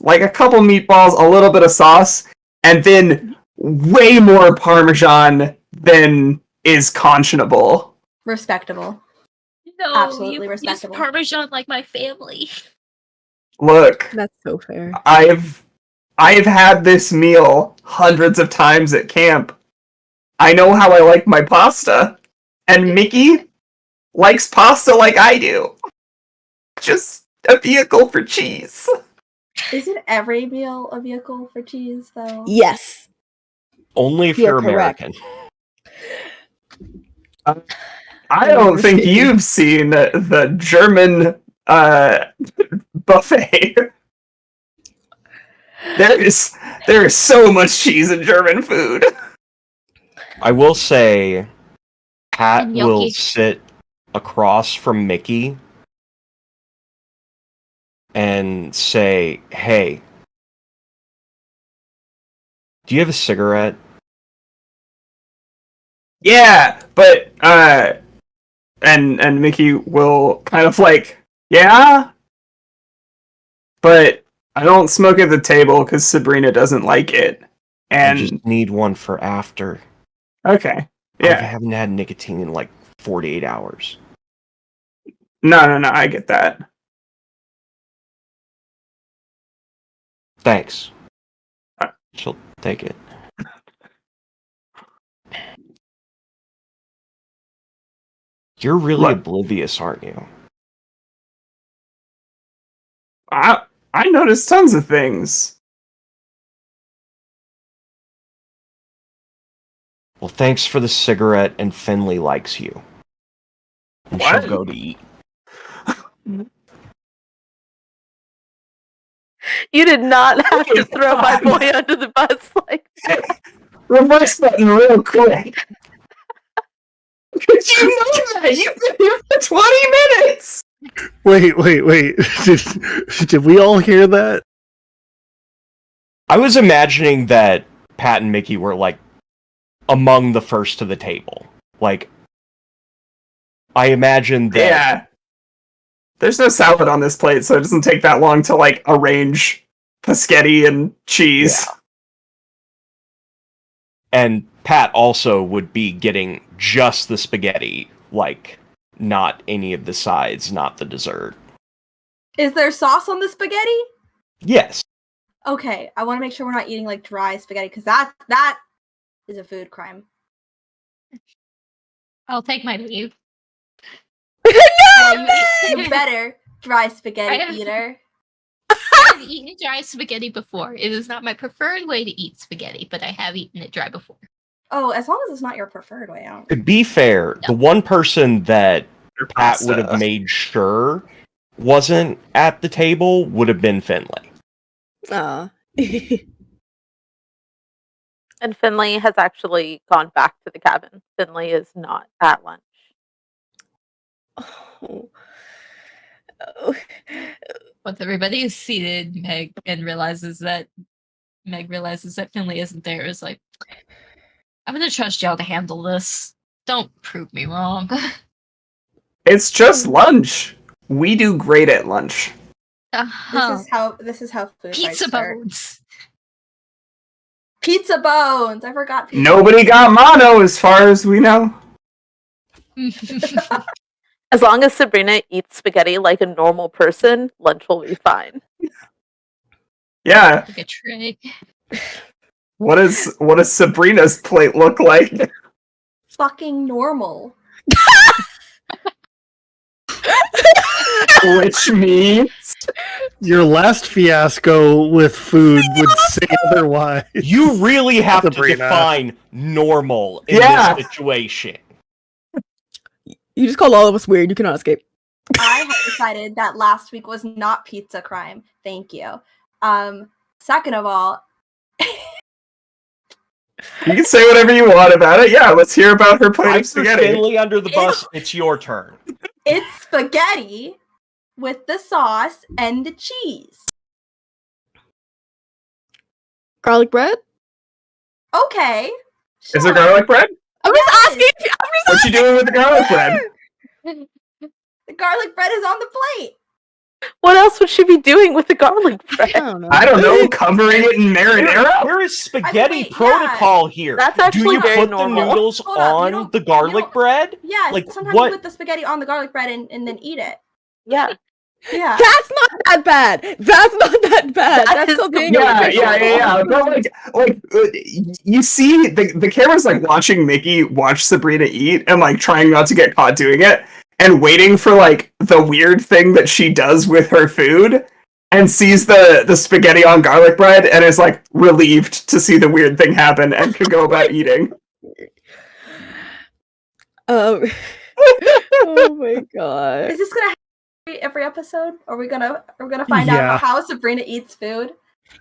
like a couple meatballs, a little bit of sauce, and then way more Parmesan than is conscionable. Respectable. No, Absolutely you use respectable. Parmesan like my family. Look, That's so fair. I've had this meal hundreds of times at camp. I know how I like my pasta, and Mickey likes pasta like I do. Just a vehicle for cheese. Isn't every meal a vehicle for cheese though? Yes. Only if You're you're correct. American. I don't think you've seen the German buffet. There is so much cheese in German food. I will say, Pat And will gnocchi. sit across from Mickey and say, "Hey, do you have a cigarette?" Yeah, but and Mickey will kind of like, yeah, but I don't smoke at the table because Sabrina doesn't like it. I And just need one for after. okay, I yeah, haven't had nicotine in like 48 hours. no, I get that. Thanks. She'll take it. You're really What? oblivious, aren't you? I noticed tons of things. Well, thanks for the cigarette, and Finley likes you. And What? she'll go to eat. You did not have to throw my boy under the bus like that. Reverse button real quick. Did you know that? You've been here for 20 minutes! Wait. Did we all hear that? I was imagining that Pat and Mickey were, like, among the first to the table. Like, I imagined that... Yeah. There's no salad on this plate, so it doesn't take that long to, like, arrange paschetti and cheese. Yeah. And Pat also would be getting just the spaghetti, like, not any of the sides, not the dessert. Is there sauce on the spaghetti? Yes. Okay, I want to make sure we're not eating like dry spaghetti because that is a food crime. I'll take my leave. You better dry I spaghetti have- eater. I've eaten dry spaghetti before. It is not my preferred way to eat spaghetti, but I have eaten it dry before. Oh, as long as it's not your preferred way. I don't. To be fair, the one person that Or Pat pasta. would have made sure wasn't at the table would have been Finley. Aw. And Finley has actually gone back to the cabin. Finley is not at lunch. Oh. Oh. Once everybody is seated, Meg realizes that Finley isn't there. Is like, I'm gonna trust y'all to handle this. Don't prove me wrong. It's just lunch. We do great at lunch. This is how food fights Pizza start. bones. Pizza bones. I forgot. Pizza Nobody got mono as far as we know. As long as Sabrina eats spaghetti like a normal person, lunch will be fine. Yeah. Like a tray. What does Sabrina's plate look like? Fucking normal. Which means Your last fiasco with food would say otherwise. You really have to Sabrina. define normal in Yeah. this situation. You just called all of us weird. You cannot escape. I have decided that last week was not pizza crime. Thank you. Second of all, you can say whatever you want about it. Yeah, let's hear about her plate I of threw spaghetti. Finley under the bus. It's your turn. it's spaghetti with the sauce and the cheese. Garlic bread? Okay. Is there sure. garlic bread? I'm just Yes. asking. What you doing with the garlic bread? The garlic bread is on the plate. What else would she be doing with the garlic I bread? don't know. I don't know, covering it in marinara? There is spaghetti wait, yeah. protocol here. That's Do actually you very put normal. the noodles Hold on, you on don't- the you garlic don't- bread? Yeah, Like, sometimes what- you put the spaghetti on the garlic bread and then eat it. Yeah. Yeah. That's not that bad. That's not that bad. That That's is still being completely Yeah. But you see, the camera's like watching Mickey watch Sabrina eat and like trying not to get caught doing it, and waiting for like the weird thing that she does with her food, and sees the spaghetti on garlic bread and is like relieved to see the weird thing happen and can go about eating. Oh my god. Is this gonna happen every episode? Are we gonna find Yeah. out how Sabrina eats food?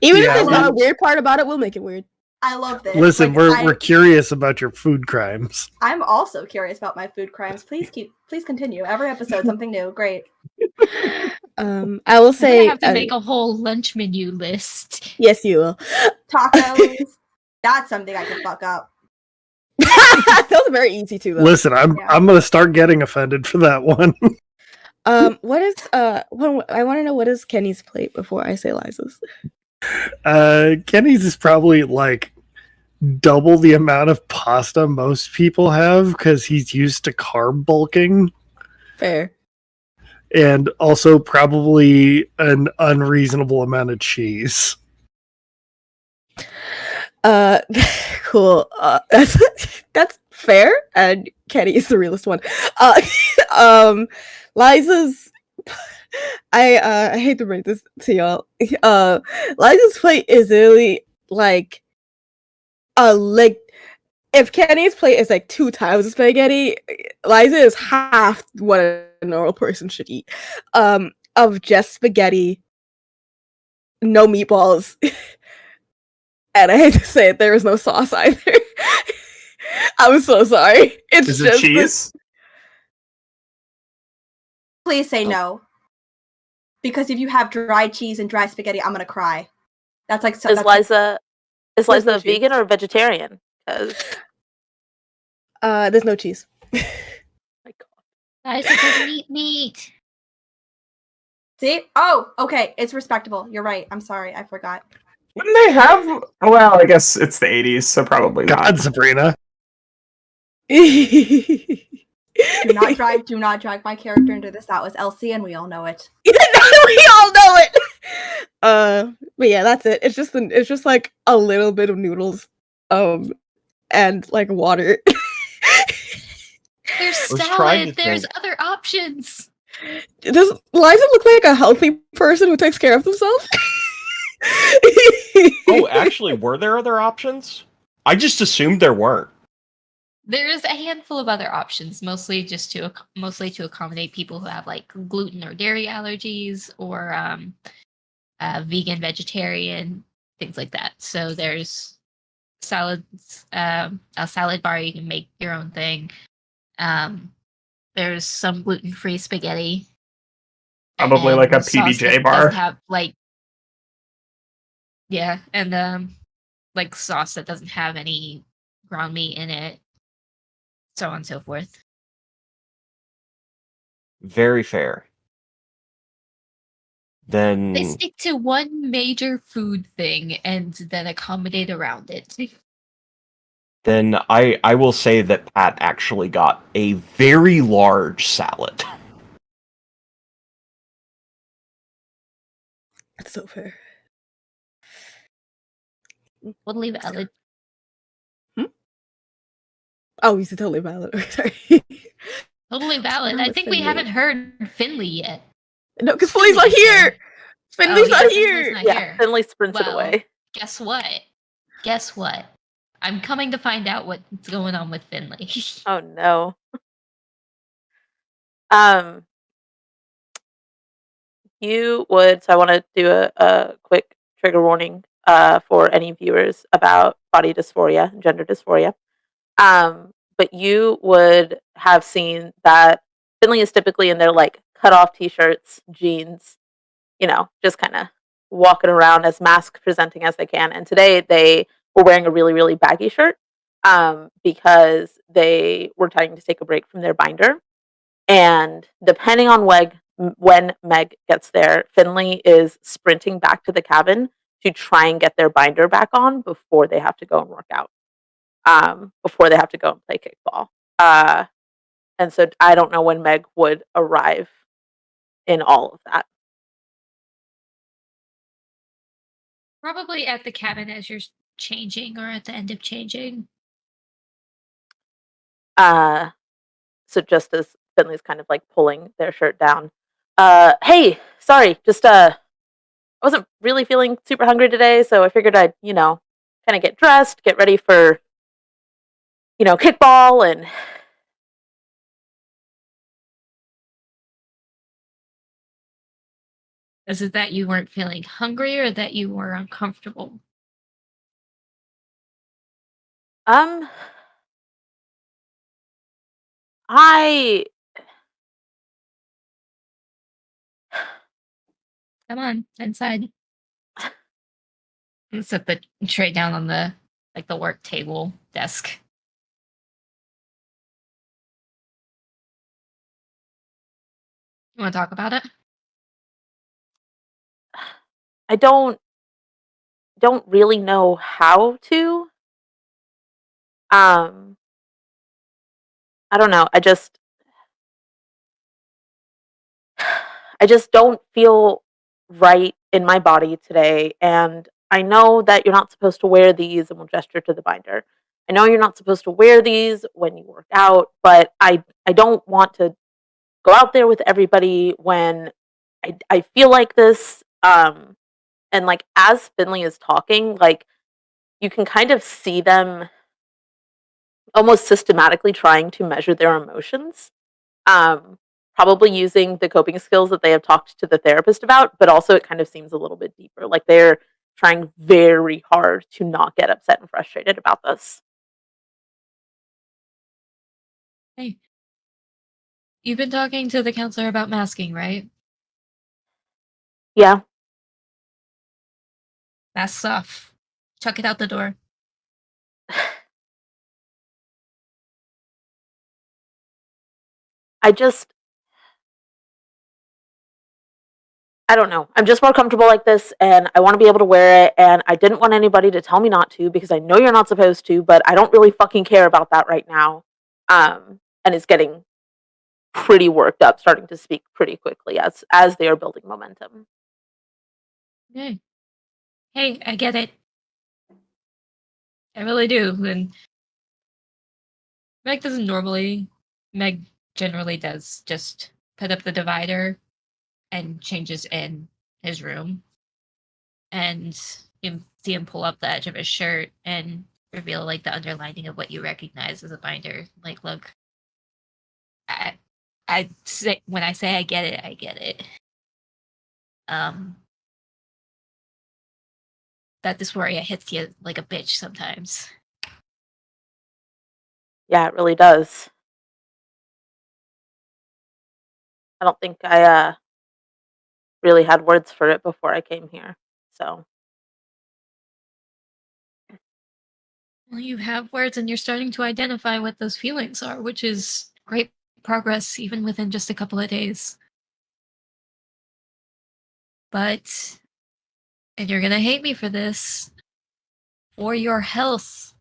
Even Yeah, if there's not a we- weird part about it, we'll make it weird. I love this. Listen, Like, we're curious about your food crimes. I'm also curious about my food crimes. Please continue. Every episode, something new. Great. I will I'm gonna say have to make a whole lunch menu list. yes, you will. Tacos. That's something I can fuck up. That was very easy too, though. Listen, I'm Yeah. gonna start getting offended for that one. What is I want to know what is Kenny's plate before I say Liza's. Kenny's is probably like double the amount of pasta most people have because he's used to carb bulking, Fair. and also probably an unreasonable amount of cheese. Cool. That's fair, and Kenny is the realest one. Liza's. I hate to break this to y'all. Liza's plate is really like if Kenny's plate is like 2 times the spaghetti, Liza is half what a normal person should eat. Of just spaghetti, no meatballs. And I hate to say it, there is no sauce either. I'm so sorry. It's Is it just cheese? Please say Oh. no. Because if you have dry cheese and dry spaghetti, I'm gonna cry. That's like so. Is that's Liza There's no a cheese. vegan or a vegetarian? 'Cause- there's no cheese. my God. Liza doesn't eat meat. See? Oh, okay. It's respectable. You're right. I'm sorry. I forgot. Wouldn't they have? Well, I guess it's the 80s, so probably not. God, Sabrina. Do not drag my character into this. That was Elsie, and we all know it. We all know it. But yeah, that's it. It's just like a little bit of noodles, and like water. There's was trying salad. to There's think. other options. Does Liza look like a healthy person who takes care of themselves? Oh, actually, were there other options? I just assumed there weren't. There's a handful of other options, mostly to accommodate people who have like gluten or dairy allergies, or vegan, vegetarian, things like that. So there's salads, a salad bar. You can make your own thing. There's some gluten-free spaghetti. Probably and like a sauce that PBJ bar. doesn't have like, yeah, and like sauce that doesn't have any ground meat in it, so on and so forth. Very fair. Then They stick to one major food thing and then accommodate around it. then I will say that Pat actually got a very large salad. That's so fair. Totally valid. Oh, you said totally valid. Sorry. Totally valid. wrong I with think we Finley? haven't heard Finley yet. No, because Finley's not Finley is here. Finley's not Finley's here. not Yeah, here. Finley sprinted Well, away. guess what? Guess what? I'm coming to find out what's going on with Finley. Oh no. You would. So I want to do a quick trigger warning for any viewers about body dysphoria, gender dysphoria. But you would have seen that Finley is typically in their like cut off t-shirts, jeans, just kind of walking around as mask presenting as they can. And today they were wearing a really, really baggy shirt because they were trying to take a break from their binder. And depending on when Meg gets there, Finley is sprinting back to the cabin to try and get their binder back on before they have to go and work out, before they have to go and play kickball. And so I don't know when Meg would arrive in all of that. Probably at the cabin as you're changing or at the end of changing. So just as Finley's kind of like pulling their shirt down. Hey, sorry, just I wasn't really feeling super hungry today, so I figured I'd, kind of get dressed, get ready for, kickball and Is it that you weren't feeling hungry or that you were uncomfortable? I Come on, inside. And set the tray down on the work table desk. You want to talk about it? I don't really know how to. I don't know. I just don't feel right in my body today. And I know that you're not supposed to wear these, and we'll gesture to the binder. I know you're not supposed to wear these when you work out, but I don't want to go out there with everybody when I feel like this. And like as Finley is talking, like you can kind of see them almost systematically trying to measure their emotions. Um, Probably using the coping skills that they have talked to the therapist about, but also it kind of seems a little bit deeper. Like they're trying very hard to not get upset and frustrated about this. Hey. You've been talking to the counselor about masking, right? Yeah. Masks off. Chuck it out the door. I don't know. I'm just more comfortable like this and I want to be able to wear it. And I didn't want anybody to tell me not to because I know you're not supposed to, but I don't really fucking care about that right now. And it's getting pretty worked up, starting to speak pretty quickly as they are building momentum. Hey. Hey, I get it. I really do. And Meg doesn't normally. Meg generally does just put up the divider and changes in his room. And you see him pull up the edge of his shirt and reveal like the underlining of what you recognize as a binder. Like, look, I say when I say I get it, I get it. That dysphoria hits you like a bitch sometimes. Yeah, it really does. I don't think I really had words for it before I came here. So Well, you have words and you're starting to identify what those feelings are, which is great progress even within just a couple of days. But, and you're gonna hate me for this, for your health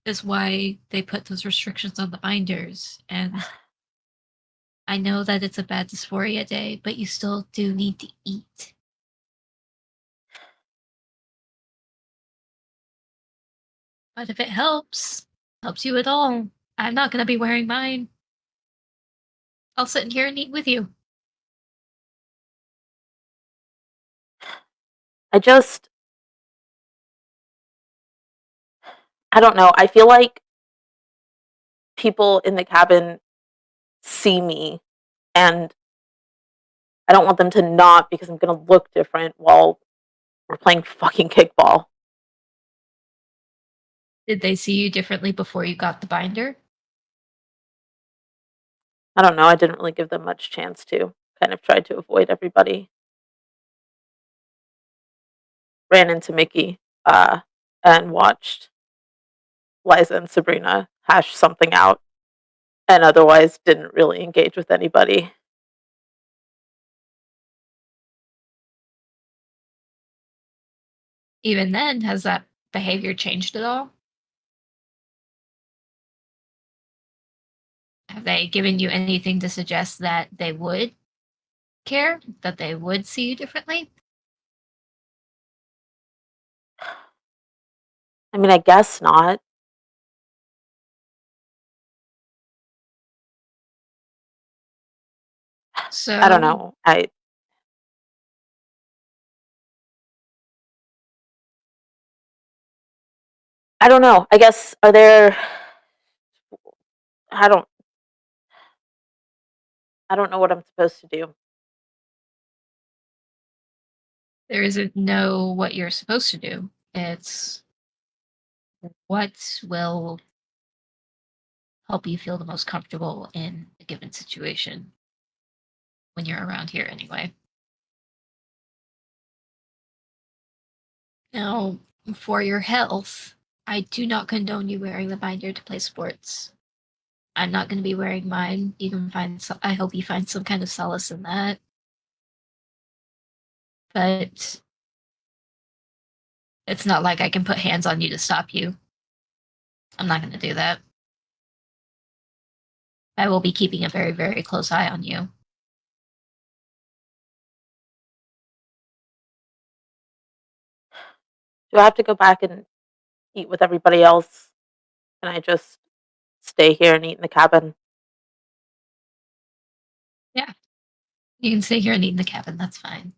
is why they put those restrictions on the binders. And I know that it's a bad dysphoria day, but you still do need to eat. But if it helps you at all, I'm not gonna be wearing mine. I'll sit in here and eat with you. I don't know. I feel like people in the cabin see me, and I don't want them to not because I'm gonna look different while we're playing fucking kickball. Did they see you differently before you got the binder? I don't know. I didn't really give them much chance to. Kind of tried to avoid everybody. Ran into Mickey and watched Liza and Sabrina hash something out, and otherwise didn't really engage with anybody. Even then, has that behavior changed at all? Have they given you anything to suggest that they would care? That they would see you differently? I mean, I guess not. So I don't know. I don't know. I guess are there I don't know what I'm supposed to do. there isn't know what you're supposed to do. It's what will help you feel the most comfortable in a given situation when you're around here anyway. Now, for your health, I do not condone you wearing the binder to play sports. I'm not going to be wearing mine. You can find I hope you find some kind of solace in that. But it's not like I can put hands on you to stop you. I'm not going to do that. I will be keeping a very, very close eye on you. Do I have to go back and eat with everybody else? Can I just stay here and eat in the cabin? Yeah. You can stay here and eat in the cabin. That's fine.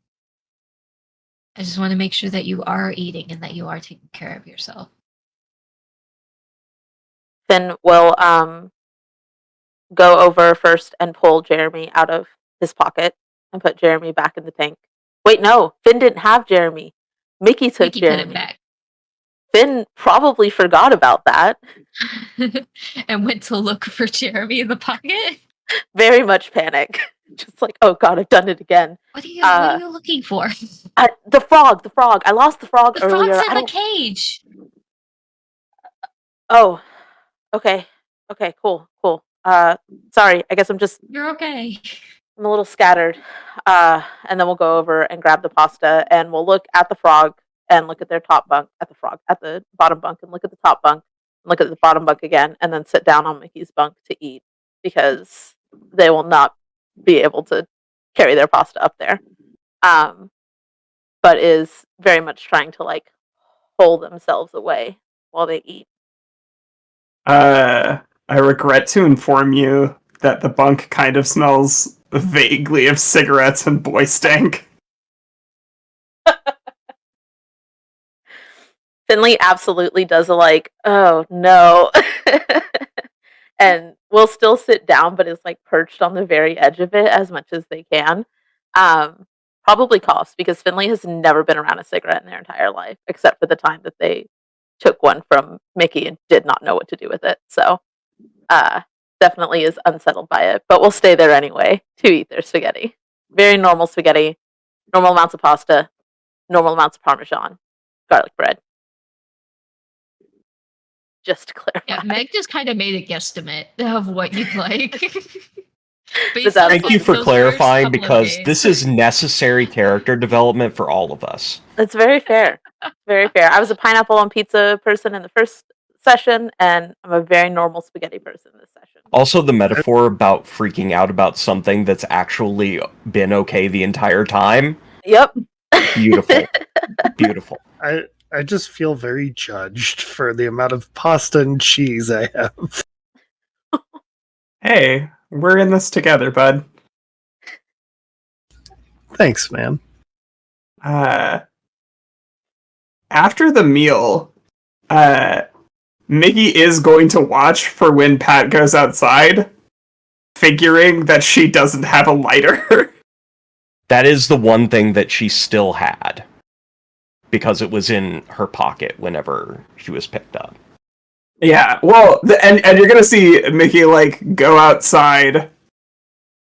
I just want to make sure that you are eating and that you are taking care of yourself. Finn will go over first and pull Jeremy out of his pocket and put Jeremy back in the tank. Wait, no, Finn didn't have Jeremy. Mickey took Mickey put Jeremy. him back. Finn probably forgot about that. And went to look for Jeremy in the pocket. Very much panic. Just like, oh god, I've done it again. What are you looking for? The frog. I lost the frog The earlier. frog's in the cage. Oh, okay. Okay, cool. Sorry, I guess You're okay. I'm a little scattered. And then we'll go over and grab the pasta and we'll look at the frog and look at their top bunk, at the bottom bunk and look at the top bunk and look at the bottom bunk again and then sit down on Mickey's bunk to eat because they will not be able to carry their pasta up there. But is very much trying to like pull themselves away while they eat. I regret to inform you that the bunk kind of smells vaguely of cigarettes and boy stank. Finley absolutely does a like, oh no. And will still sit down, but is like perched on the very edge of it as much as they can. Probably coughs because Finley has never been around a cigarette in their entire life, except for the time that they took one from Mickey and did not know what to do with it. So definitely is unsettled by it, but will stay there anyway to eat their spaghetti. Very normal spaghetti, normal amounts of pasta, normal amounts of Parmesan, garlic bread. Just to clarify. Yeah, Meg just kind of made a guesstimate of what you'd like. Thank you for clarifying because this is necessary character development for all of us. It's very fair. Very fair. I was a pineapple on pizza person in the first session, and I'm a very normal spaghetti person this session. Also, the metaphor about freaking out about something that's actually been okay the entire time. Yep. Beautiful. Beautiful. I I just feel very judged for the amount of pasta and cheese I have. Hey, we're in this together, bud. Thanks, man. After the meal, Mickey is going to watch for when Pat goes outside, figuring that she doesn't have a lighter. That is the one thing that she still had, because it was in her pocket whenever she was picked up. Yeah, well, and you're gonna see Mickey, like, go outside,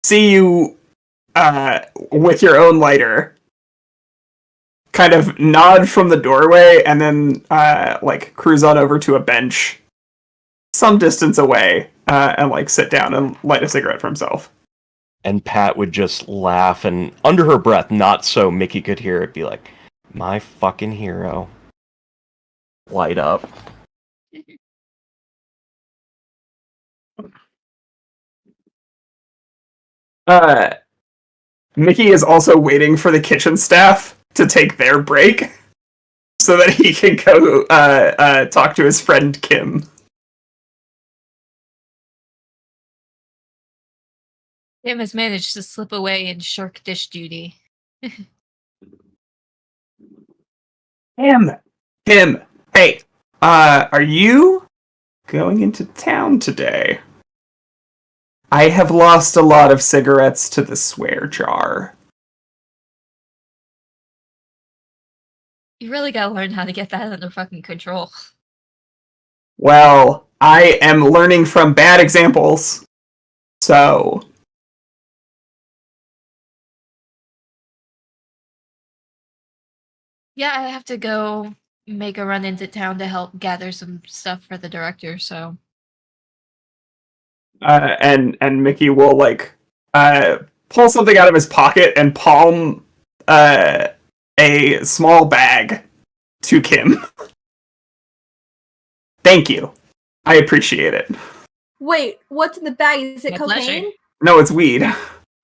see you with your own lighter, kind of nod from the doorway, and then like cruise on over to a bench some distance away and like sit down and light a cigarette for himself. And Pat would just laugh, and under her breath, not so Mickey could hear it, be like, "My fucking hero." Light up. Mickey is also waiting for the kitchen staff to take their break so that he can go talk to his friend Kim. Kim has managed to slip away and shirk dish duty. Kim, hey, are you going into town today? I have lost a lot of cigarettes to the swear jar. You really gotta learn how to get that under fucking control. Well, I am learning from bad examples, so... Yeah, I have to go make a run into town to help gather some stuff for the director, so... and Mickey will, like, pull something out of his pocket and palm a small bag to Kim. Thank you. I appreciate it. Wait, what's in the bag? Is it My cocaine? pleasure. No, it's weed.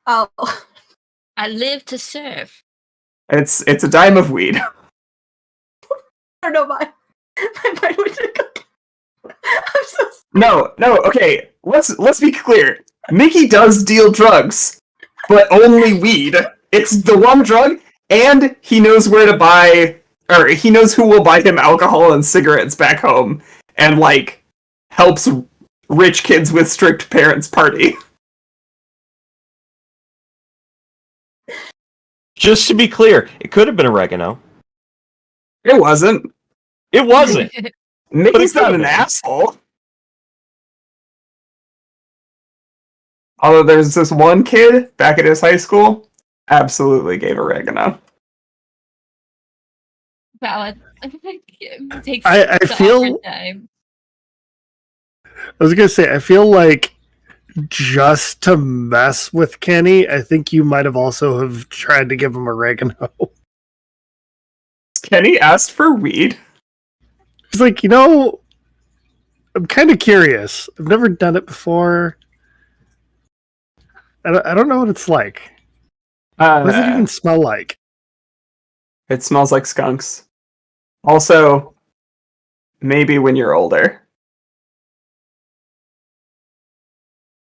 Oh. I live to serve. It's a dime of weed. I don't know why. My mind went to cocaine. I'm so No, okay. Let's be clear. Mickey does deal drugs, but only weed. It's the one drug, and he knows where to buy, or he knows who will buy him alcohol and cigarettes back home, and, like, helps rich kids with strict parents party. Just to be clear, it could have been oregano. It wasn't. It wasn't. Mickey's not an asshole. Although there's this one kid back at his high school, absolutely gave oregano. Valid. It takes I the feel- awkward time. I was gonna say, I feel like just to mess with Kenny, I think you might have also have tried to give him oregano. Kenny asked for weed. He's like, I'm kind of curious. I've never done it before. I don't know what it's like. What does it even smell like? It smells like skunks. Also, maybe when you're older.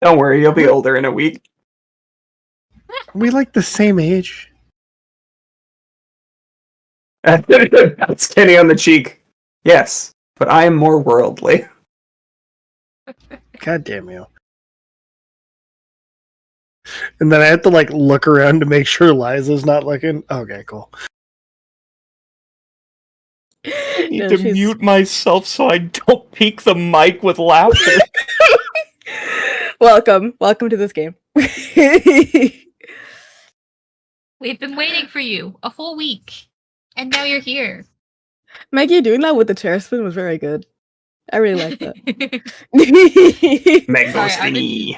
Don't worry, you'll be older in a week. Are we like the same age? That's Kenny on the cheek. Yes, but I am more worldly. God damn you. And then I have to like look around to make sure Liza's not looking. Okay, cool. I need No, to she's- mute myself so I don't peak the mic with laughter. Welcome to this game. We've been waiting for you a whole week, and now you're here. Maggie doing that with the chair spin was very good. I really like that. Mango Sorry, spinny.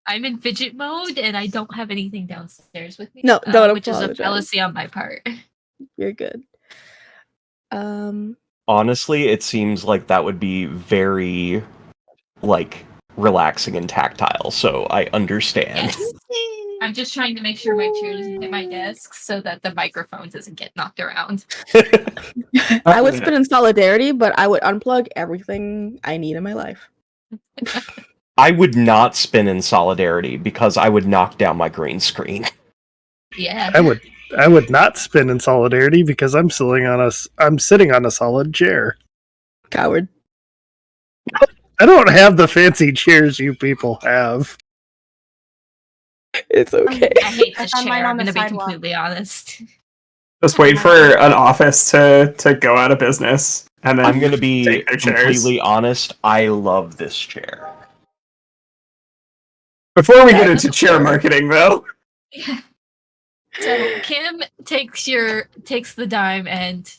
I'm in fidget mode, and I don't have anything downstairs with me. No, don't which is a apologize. fallacy on my part. You're good. Honestly, it seems like that would be very, like, relaxing and tactile, so I understand. Yes. I'm just trying to make sure my chair doesn't hit my desk so that the microphone doesn't get knocked around. I would spin in solidarity, but I would unplug everything I need in my life. I would not spin in solidarity because I would knock down my green screen. Yeah. I would not spin in solidarity because I'm sitting on a solid chair. Coward. I don't have the fancy chairs you people have. It's okay. I hate I this found mine chair. on I'm the going to be sidewalk. completely honest. Just wait for an office to go out of business, and then I'm going to be take their chairs. completely honest. I love this chair. Before we get That's into chair fair. marketing, though, So Kim takes the dime and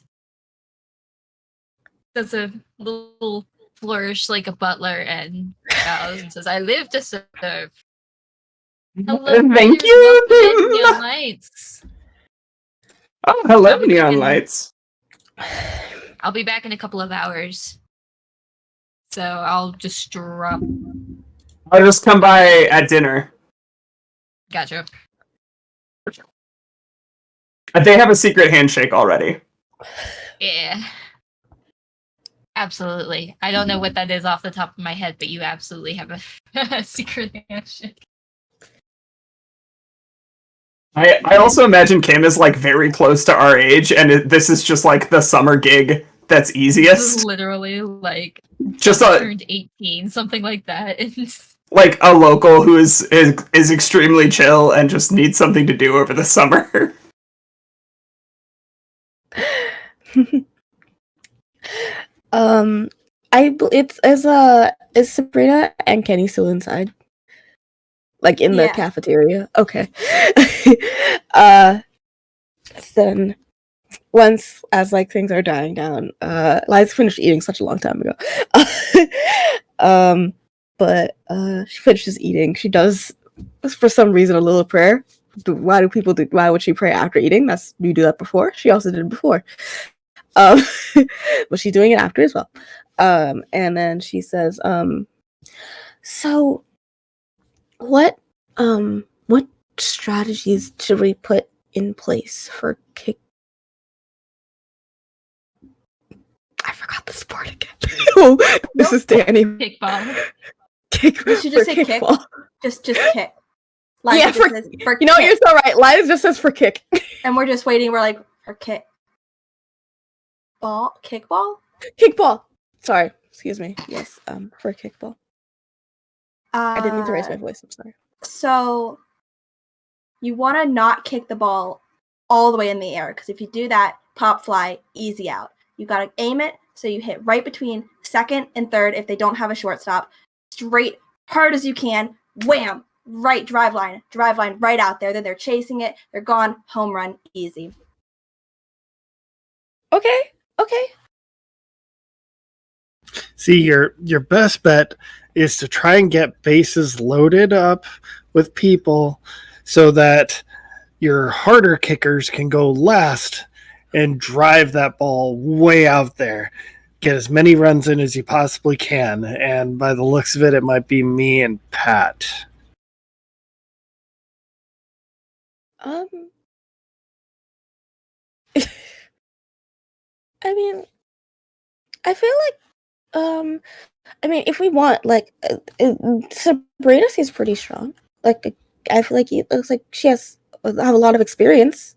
does a little flourish like a butler and bows and says, "I live to serve." Hello, Thank readers, you. welcome in, Neon Lights. Oh, hello, I'll be neon back in- lights. I'll be back in a couple of hours, so I'll just drop. I'll just come by at dinner. Gotcha. They have a secret handshake already. Yeah. Absolutely. I don't know what that is off the top of my head, but you absolutely have a secret handshake. I also imagine Kim is like very close to our age, and this is just like the summer gig that's This is easiest. literally like Just turned 18, something like that. It's like a local who is extremely chill and just needs something to do over the summer. Is Sabrina and Kenny still inside? Like in the Yeah. cafeteria? Okay. Then once as like things are dying down, Liza finished eating such a long time ago. But she finishes eating. She does for some reason a little prayer. Why would she pray after eating? You do that before. She also did it before. But she's doing it after as well. And then she says, so what strategies should we put in place for kick? I forgot the sport again. This is Danny. kickball. You should just say kick. kickball. Just kick. Liza Yeah, just for says, you know what, kick. you're so right. Liza just says for kick. And we're just waiting. We're like, for kick. Kickball? Kickball. Sorry, excuse me. Yes, for kickball. I didn't mean to raise my voice. I'm sorry. So you want to not kick the ball all the way in the air, because if you do that, pop fly, easy out. You got to aim it so you hit right between second and third if they don't have a shortstop. Straight, hard as you can, wham, right drive line right out there. Then they're chasing it, they're gone, home run, easy. Okay. See, your best bet is to try and get bases loaded up with people so that your harder kickers can go last and drive that ball way out there. Get as many runs in as you possibly can. And by the looks of it, it might be me and Pat. I mean, I feel like, if we want, like, Sabrina seems pretty strong. Like, I feel like it looks like she have a lot of experience.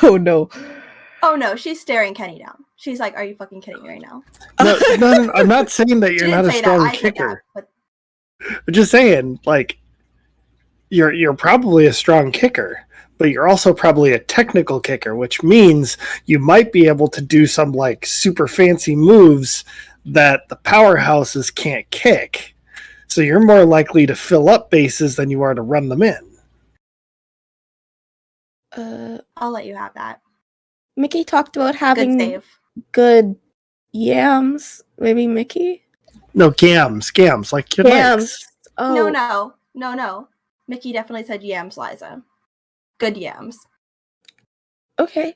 Oh no. Oh no, she's staring Kenny down. She's like, are you fucking kidding me right now? No, I'm not saying that She you're didn't not a say strong that, I said kicker. that, but I'm just saying, like, you're probably a strong kicker, but you're also probably a technical kicker, which means you might be able to do some like super fancy moves that the powerhouses can't kick. So you're more likely to fill up bases than you are to run them in. I'll let you have that. Mickey talked about Good having save. good yams. Maybe Mickey? No, gams, like your Yams. legs. Oh. No. Mickey definitely said yams, Liza. Good yams. Okay.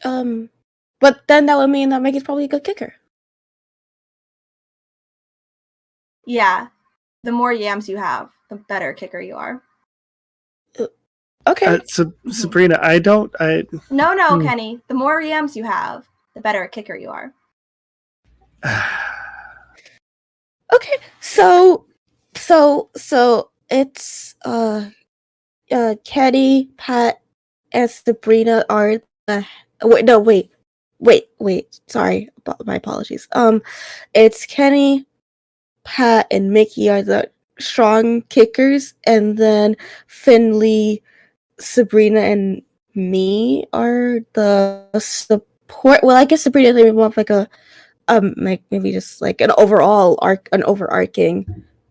But then that would mean that Mickey's probably a good kicker. Yeah. the more yams you have, the better kicker you are. Okay. Sabrina, I No, Kenny. The more yams you have, the better kicker you are. Okay. So it's Kenny, Pat, and Sabrina are the wait. Sorry, my apologies. It's Kenny, Pat, and Mickey are the strong kickers, and then Finley, Sabrina, and me are the support. Well, I guess Sabrina is maybe more of like a like maybe just like an overarching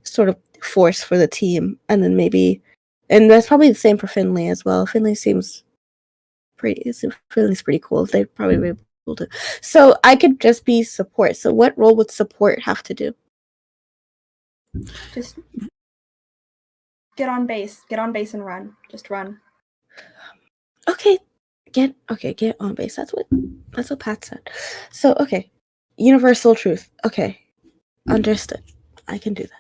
sort of force for the team, and then maybe, and that's probably the same for Finley as well. Finley's pretty cool. They'd probably be able to. So I could just be support. So what role would support have to do? Just get on base and run. Just run. Okay, get on base. That's what Pat said. So okay, universal truth. Okay, understood. I can do that.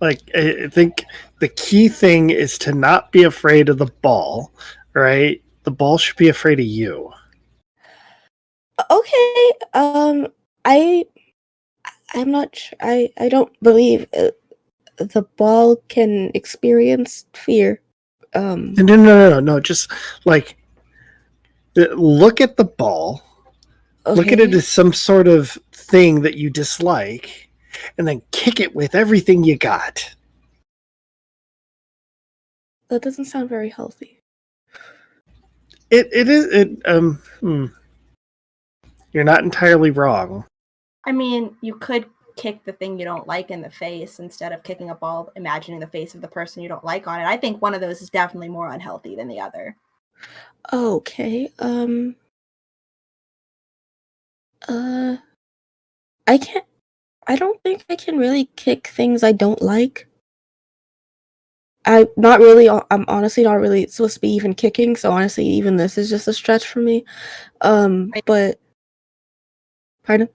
like I think the key thing is to not be afraid of the ball, right? The ball should be afraid of you. Okay. I'm not sure. I don't believe the ball can experience fear. No. Just like look at the ball. Okay. Look at it as some sort of thing that you dislike, and then kick it with everything you got. That doesn't sound very healthy. It is. You're not entirely wrong. I mean, you could kick the thing you don't like in the face instead of kicking a ball, imagining the face of the person you don't like on it. I think one of those is definitely more unhealthy than the other. Okay. I don't think I can really kick things I don't like. I'm honestly not really supposed to be even kicking, so honestly, even this is just a stretch for me. But pardon?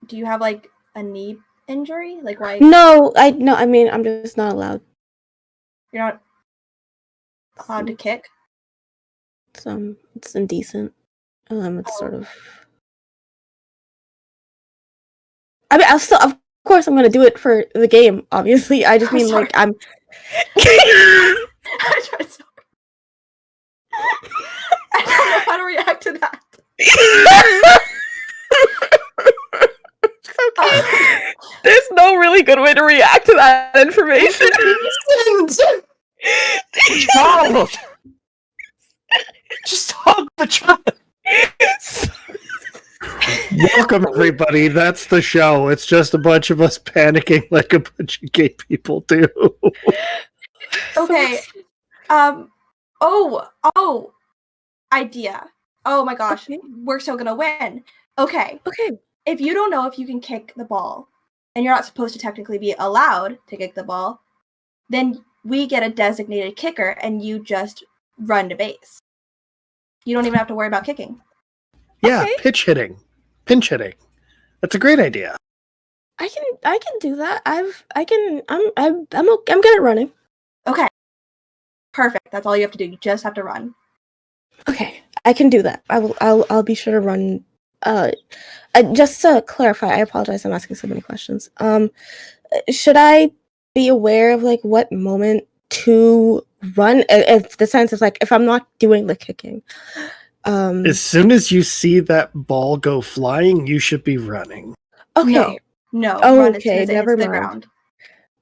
Do you have like a knee injury? Like why? No, I mean, I'm just not allowed. You're not allowed to kick? It's indecent. It's sort of. I mean, of course, I'm gonna do it for the game. Obviously, I just mean Sorry. like I'm. I tried so I don't know how to react to that. Okay. There's no really good way to react to that information. Child! Just hug the child! Welcome, everybody. That's the show. It's just a bunch of us panicking like a bunch of gay people do. Okay. Idea. Oh my gosh. Okay. We're still gonna win. Okay. Okay. If you don't know if you can kick the ball, and you're not supposed to technically be allowed to kick the ball, then we get a designated kicker and you just run to base. You don't even have to worry about kicking. Yeah, Okay. pinch hitting. That's a great idea. I can do that. I'm good at running. Okay. Perfect. That's all you have to do. You just have to run. Okay, I can do that. I'll be sure to run. Just to clarify, I apologize. I'm asking so many questions. Should I be aware of like what moment to run? If the sense is like if I'm not doing the kicking. As soon as you see that ball go flying, you should be running. Okay. No. Oh, Run as soon okay, as it never hits the mind. ground.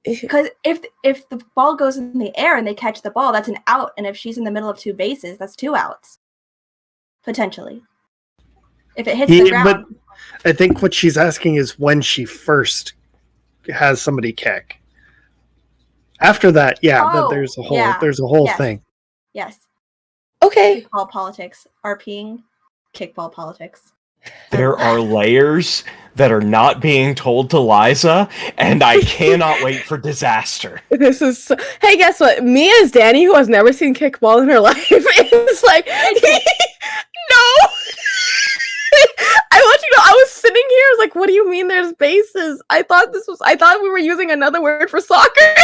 Because if the ball goes in the air and they catch the ball, that's an out. And if she's in the middle of two bases, that's 2 outs. Potentially. If it hits the ground. But I think what she's asking is when she first has somebody kick. After that, there's a whole Yes. thing. Yes. Okay. Kickball politics. RPing. Kickball politics. There are layers that are not being told to Liza, and I cannot wait for disaster. This is hey, guess what? Me as Danny, who has never seen kickball in her life, is like no. I want you to know I was sitting here, I was like, what do you mean there's bases? I thought we were using another word for soccer. and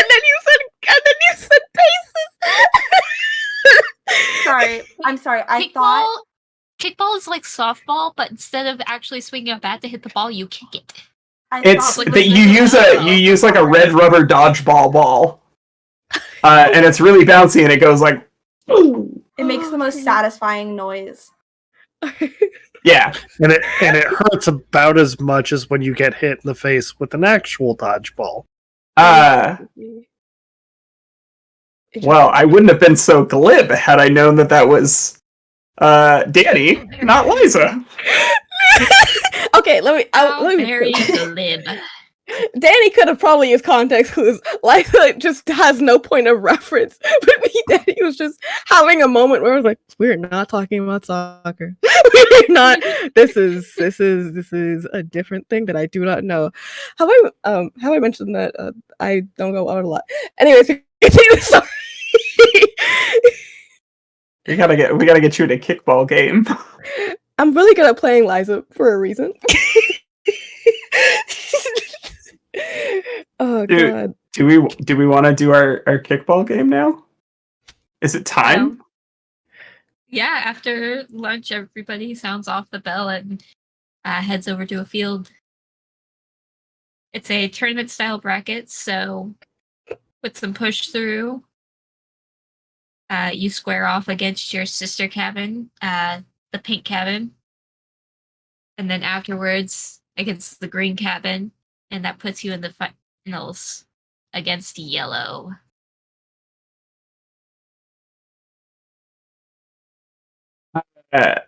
then you said bases. Sorry, I'm sorry. I Kickball, thought kickball is like softball, but instead of actually swinging a bat to hit the ball, you kick it. It's like that you use like a red rubber dodgeball ball, and it's really bouncy, and it goes like. it makes the most satisfying noise. Yeah, and it hurts about as much as when you get hit in the face with an actual dodgeball. Well, I wouldn't have been so glib had I known that was Danny, not Liza. Okay, let me. Very glib. Danny could have probably used context clues. Liza just has no point of reference. But Danny was just having a moment where I was like, "We're not talking about soccer. We're not. This is a different thing that I do not know." Have I mentioned that I don't go out a lot? Anyways, sorry. We gotta get you in a kickball game. I'm really good at playing Liza for a reason. Oh god. Do we want to do our kickball game now? Is it time? Yeah, after lunch, everybody sounds off the bell and heads over to a field. It's a tournament style bracket, so with some push through, you square off against your sister cabin, the pink cabin, and then afterwards against the green cabin, and that puts you in the finals against yellow. I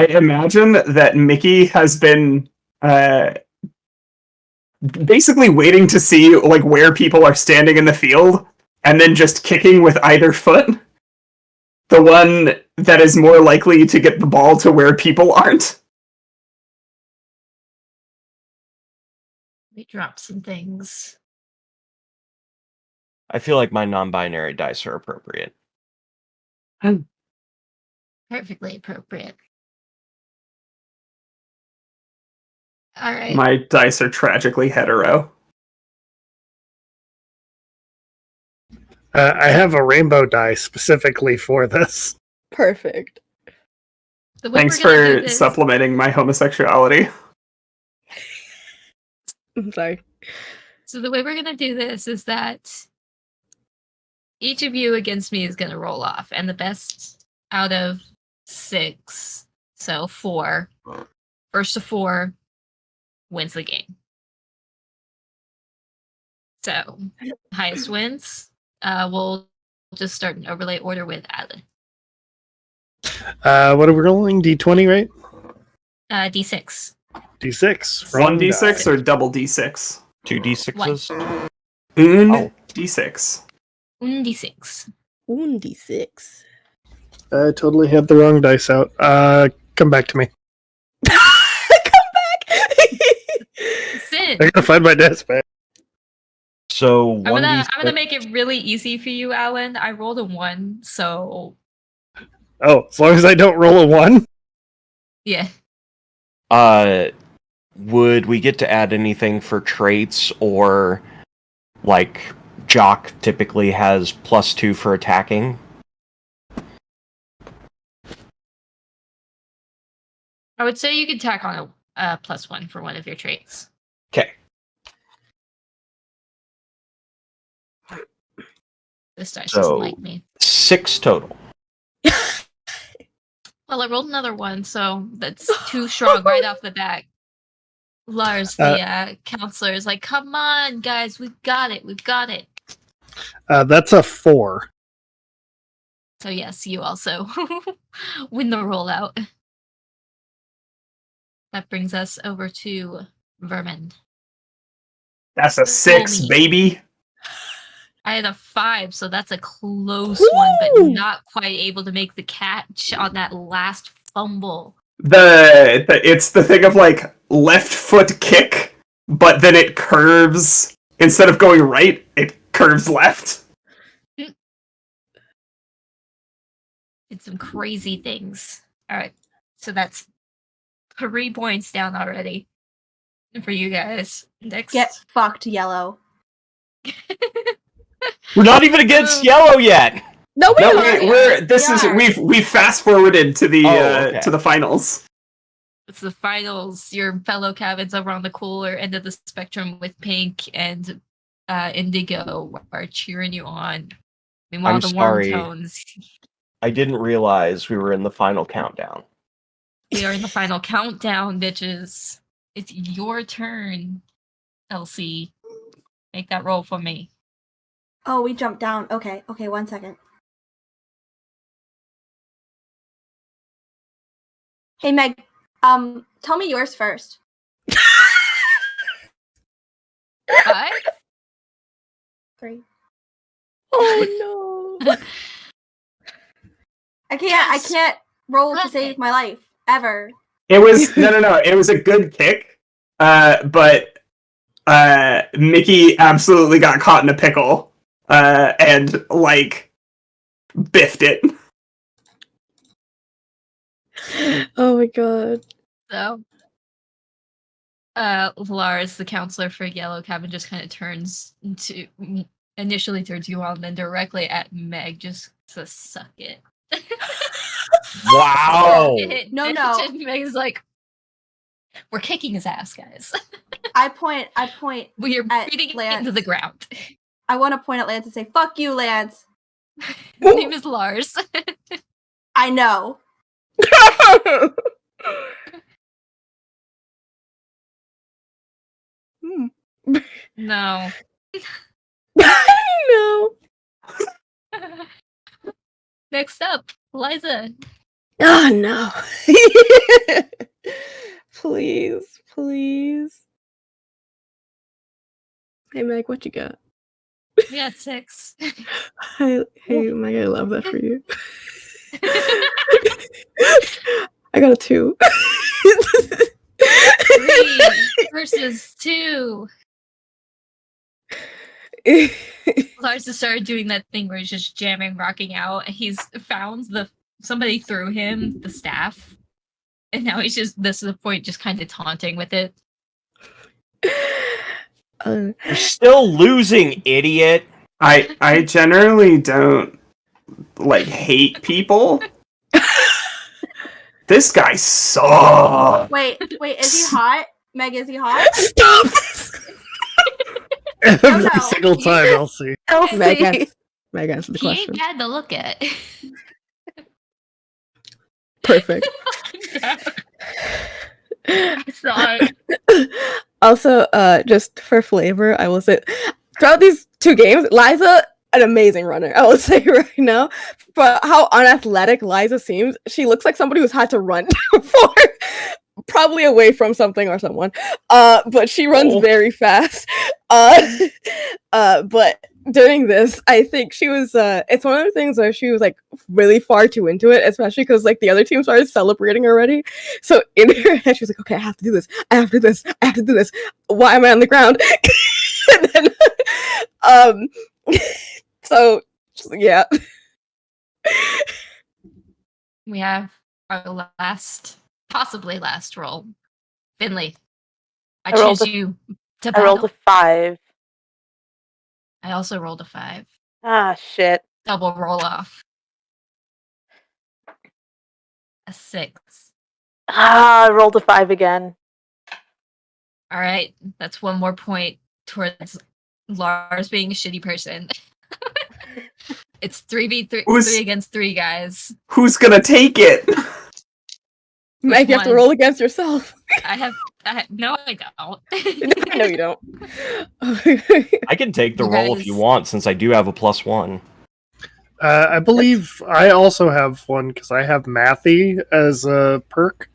imagine that Mickey has been basically waiting to see like where people are standing in the field, and then just kicking with either foot. The one that is more likely to get the ball to where people aren't. We dropped some things. I feel like my non-binary dice are appropriate. Perfectly appropriate. All right. My dice are tragically hetero. I have a rainbow die specifically for this. Perfect. The way Thanks we're gonna do for this- supplementing my homosexuality. I'm sorry. So the way we're gonna do this is that each of you against me is gonna roll off, and the best out of 6, so 4, first to 4 wins the game. So highest wins. We'll just start in overlay order with Alan. What are we rolling? D20, right? D6. D6. One Wrong D6 die. or double D6? 2 d6s. Un D6. D6. Woundy 6. I totally had the wrong dice out. Come back to me. Come back! Sin. I gotta find my desk, man. So I'm 1d6. gonna make it really easy for you, Alan. I rolled a 1, so Oh, as long as I don't roll a 1? yeah. Would we get to add anything for traits, or like Jock typically has +2 for attacking? I would say you could tack on a +1 for one of your traits. Okay. This dice So- doesn't like me. 6 total. Well, I rolled another 1, so that's too strong right off the bat. Lars, the counselor, is like, "Come on, guys, we've got it. We've got it." That's a 4. So yes, you also win the rollout. That brings us over to Vermin. That's a 6, Homie. baby. I had a 5, so that's a close one, but Woo! not quite able to make the catch on that last fumble. It's the thing of like left foot kick, but then it curves instead of going right, it curves left. did some crazy things. All right, so that's 3 points down already for you guys. Next, Get fucked, yellow. We're not even against yellow yet. No, we No, are. we've fast forwarded to the okay. to the finals. it's the finals. Your fellow cabins over on the cooler end of the spectrum with Pink and Indigo are cheering you on. Meanwhile, I'm the sorry. warm tones. I didn't realize we were in the final countdown. We are in the final countdown, bitches. It's your turn, Elsie. Make that roll for me. Oh, we jumped down. Okay, 1 second. Hey Meg, tell me yours first. 5? 3. Oh no. I can't roll to save my life ever. It was no. It was a good kick, but Mickey absolutely got caught in a pickle, and like biffed it. Oh my god. So, Lars, the counselor for Yellow Cabin, just kind of initially turns you on, then directly at Meg, just to suck it. Wow. No. Meg's like, we're kicking his ass, guys. I point We are at beating him Lance. into the ground. I want to point at Lance and say, "Fuck you, Lance." His name is Lars. I know. No. No. Next up, Liza. Oh no. Please. Hey Meg, what you got? Yeah, 6. Hey Meg, I love that for you. I got a 2. 3 versus 2. Lars has started doing that thing where he's just jamming, rocking out. He's found somebody threw him the staff, and now he's just this is the point, just kind of taunting with it. You're still losing, idiot. I generally don't like hate people. This guy sucks. Wait, is he hot? Meg, is he hot? Stop this. Every no. single time, Elsie. Meg, answer the He question. ain't bad to look at. Perfect. Sorry. Also, just for flavor, I will say throughout these 2 games, Liza, an amazing runner. I will say right now, for how unathletic Liza seems, she looks like somebody who's had to run before, probably away from something or someone. But she runs very fast. But during this, I think she was. It's one of the things where she was like really far too into it, especially because like the other team started celebrating already. So in her head, she was like, "Okay, I have to do this. I have to do this. I have to do this. Why am I on the ground?" And then, so yeah. We have our possibly last roll. Finley, I choose you to I rolled battle. a 5. I also rolled a 5. Ah, shit. Double roll off. A 6. Ah, I rolled a 5 again. All right, that's 1 more point towards Lars being a shitty person. It's 3v3 3 against 3, guys. Who's gonna take it? Meg, you have to one? roll against yourself. No, I don't. No, you don't. I can take the You roll if guys- you want, since I do have a +1. I believe I also have one because I have Mathy as a perk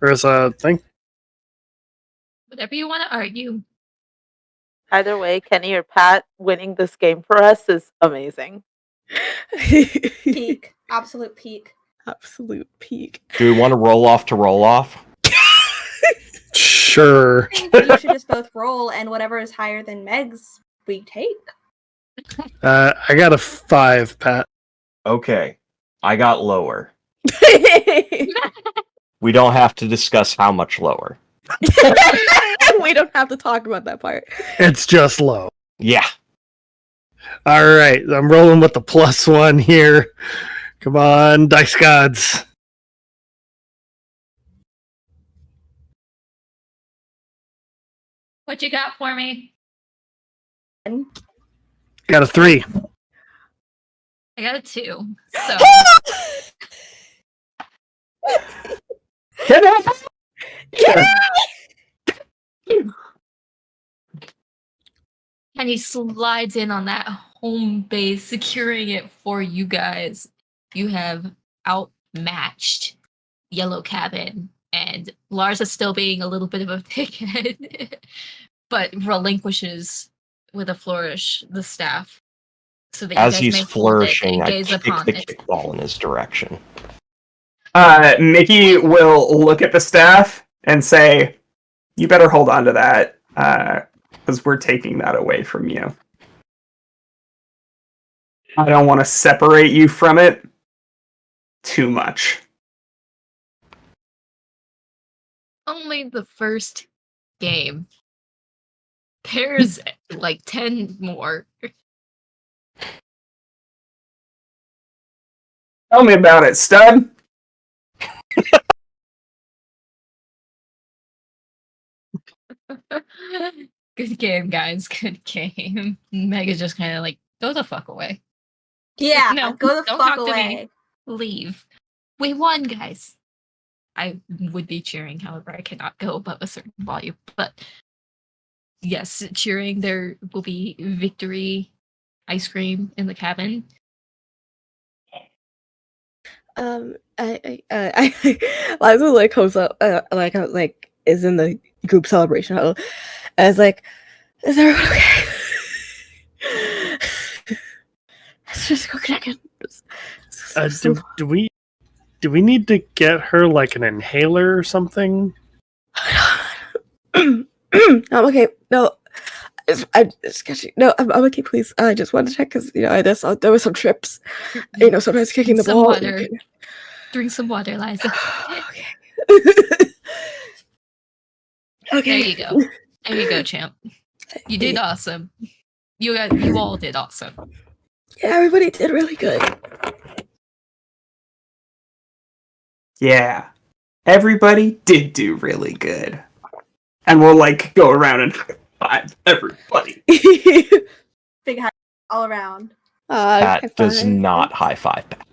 or as a thing. Whatever you want to argue. Either way, Kenny or Pat winning this game for us is amazing. Peak. Absolute peak. Absolute peak. Do we want to roll off? Sure. I think we should just both roll, and whatever is higher than Meg's, we take. I got a 5, Pat. Okay. I got lower. We don't have to discuss how much lower. We don't have to talk about that part. It's just low. Yeah. All right, I'm rolling with the +1 here. Come on, dice gods. What you got for me? Got a 3. I got a 2. So and he slides in on that home base, securing it for you guys. You have outmatched Yellow Cabin, and Lars is still being a little bit of a dickhead, but relinquishes with a flourish the staff so that you As guys he's may hold it flourishing, and I gaze kick upon the it. kickball in his direction. Mickey will look at the staff and say, "You better hold on to that, because we're taking that away from you. I don't want to separate you from it too much." Only the first game. There's like 10 more. Tell me about it, stud. Good game, guys. Good game. Mega's just kind of like, go the fuck away. Yeah, No, go the don't fuck talk to me. away. Leave. We won, guys. I would be cheering, however, I cannot go above a certain volume. But yes, cheering. There will be victory ice cream in the cabin. I was like host up, like is in the group celebration. I was like, is everyone okay? Let's just go check in. Do we need to get her like an inhaler or something? I'm okay. No, I'm okay. Please, I just wanted to check because there were some trips. Sometimes kicking the Some ball. water. Drink some water, Liza. Okay. There Okay. you go. There you go, champ. You did awesome. You all did awesome. Yeah, everybody did really good. Yeah, everybody did do really good. And we'll like go around and high-five everybody. Big high all around. Pat does not high five Pat.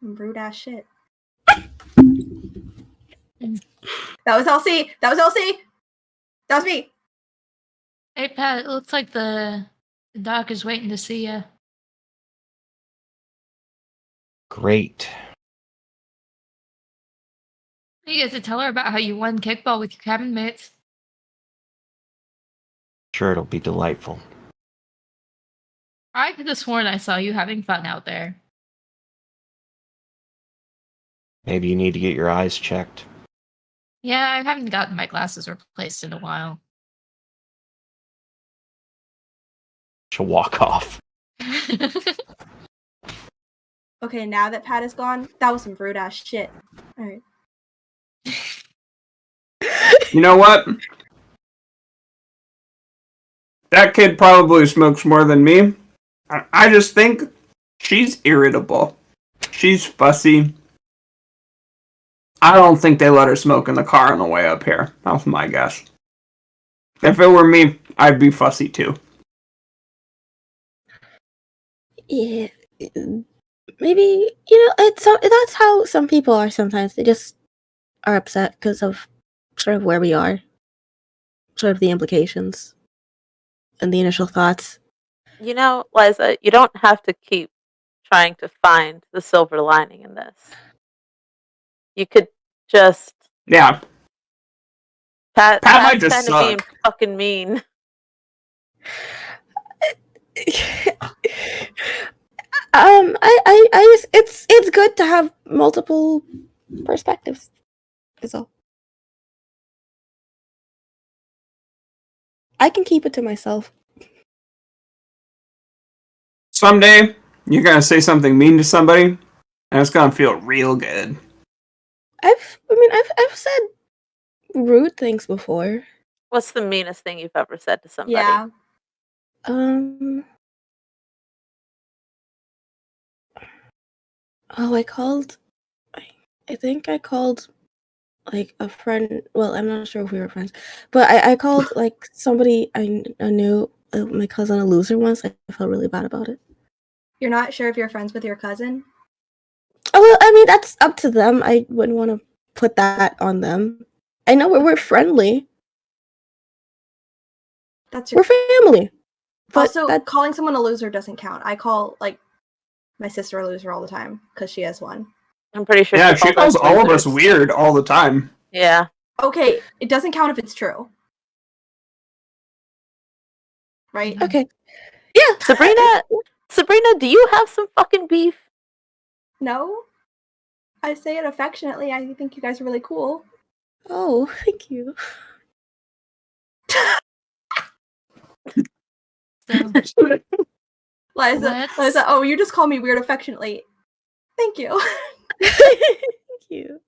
Rude ass shit. That was LC. That was LC. That was me. Hey, Pat, it looks like the doc is waiting to see you. Great. You get to tell her about how you won kickball with your cabin mates. Sure, it'll be delightful. I could have sworn I saw you having fun out there. Maybe you need to get your eyes checked. Yeah, I haven't gotten my glasses replaced in a while. She'll walk off. Okay, now that Pat is gone, that was some rude ass shit. Alright. You know what? That kid probably smokes more than me. I just think she's irritable. She's fussy. I don't think they let her smoke in the car on the way up here. That's my guess. If it were me, I'd be fussy too. Yeah, maybe that's how some people are sometimes. They just are upset because of sort of where we are, sort of the implications and the initial thoughts. Liza, you don't have to keep trying to find the silver lining in this. You could just Yeah. Pat might Pat's just kind of being suck. fucking mean. It's good to have multiple perspectives. Is all. I can keep it to myself. Someday, you're gonna say something mean to somebody, and it's gonna feel real good. I've said rude things before. What's the meanest thing you've ever said to somebody? Yeah. Oh, I think I called like a friend. Well, I'm not sure if we were friends, but I called like somebody I knew, my cousin, a loser once. I felt really bad about it. You're not sure if you're friends with your cousin? Oh, well, I mean, that's up to them. I wouldn't want to put that on them. I know we're friendly. That's your We're family. But also calling someone a loser doesn't count. I call like my sister a loser all the time because she has one. I'm pretty sure. Yeah, she calls all of us losers. weird all the time. Yeah. Okay, it doesn't count if it's true. Right? okay. Yeah. Sabrina, do you have some fucking beef? No? I say it affectionately. I think you guys are really cool. Oh, thank you. So, Liza, oh, you just call me weird affectionately. Thank you. Thank you.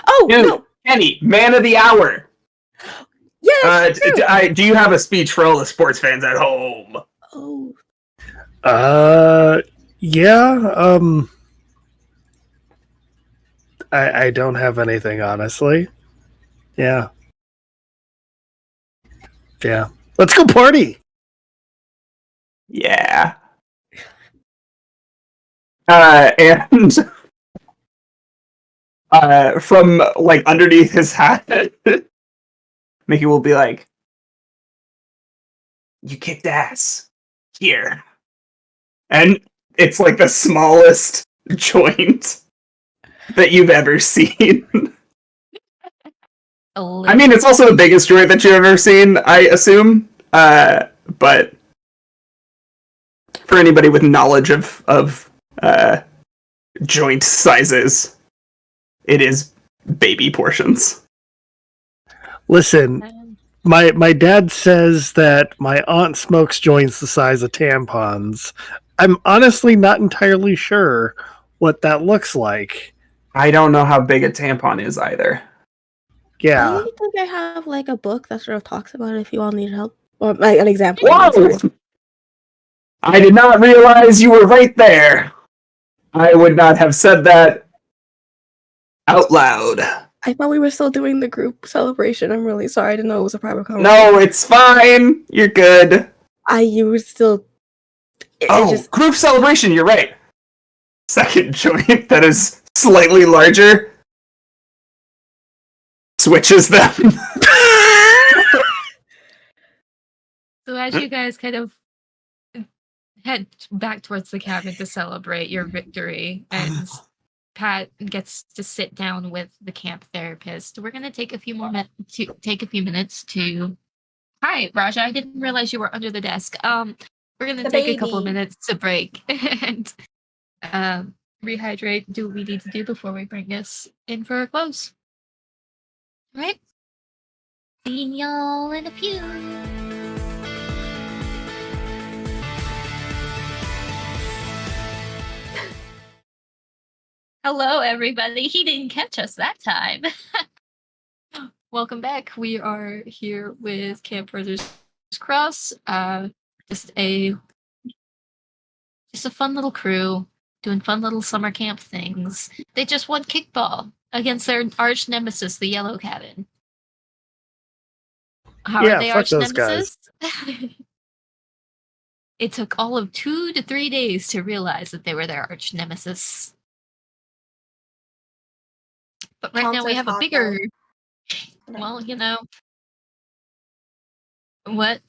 Oh, Dude, no. Kenny, man of the hour. Yeah, that's true. Do you have a speech for all the sports fans at home? Oh. Yeah. I don't have anything, honestly. Yeah. Yeah. Let's go party. Yeah. And from like underneath his hat, Mickey will be like, "You kicked ass here," and it's like the smallest joint that you've ever seen. I mean, it's also the biggest joint that you've ever seen, I assume. But for anybody with knowledge of joint sizes, it is baby portions. Listen, my dad says that my aunt smokes joints the size of tampons. I'm honestly not entirely sure what that looks like. I don't know how big a tampon is either. Yeah. I think I have like a book that sort of talks about it if you all need help. Or like an example. Whoa! I did not realize you were right there. I would not have said that out loud. I thought we were still doing the group celebration. I'm really sorry. I didn't know it was a private conversation. No, it's fine. You're good. You were still. Group celebration. You're right. Second joint that is slightly larger switches them. So as you guys kind of head back towards the cabin to celebrate your victory, and Pat gets to sit down with the camp therapist, we're gonna take a few minutes to. Hi, Raja. I didn't realize you were under the desk. We're gonna take a couple of minutes to break and rehydrate. Do what we need to do before we bring this in for a close. All right. See y'all in a few. Hello, everybody. He didn't catch us that time. Welcome back. We are here with Camp Brothers Cross. Just a fun little crew doing fun little summer camp things. They just won kickball against their arch nemesis, the Yellow Cabin. How are they fuck arch those nemesis? It took all of 2 to 3 days to realize that they were their arch nemesis. But right now we have a bigger. Well, you know. What?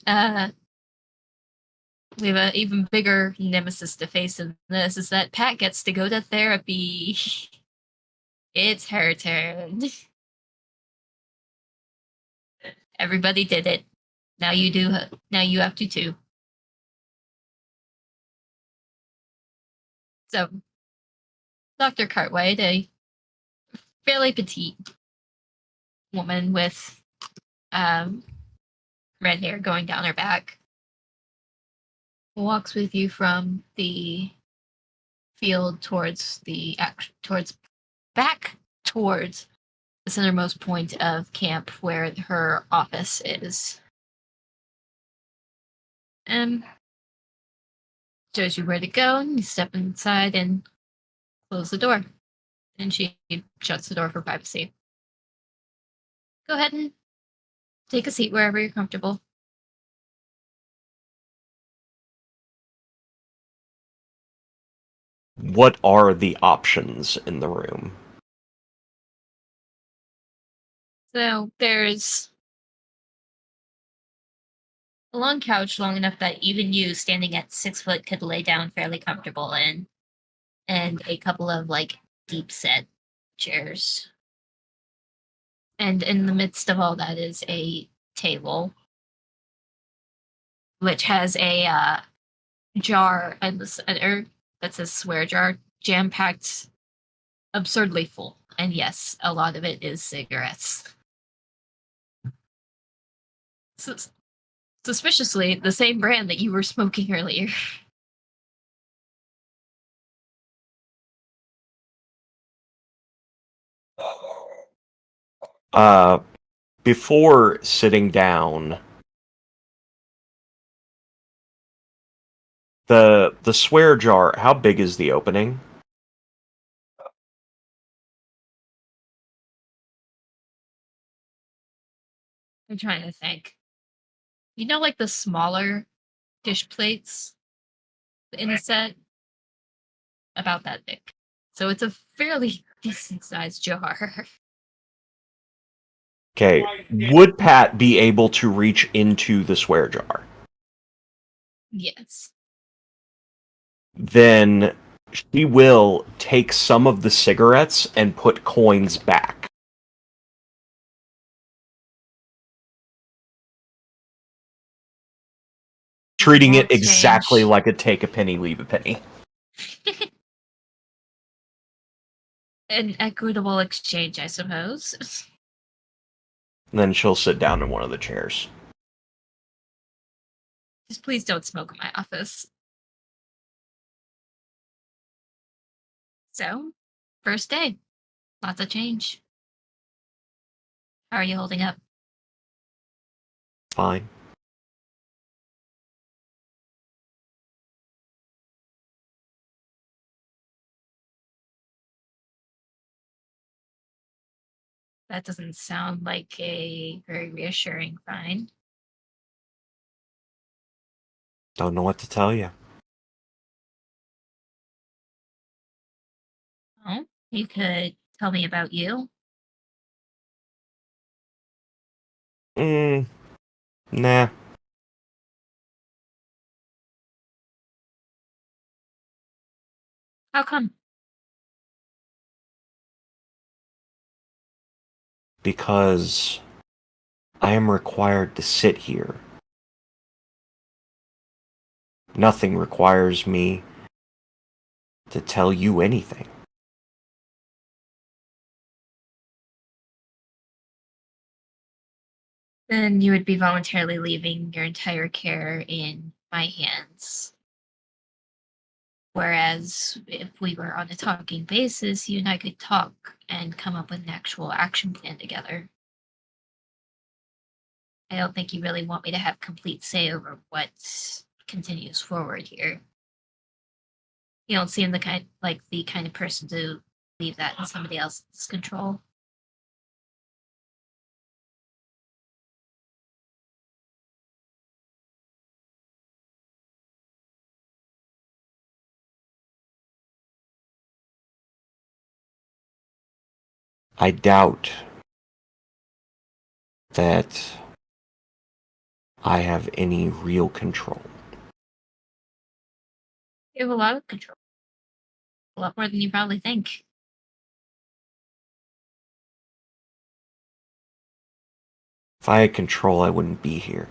We have an even bigger nemesis to face in this is that Pat gets to go to therapy. It's her turn. Everybody did it. Now you do. Now you have to too. So, Dr. Cartwright, a fairly petite woman with red hair going down her back, walks with you from the field towards back towards the centermost point of camp where her office is. Shows you where to go, and you step inside and close the door. And she shuts the door for privacy. Go ahead and take a seat wherever you're comfortable. What are the options in the room? So there's a long couch long enough that even you standing at 6 foot could lay down fairly comfortable in, and a couple of like deep set chairs. And in the midst of all that is a table, which has a jar in the center that says swear jar, jam packed, absurdly full. And yes, a lot of it is cigarettes. Suspiciously, the same brand that you were smoking earlier. Before sitting down, the swear jar, how big is the opening? I'm trying to think. You know, like the smaller dish plates in a set? About that big. So it's a fairly decent sized jar. Okay, would Pat be able to reach into the swear jar? Yes. Then she will take some of the cigarettes and put coins back. Treating it exactly like a take a penny, leave a penny. An equitable exchange, I suppose. And then she'll sit down in one of the chairs. Just please don't smoke in my office. So, first day. Lots of change. How are you holding up? Fine. That doesn't sound like a very reassuring find. Don't know what to tell you. Oh, you could tell me about you. Nah. How come? Because I am required to sit here. Nothing requires me to tell you anything. Then you would be voluntarily leaving your entire care in my hands. Whereas if we were on a talking basis, you and I could talk and come up with an actual action plan together. I don't think you really want me to have complete say over what continues forward here. You don't seem the kind of person to leave that in somebody else's control. I doubt that I have any real control. You have a lot of control. A lot more than you probably think. If I had control, I wouldn't be here.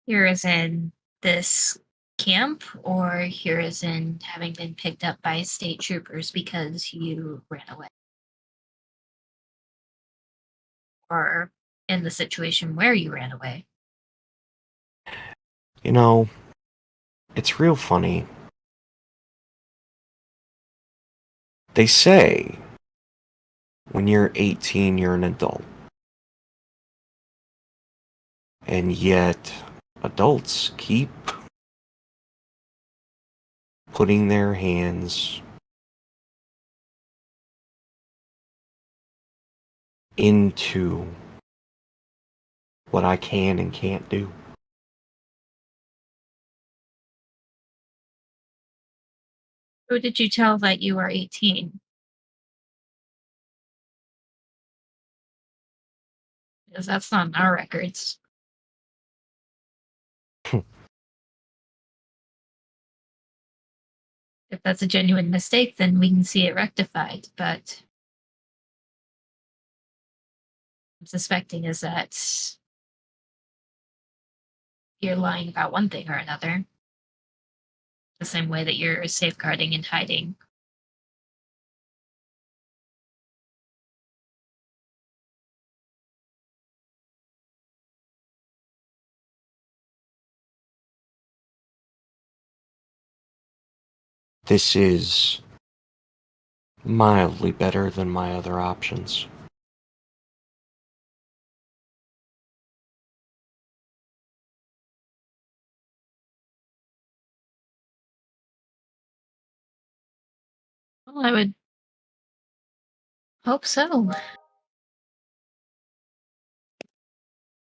Here is in this camp, or here as in having been picked up by state troopers because you ran away? Or in the situation where you ran away? You know, it's real funny. They say when you're 18, you're an adult. And yet, adults keep putting their hands into what I can and can't do. Who did you tell that you were 18? Because that's not in our records. If that's a genuine mistake, then we can see it rectified. But I'm suspecting is that you're lying about one thing or another. The same way that you're safeguarding and hiding. This is mildly better than my other options. Well, I would hope so.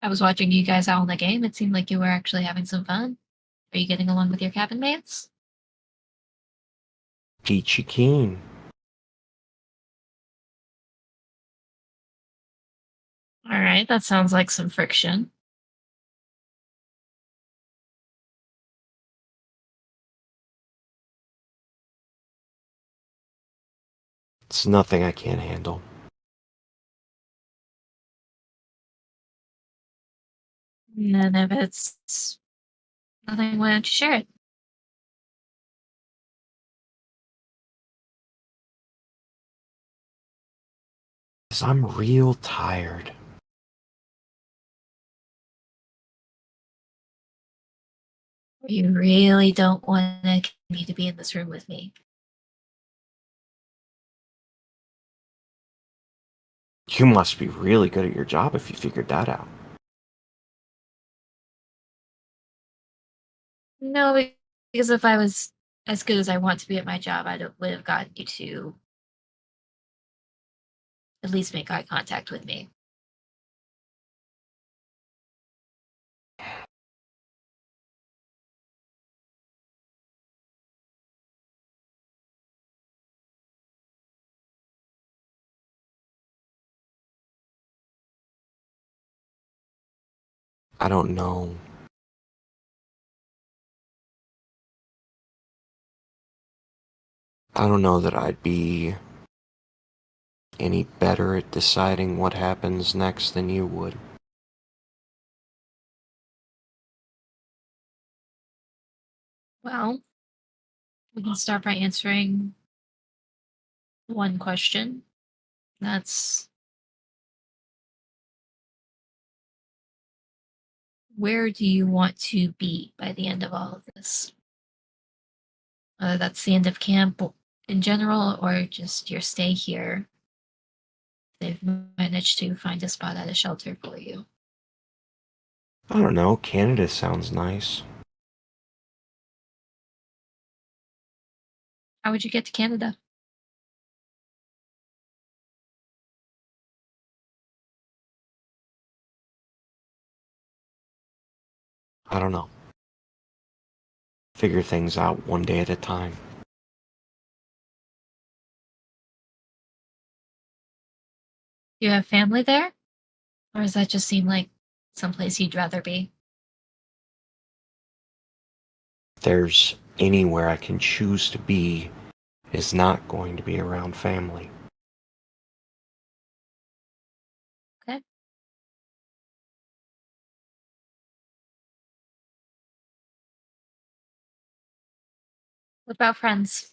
I was watching you guys out on the game. It seemed like you were actually having some fun. Are you getting along with your cabin mates? Peachy keen. All right, that sounds like some friction. It's nothing I can't handle. And if it's nothing, why don't you share it? 'Cause I'm real tired. You really don't want me to be in this room with me. You must be really good at your job if you figured that out. No, because if I was as good as I want to be at my job, would have gotten you to at least make eye contact with me. I don't know. I don't know that I'd be any better at deciding what happens next than you would. Well, we can start by answering one question. That's where do you want to be by the end of all of this? Whether that's the end of camp in general or just your stay here. They've managed to find a spot at a shelter for you. I don't know. Canada sounds nice. How would you get to Canada? I don't know. Figure things out one day at a time. Do you have family there? Or does that just seem like someplace you'd rather be? If there's anywhere I can choose to be, is not going to be around family. Okay. What about friends?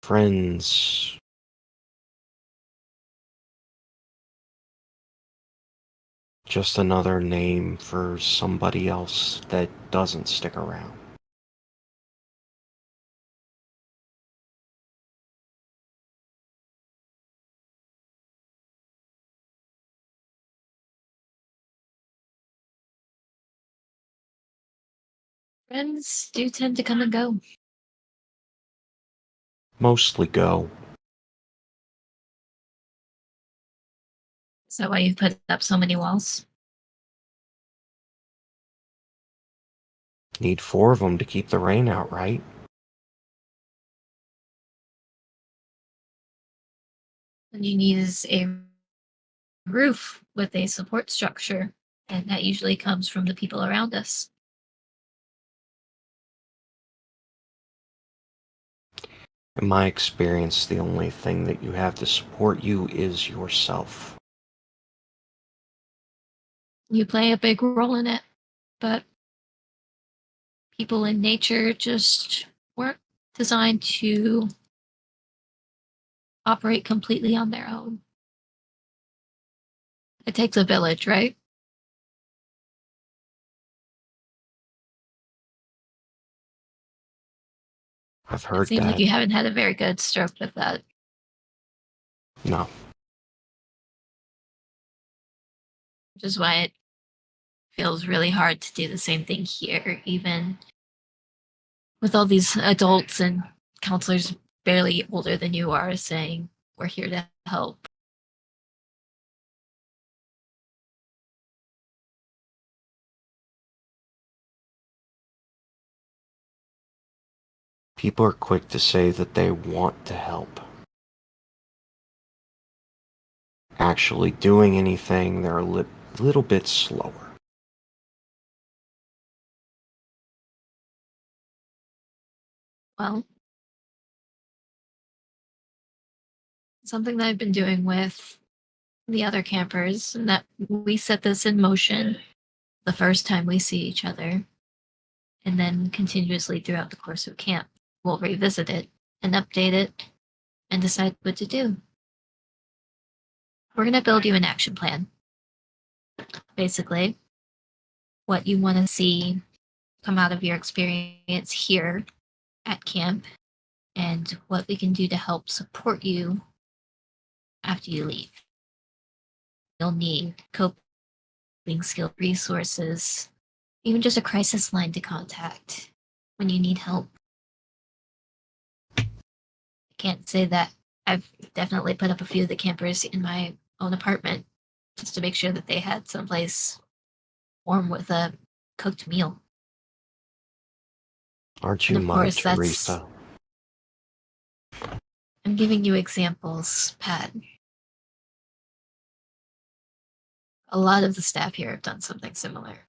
Friends. Just another name for somebody else that doesn't stick around. Friends do tend to come and go. Mostly go. Is that why you've put up so many walls? Need 4 of them to keep the rain out, right? And you need is a roof with a support structure, and that usually comes from the people around us. In my experience, the only thing that you have to support you is yourself. You play a big role in it, but people in nature just weren't designed to operate completely on their own. It takes a village, right? I've It heard seems like that. you haven't had a very good stroke with that. No. Which is why it feels really hard to do the same thing here, even with all these adults and counselors barely older than you are saying, we're here to help. People are quick to say that they want to help. Actually doing anything, they're a little bit slower. Well, something that I've been doing with the other campers, and that we set this in motion the first time we see each other, and then continuously throughout the course of camp. We'll revisit it and update it and decide what to do. We're going to build you an action plan. Basically, what you want to see come out of your experience here at camp and what we can do to help support you after you leave. You'll need coping skill resources, even just a crisis line to contact when you need help. I can't say that I've definitely put up a few of the campers in my own apartment just to make sure that they had someplace warm with a cooked meal. Aren't And you of Mother course, Teresa? I'm giving you examples, Pat. A lot of the staff here have done something similar.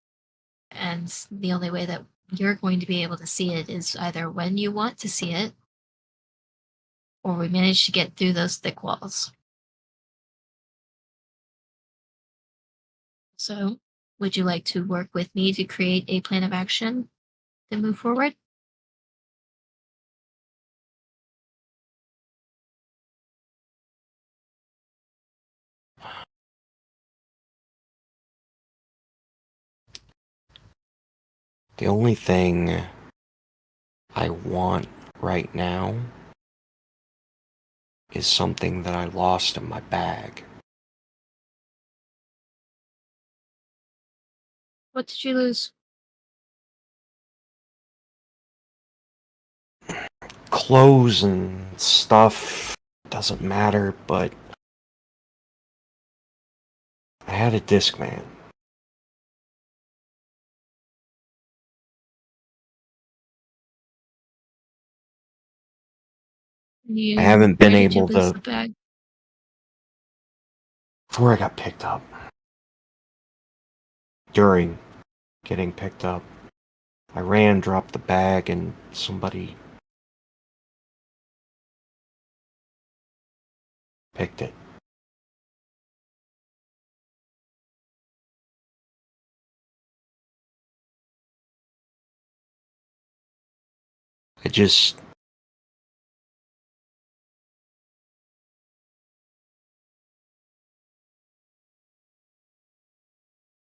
And the only way that you're going to be able to see it is either when you want to see it, or we manage to get through those thick walls. So, would you like to work with me to create a plan of action to move forward? The only thing I want right now is something that I lost in my bag. What did you lose? Clothes and stuff doesn't matter, but I had a Discman. I haven't been Where did you able lose to the bag? before I got picked up. During getting picked up, I ran, dropped the bag, and somebody picked it. I just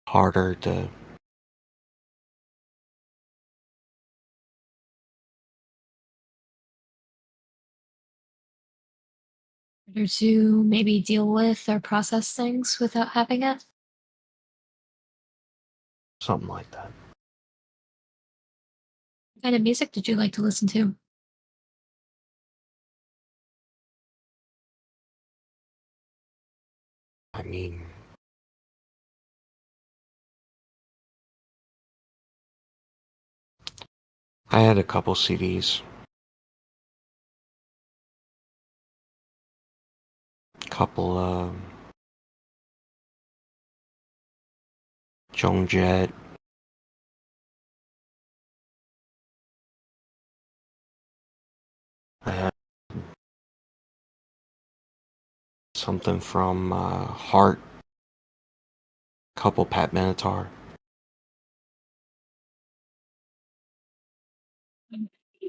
harder to Or to maybe deal with or process things without having it. something like that. What kind of music did you like to listen to? I mean, I had a couple CDs. Couple Joan Jett. I had something from Heart. Couple Pat Benatar.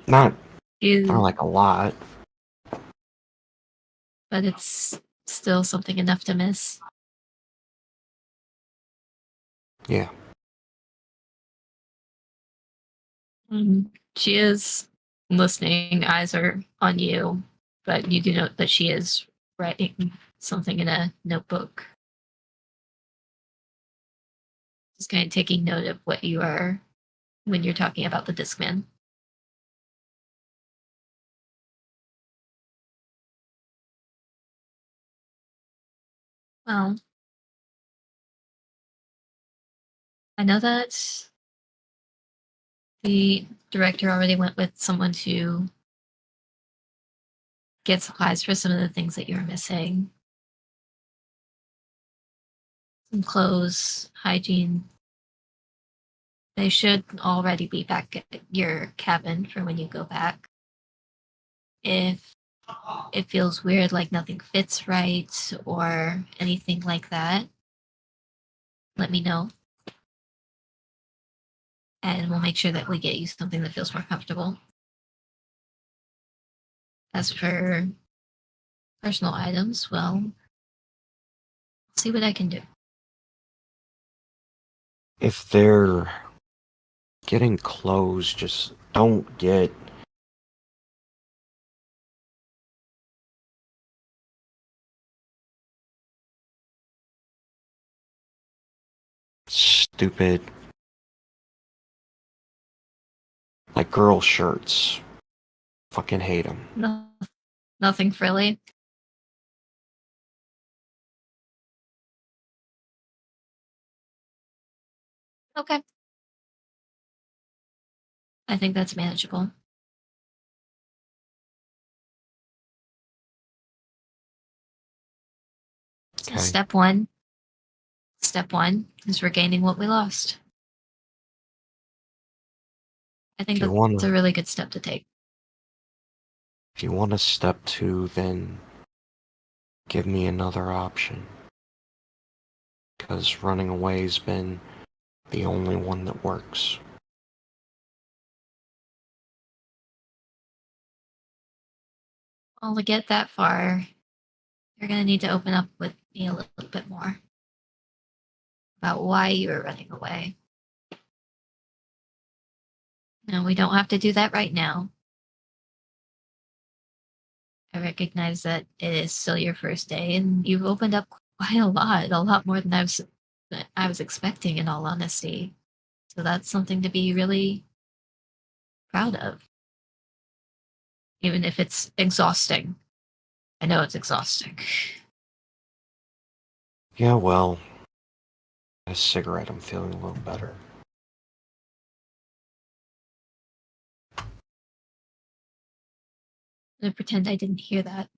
Not You, like a lot. but it's still something enough to miss. Yeah. She is listening. Eyes are on you, but you do note that she is writing something in a notebook. Just kind of taking note of what you are when you're talking about the Discman. Well, I know that the director already went with someone to get supplies for some of the things that you're missing. Some clothes, hygiene. They should already be back at your cabin for when you go back. If it feels weird, like nothing fits right or anything like that, let me know. And we'll make sure that we get you something that feels more comfortable. As for personal items, well, see what I can do. If they're getting clothes, just don't get stupid like girl shirts. Fucking hate them. No, nothing frilly. Okay. I think that's manageable. So Okay. step one is regaining what we lost. I think If you that's wanna a really good step to take. if you want a step 2, then give me another option. Because running away's been the only one that works. Well, to get that far, you're going to need to open up with me a little bit more about why you were running away. No, we don't have to do that right now. I recognize that it is still your first day, and you've opened up quite a lot more than I was expecting, in all honesty. So that's something to be really proud of, even if it's exhausting. I know it's exhausting. Yeah, well, a cigarette, I'm feeling a little better. I'm gonna pretend I didn't hear that.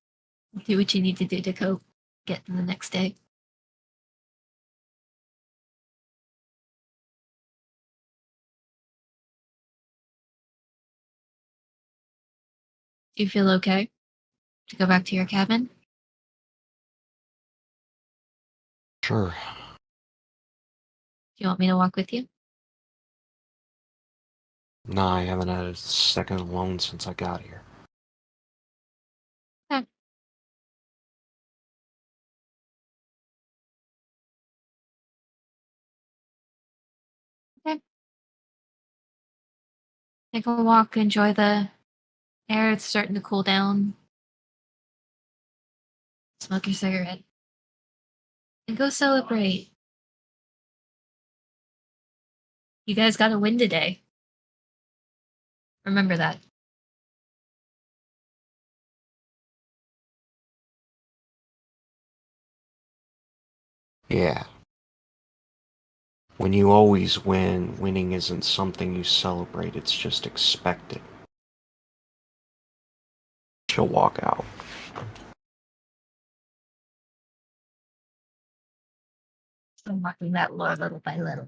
Do what you need to do to cope. Get to the next day. Do you feel okay to go back to your cabin? Sure. Do you want me to walk with you? Nah, I haven't had a second alone since I got here. Take a walk, enjoy the air. It's starting to cool down. Smoke your cigarette. And go celebrate. You guys got a win today. Remember that. Yeah. When you always win, winning isn't something you celebrate, it's just expected. She'll walk out. Unlocking that lore little by little.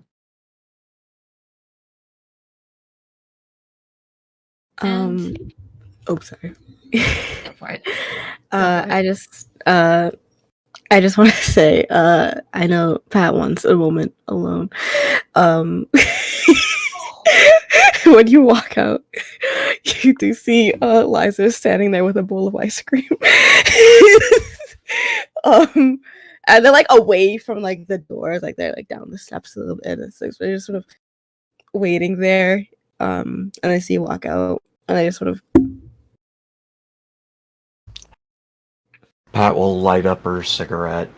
And Oh, sorry. go for it. I just want to say, I know Pat wants a moment alone. When you walk out, you do see Liza standing there with a bowl of ice cream. And they're like away from like the doors, like they're like down the steps a little bit. And so they're just sort of waiting there. And I see you walk out, and I just sort of Pat will light up her cigarette,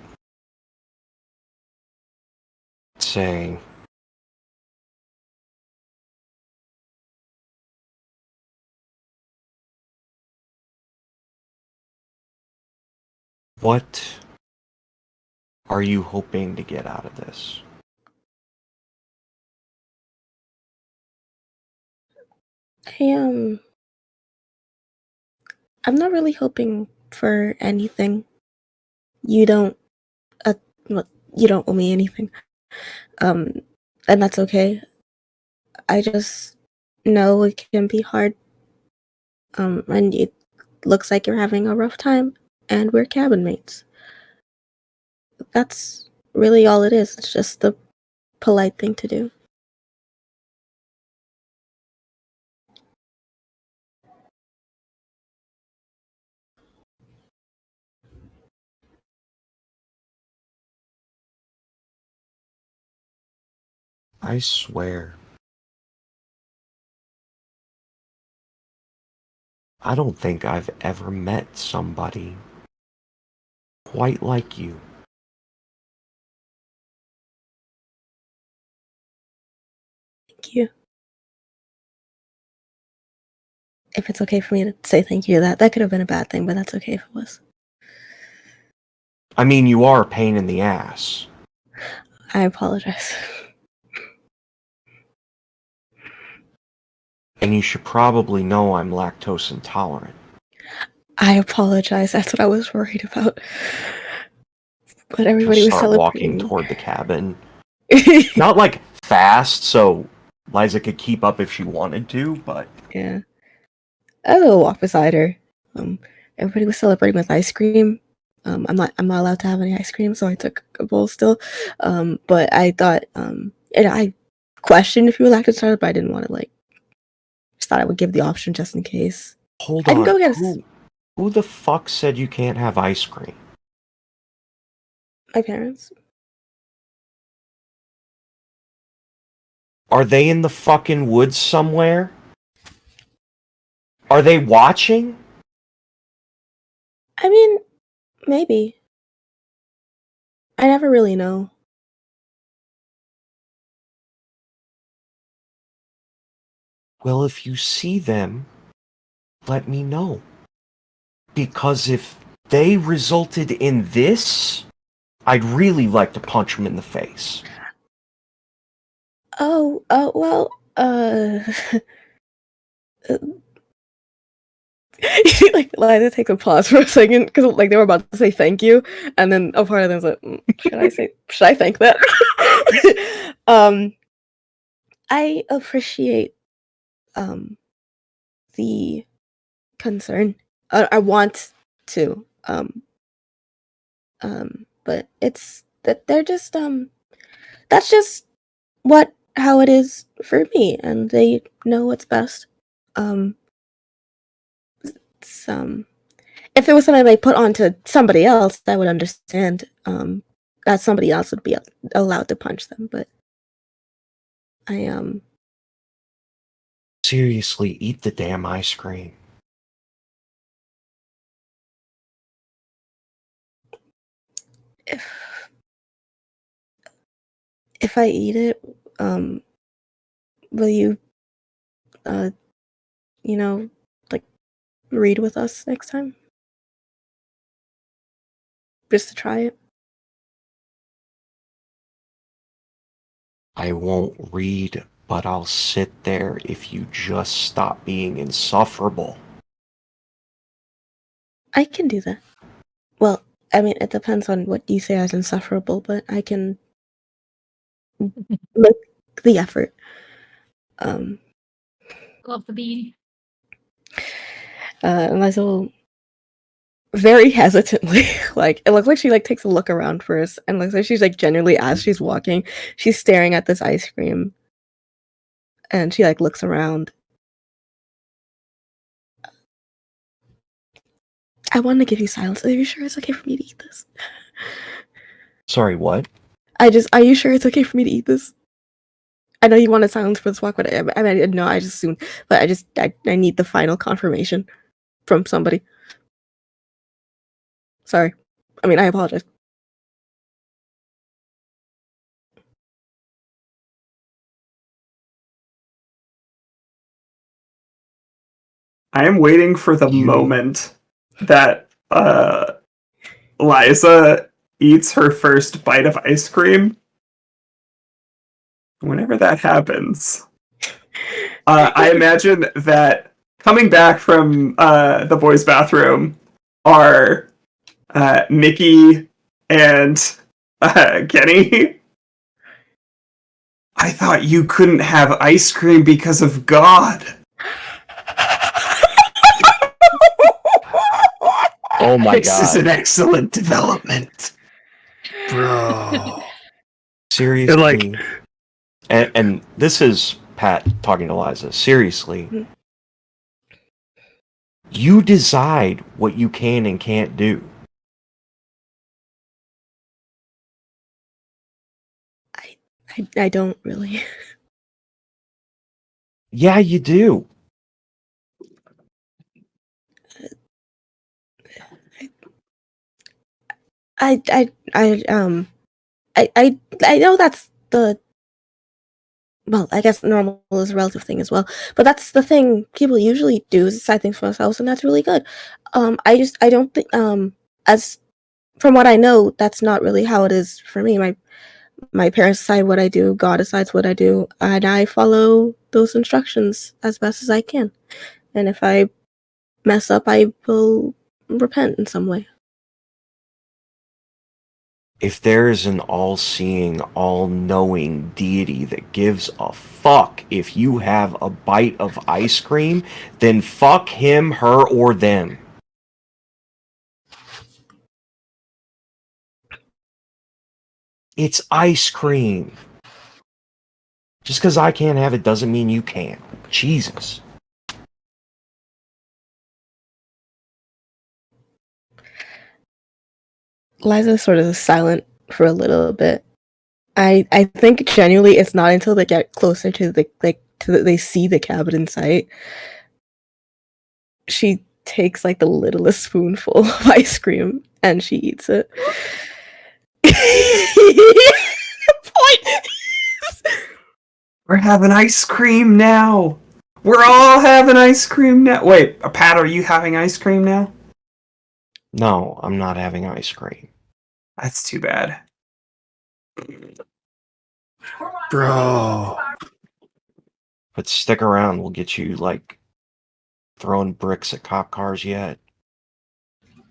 saying, "What are you hoping to get out of this?" I'm not really hoping for anything. You don't well, you don't owe me anything. And that's okay. I just know it can be hard. And it looks like you're having a rough time, and we're cabin mates. That's really all it is. It's just the polite thing to do. I swear, I don't think I've ever met somebody quite like you. Thank you. If it's okay for me to say thank you, that could have been a bad thing, but that's okay if it was. I mean, you are a pain in the ass. I apologize. And you should probably know I'm lactose intolerant. I apologize. That's what I was worried about. But everybody She'll was start walking celebrating. toward the cabin. Not like fast, so Liza could keep up if she wanted to, but Yeah. I will walk beside her. Everybody was celebrating with ice cream. I'm not allowed to have any ice cream, so I took a bowl still. But I thought, and I questioned if you were lactose intolerant, but I didn't want to just thought I would give the option just in case. hold I can on. go get Who the fuck said you can't have ice cream? my parents. Are they in the fucking woods somewhere? Are they watching? I mean, maybe. I never really know. Well, if you see them, let me know. Because if they resulted in this, I'd really like to punch them in the face. Oh, well, like Liza takes a pause for a second because like they were about to say thank you, and then a part of them's like, should I thank that? I appreciate the concern. I want to, but it's that they're just that's just what how it is for me, and they know what's best. It's, if there was something they put onto somebody else, I would understand that somebody else would be allowed to punch them. But I Seriously, eat the damn ice cream. if I eat it, will you like read with us next time? Just to try it. I won't read, but I'll sit there if you just stop being insufferable. I can do that. Well, I mean, it depends on what you say as insufferable, but I can make the effort. Love the bean. Liza very hesitantly, like it looks like she like takes a look around first, and looks like she's like genuinely as she's walking, she's staring at this ice cream, and she like looks around. I want to give you silence. Are you sure it's okay for me to eat this? Sorry, what? Are you sure it's okay for me to eat this? I know you wanted silence for this walk, but I mean, no, I just assumed, but I need the final confirmation from somebody. Sorry. I mean, I apologize. I am waiting for the moment that Liza eats her first bite of ice cream. Whenever that happens, I imagine that coming back from the boys' bathroom are Mickey and Kenny. I thought you couldn't have ice cream because of God. Oh my This is god. an excellent development. Bro. Seriously. And this is Pat talking to Liza. Seriously. You decide what you can and can't do. I don't really. Yeah, you do. I know that's the, well, I guess normal is a relative thing as well, but that's the thing people usually do is decide things for themselves, and that's really good. I don't think as from what I know, that's not really how it is for me. My parents decide what I do, God decides what I do, and I follow those instructions as best as I can. And if I mess up, I will repent in some way. If there is an all-seeing, all-knowing deity that gives a fuck if you have a bite of ice cream, then fuck him, her, or them. It's ice cream. Just because I can't have it doesn't mean you can't. Jesus. Liza sort of silent for a little bit. I think genuinely it's not until they get closer to they see the cabin in sight. She takes like the littlest spoonful of ice cream and she eats it. We're having ice cream now. We're all having ice cream now. Wait, Pat, are you having ice cream now? No, I'm not having ice cream. That's too bad. Bro. But stick around, we'll get you, like, throwing bricks at cop cars yet.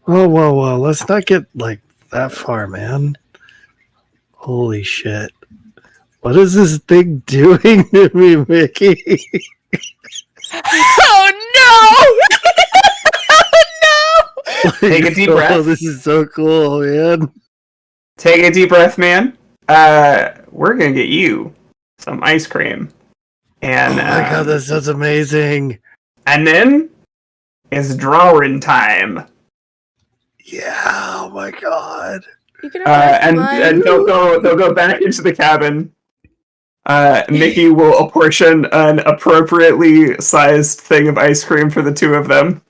Whoa. Let's not get, like, that far, man. Holy shit. What is this thing doing to me, Mickey? Oh no! Oh no! Take a deep breath. Oh, this is so cool, man. Take a deep breath, man. We're gonna get you some ice cream. And oh my god, that sounds amazing. And then it's drawing time. Yeah, oh my god. You can have And they'll go back into the cabin. Mickey will apportion an appropriately sized thing of ice cream for the two of them.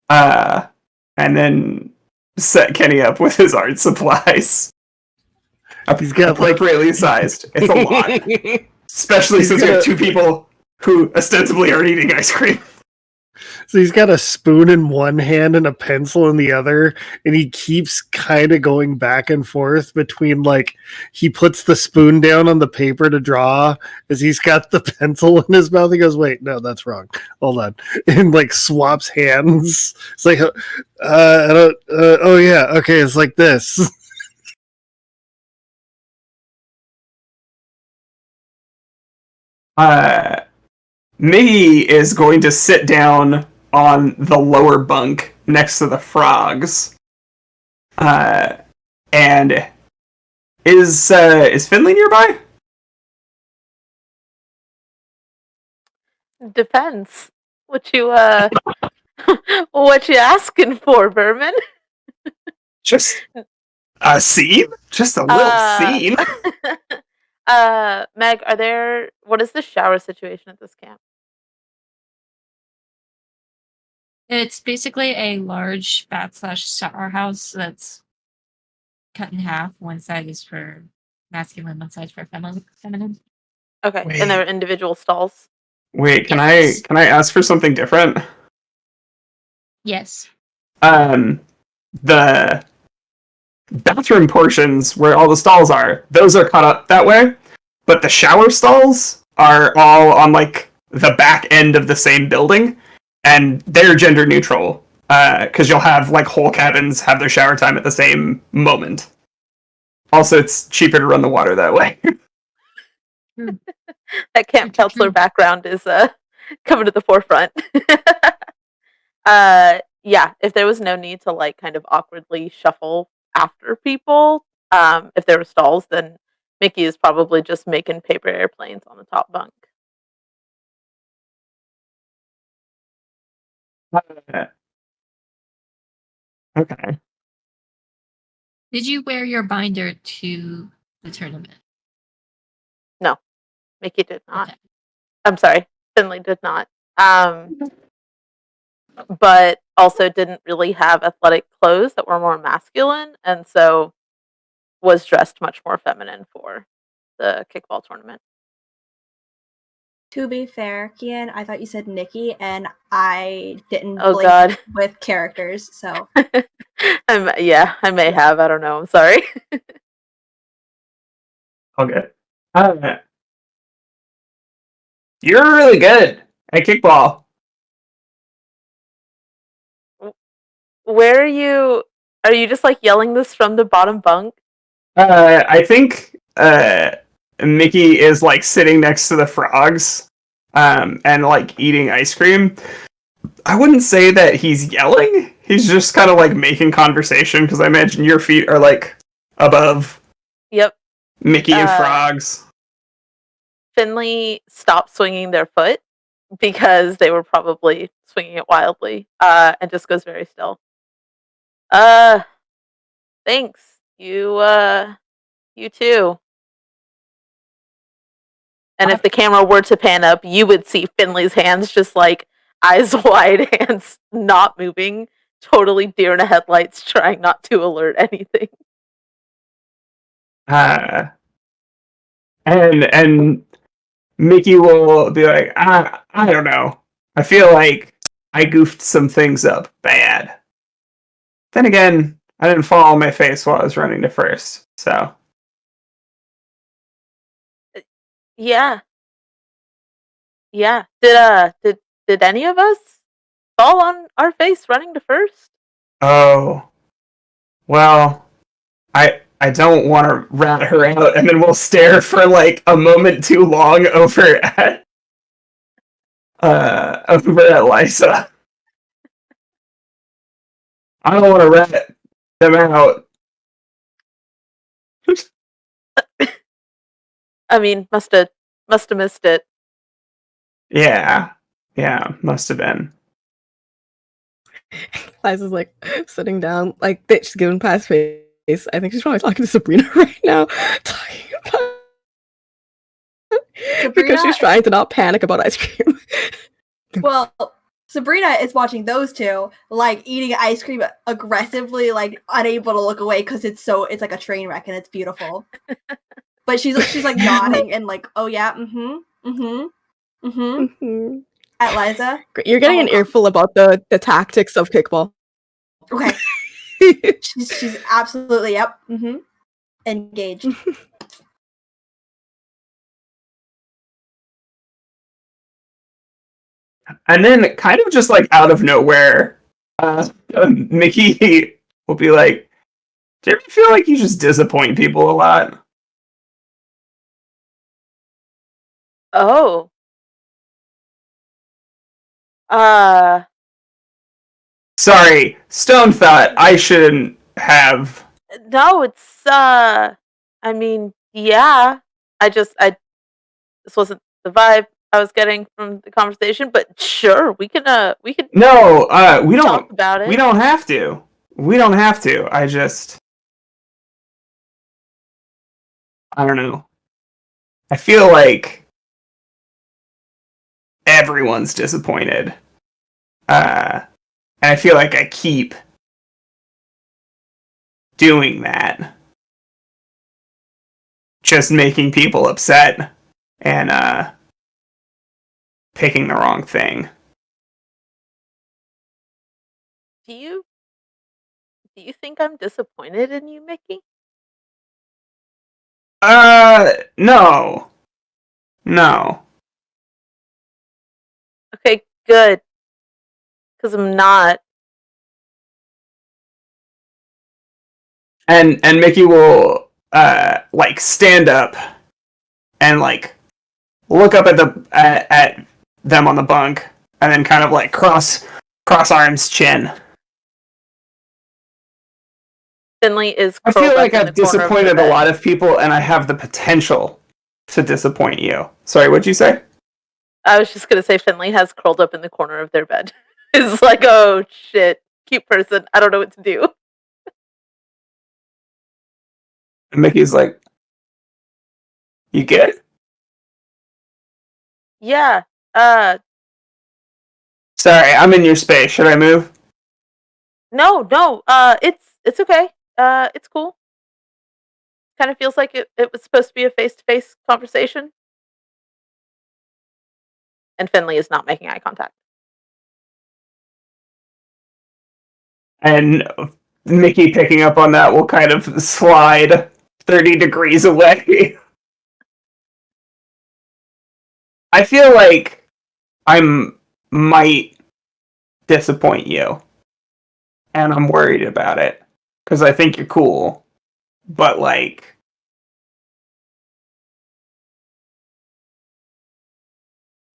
And then set Kenny up with his art supplies. He's got appropriately sized. It's a lot. Especially since we have two people who ostensibly aren't eating ice cream. So he's got a spoon in one hand and a pencil in the other, and he keeps kind of going back and forth between, like, he puts the spoon down on the paper to draw as he's got the pencil in his mouth. He goes, wait, no, that's wrong. Hold on. And, like, swaps hands. It's like, oh yeah, okay, it's like this. Mickey is going to sit down on the lower bunk next to the frogs. And is Finley nearby? Depends. What you what you asking for, Berman? Just a scene? Just a little scene? Meg, what is the shower situation at this camp? It's basically a large bath/shower house that's cut in half. One side is for masculine, one side is for feminine. Okay, Wait. and there are individual stalls. Wait, can Yes. I ask for something different? Yes. The bathroom portions where all the stalls are, those are cut up that way, but the shower stalls are all on, like, the back end of the same building, and they're gender neutral, because you'll have, like, whole cabins have their shower time at the same moment. Also, it's cheaper to run the water that way. That camp counselor background is coming to the forefront. Yeah, if there was no need to, like, kind of awkwardly shuffle after people, if there were stalls, then Mickey is probably just making paper airplanes on the top bunk. Okay. Did you wear your binder to the tournament? Mickey did not. Okay. I'm sorry, Finley did not. But also didn't really have athletic clothes that were more masculine, and so was dressed much more feminine for the kickball tournament. To be fair, Kian, I thought you said Nikki, and I didn't Oh, blink God. with characters, so Yeah, I may have. I don't know. I'm sorry. Okay. You're really good at kickball. Where are you? Are you just like yelling this from the bottom bunk? I think Mickey is, like, sitting next to the frogs, and, like, eating ice cream. I wouldn't say that he's yelling. He's just kind of, like, making conversation, because I imagine your feet are, like, above Yep. Mickey and frogs. Finley stopped swinging their foot because they were probably swinging it wildly, and just goes very still. Thanks. You too. And if the camera were to pan up, you would see Finley's hands just, like, eyes wide, hands not moving, totally deer in the headlights, trying not to alert anything. And Mickey will be like, I don't know. I feel like I goofed some things up bad. Then again, I didn't fall on my face while I was running to first, so. Yeah. Yeah. Did any of us fall on our face running to first? Oh. Well, I don't want to rat her out, and then we'll stare for, like, a moment too long over at Liza. I don't want to rat them out. I mean, must have Must have missed it. Yeah, must have been. Liza's like sitting down, like she's giving past face. I think she's probably talking to Sabrina right now, talking about because Sabrina- she's trying to not panic about ice cream. Well, Sabrina is watching those two, like eating ice cream aggressively, like unable to look away because it's like a train wreck and it's beautiful. But she's like nodding and like, oh yeah, Mhm. at Liza. Great. You're getting an earful about the tactics of kickball. Okay. she's absolutely engaged. And then, kind of just like out of nowhere, Mickey will be like, "Do you ever feel like you just disappoint people a lot?" Oh. Sorry, Stone thought I shouldn't have. No, it's I mean, yeah. This wasn't the vibe I was getting from the conversation, but sure, we can No, we talk don't. about it. We don't have to. We don't have to. I don't know. I feel like everyone's disappointed. And I feel like I keep doing that. Just making people upset and picking the wrong thing. Do you think I'm disappointed in you, Mickey? No. No. Okay, good. Because I'm not. And Mickey will like stand up and like look up at them on the bunk and then kind of like cross arms chin. Finley is. I feel curled like up in I've the corner of the disappointed a bed. lot of people and I have the potential to disappoint you. Sorry, what'd you say? I was just gonna say Finley has curled up in the corner of their bed. It's like, oh shit, cute person. I don't know what to do. And Mickey's like, "You good?" Yeah. Sorry, I'm in your space. Should I move? No. It's okay. It's cool. Kind of feels like it was supposed to be a face-to-face conversation. And Finley is not making eye contact. And Mickey, picking up on that, will kind of slide 30 degrees away. I feel like I might disappoint you. And I'm worried about it. Because I think you're cool. But, like,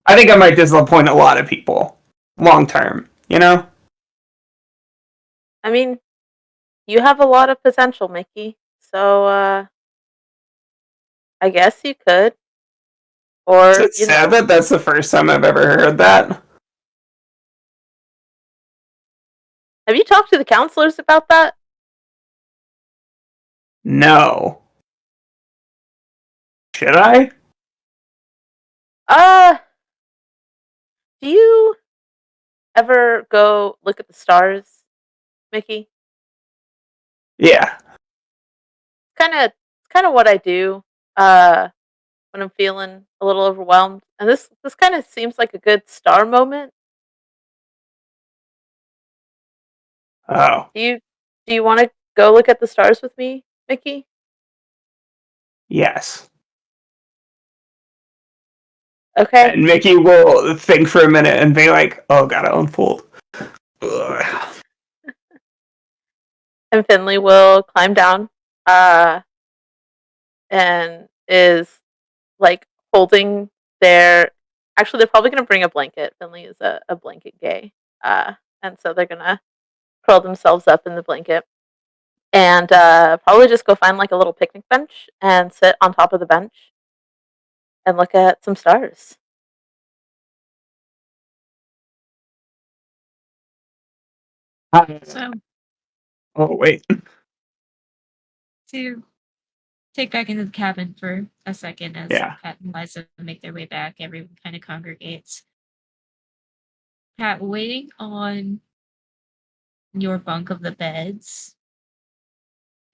I think I might disappoint a lot of people. Long term, you know? I mean, you have a lot of potential, Mickey. So, I guess you could. Or, Is it sad that that's the first time I've ever heard that? have you talked to the counselors about that? No. Should I? Do you ever go look at the stars, Mickey? Yeah. Kind of what I do when I'm feeling a little overwhelmed. And this kind of seems like a good star moment. Oh. Do you want to go look at the stars with me, Mickey? Yes. Okay. And Mickey will think for a minute and be like, "Oh, gotta unfold." Ugh. And Finley will climb down and is like holding their actually they're probably gonna bring a blanket. Finley is a blanket gay. And so they're gonna curl themselves up in the blanket and probably just go find like a little picnic bench and sit on top of the bench and look at some stars. So Oh wait. to take back into the cabin for a second as Yeah. Pat and Liza make their way back, everyone kind of congregates. Pat, waiting on your bunk of the beds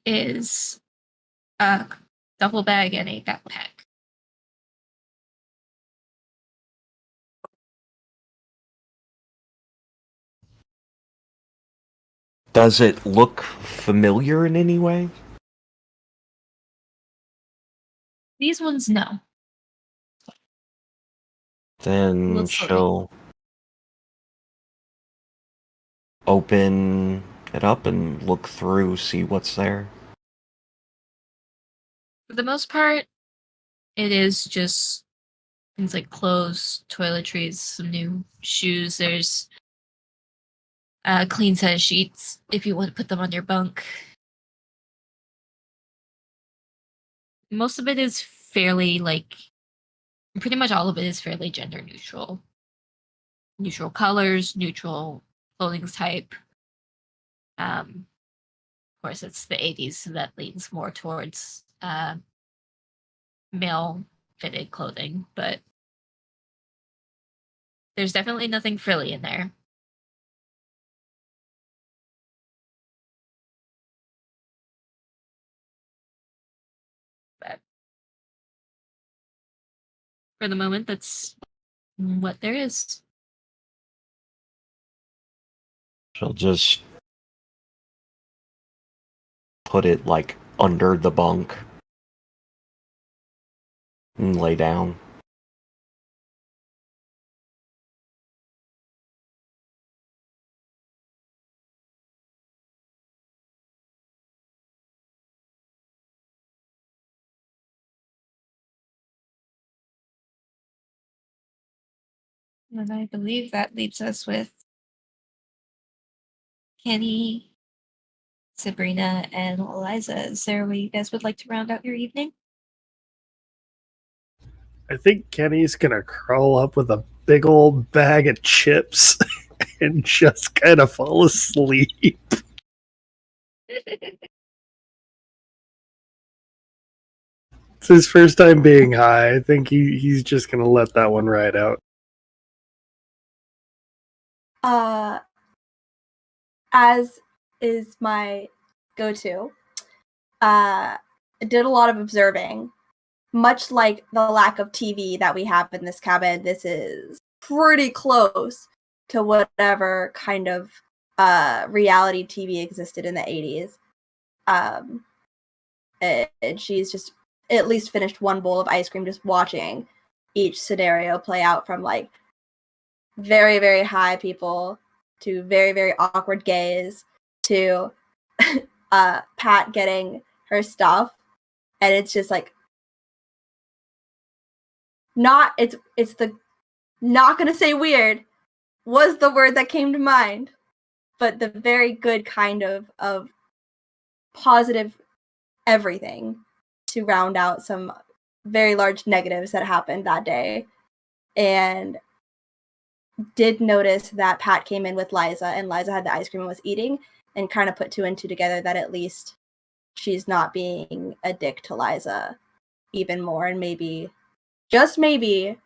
is a duffel bag and a backpack. Does it look familiar in any way? These ones, no. Then Looks she'll open it up and look through, see what's there. For the most part, it is just things like clothes, toiletries, some new shoes. There's a clean set of sheets if you want to put them on your bunk. Most of it is fairly, pretty much all of it is fairly gender neutral. Neutral colors, neutral clothing type. Of course, it's the 80s, so that leans more towards male fitted clothing, but there's definitely nothing frilly in there. But for the moment, that's what there is. She'll just put it like under the bunk and lay down. And I believe that leaves us with Kenny, Sabrina, and Eliza. Is there a way you guys would like to round out your evening? I think Kenny's gonna crawl up with a big old bag of chips and just kind of fall asleep. It's his first time being high. I think he's just gonna let that one ride out. As is my go-to, I did a lot of observing. Much like the lack of TV that we have in this cabin, this is pretty close to whatever kind of reality TV existed in the 80s. And she's just at least finished one bowl of ice cream just watching each scenario play out, from like very, very high people to very, very awkward gays to Pat getting her stuff. And it's just like, it's the not gonna say weird was the word that came to mind, but the very good kind of positive everything to round out some very large negatives that happened that day. And did notice that Pat came in with Liza, and Liza had the ice cream and was eating, and kind of put two and two together that at least she's not being a dick to Liza even more, and maybe, just maybe,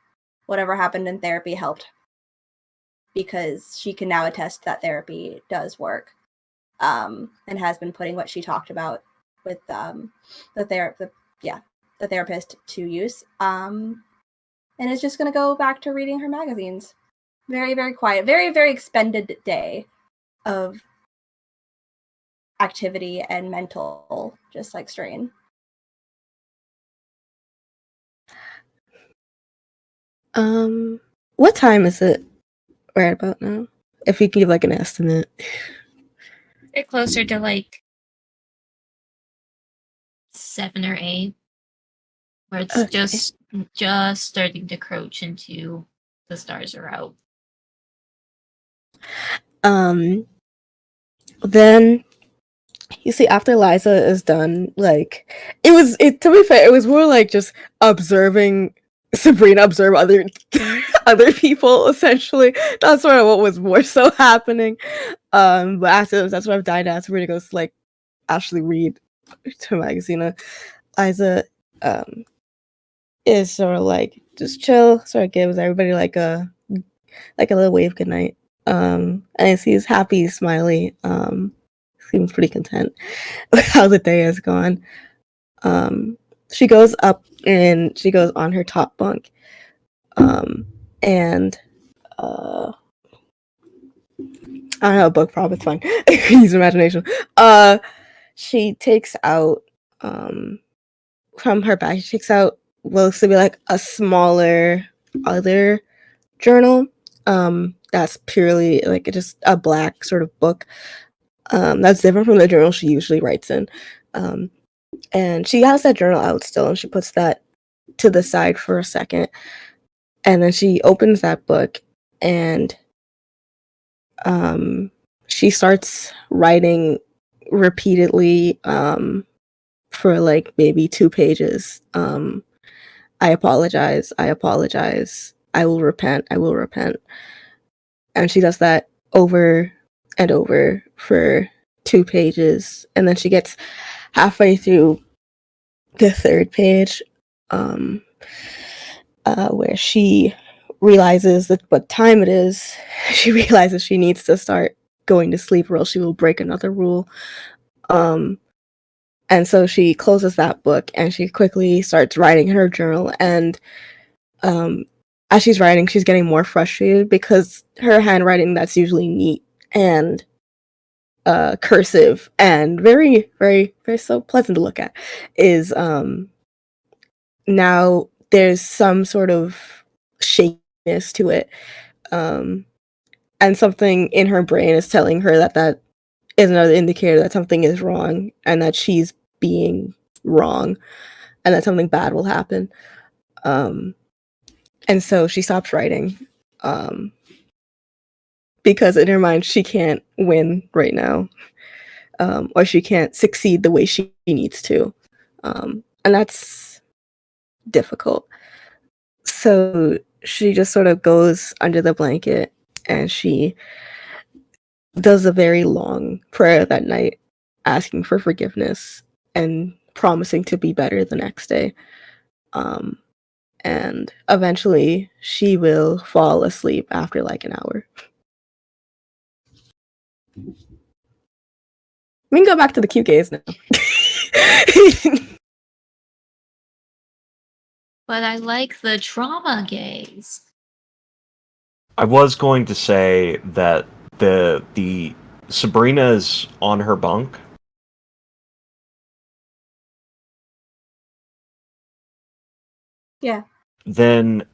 whatever happened in therapy helped, because she can now attest that therapy does work, and has been putting what she talked about with the therapist to use, and is just going to go back to reading her magazines. Very, very quiet, very, very expended day of activity and mental just like strain. What time is it right about now? If you can give like an estimate. They're closer to like 7 or 8, where it's Okay. just starting to crouch into the stars are out. Then you see, after Liza is done, like to be fair, it was more like just observing Sabrina observe other other people. Essentially, that's sort of what was more so happening. But after that's what I've died at. Sabrina goes to, like, actually read to Magazina. Liza is sort of like just chill, sort of gives everybody like a little wave goodnight. And he's happy, smiley, seems pretty content with how the day has gone. She goes up and she goes on her top bunk. And I don't have a book prop, it's fine. Use imagination. She takes out from her bag, she takes out what looks to be like a smaller other journal. That's purely like just a black sort of book. That's different from the journal she usually writes in. And she has that journal out still, and she puts that to the side for a second. And then she opens that book, and she starts writing repeatedly for like maybe 2 pages. I apologize. I apologize. I will repent. I will repent. And she does that over and over for 2 pages. And then she gets halfway through the 3rd page, where she realizes that what time it is. She realizes she needs to start going to sleep or else she will break another rule. And so she closes that book and she quickly starts writing in her journal. And as she's writing, she's getting more frustrated because her handwriting that's usually neat and cursive and very, very, very so pleasant to look at is now there's some sort of shakiness to it. And something in her brain is telling her that that is another indicator that something is wrong and that she's being wrong and that something bad will happen. And so she stops writing because in her mind she can't win right now, or she can't succeed the way she needs to. And that's difficult. So she just sort of goes under the blanket and she does a very long prayer that night, asking for forgiveness and promising to be better the next day. And eventually she will fall asleep after like an hour. We can go back to the cute gays now. But I like the trauma gaze. I was going to say that the Sabrina's on her bunk. Yeah. Then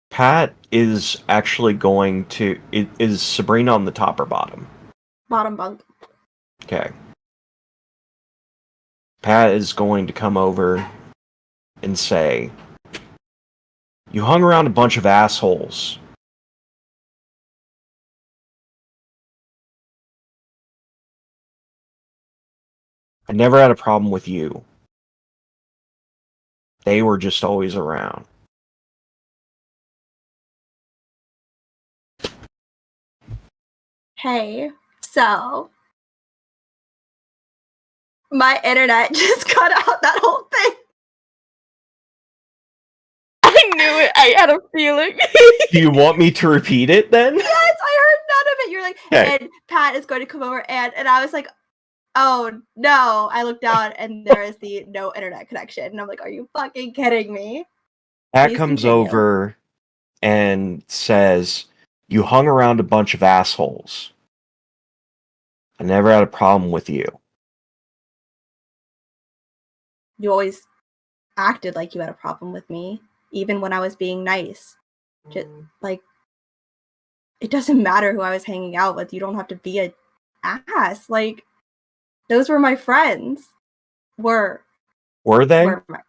Pat is actually going to... Is Sabrina on the top or bottom? Bottom bunk. Okay. Pat is going to come over and say, "You hung around a bunch of assholes. I never had a problem with you. They were just always around." Hey, so my internet just cut out that whole thing. I knew it. I had a feeling. Do you want me to repeat it then? Yes, I heard none of it. You're like, Okay. and Pat is going to come over, and I was like, oh no. I looked down and there is the no internet connection. And I'm like, are you fucking kidding me? Pat Please comes continue. over and says, "You hung around a bunch of assholes. I never had a problem with you." You always acted like you had a problem with me, even when I was being nice. Just like, it doesn't matter who I was hanging out with. You don't have to be an ass. Like, those were my friends. Were Were they? were my...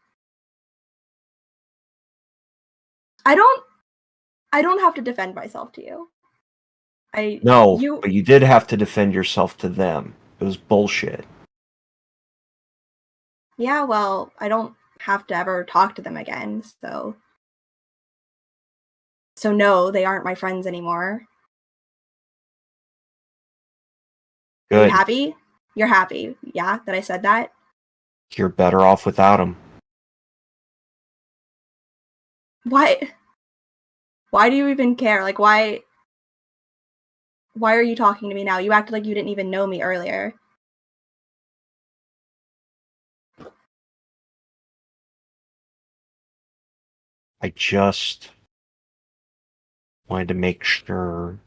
I don't have to defend myself to you. No, you but you did have to defend yourself to them. It was bullshit. Yeah, well, I don't have to ever talk to them again, so So no, they aren't my friends anymore. Are you Good. happy? You're happy, yeah, that I said that? You're better off without them. Why? Why do you even care? Like, why are you talking to me now? You acted like you didn't even know me earlier. I just wanted to make sure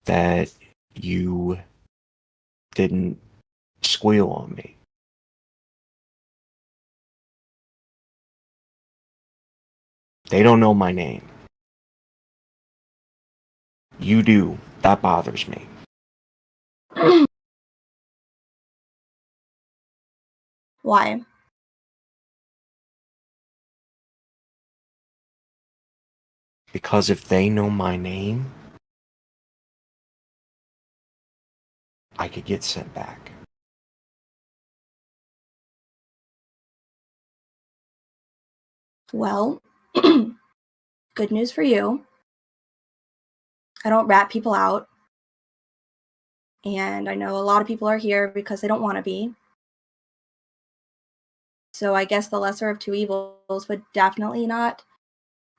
that you didn't squeal on me. They don't know my name. You do. That bothers me. Why? Because if they know my name, I could get sent back. Well, good news for you. I don't rat people out. And I know a lot of people are here because they don't want to be. So I guess the lesser of two evils would definitely not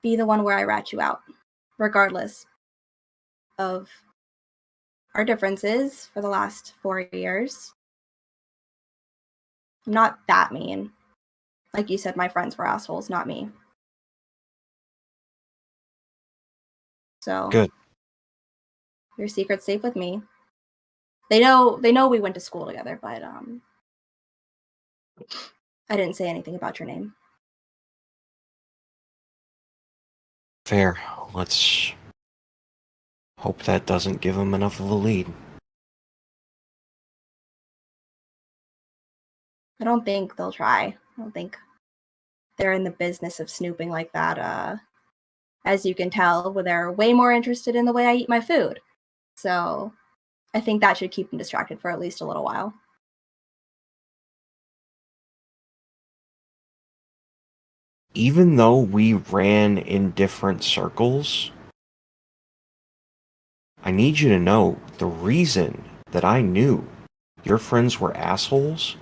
be the one where I rat you out, regardless of our differences for the last 4 years. I'm not that mean. Like you said, my friends were assholes, not me. So Good. your secret's safe with me. They know we went to school together, but I didn't say anything about your name. Fair. Let's hope that doesn't give them enough of a lead. I don't think they'll try. I don't think they're in the business of snooping like that. As you can tell, they're way more interested in the way I eat my food. So I think that should keep them distracted for at least a little while. Even though we ran in different circles, I need you to know the reason that I knew your friends were assholes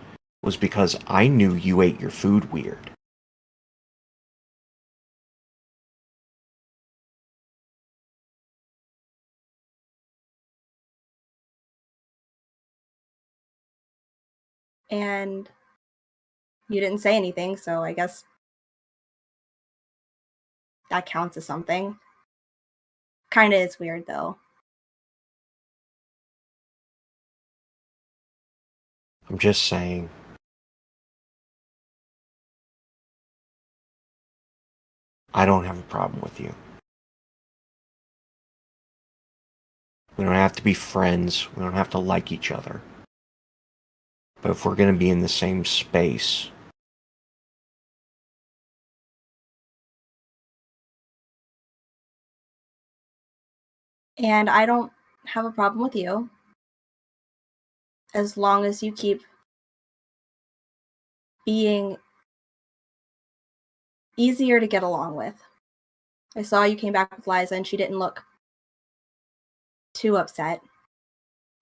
was because I knew you ate your food weird. And you didn't say anything, so I guess that counts as something. Kinda is weird, though. I'm just saying. I don't have a problem with you. We don't have to be friends. We don't have to like each other. But if we're going to be in the same space, And I don't have a problem with you. As long as you keep being easier to get along with. I saw you came back with Liza and she didn't look too upset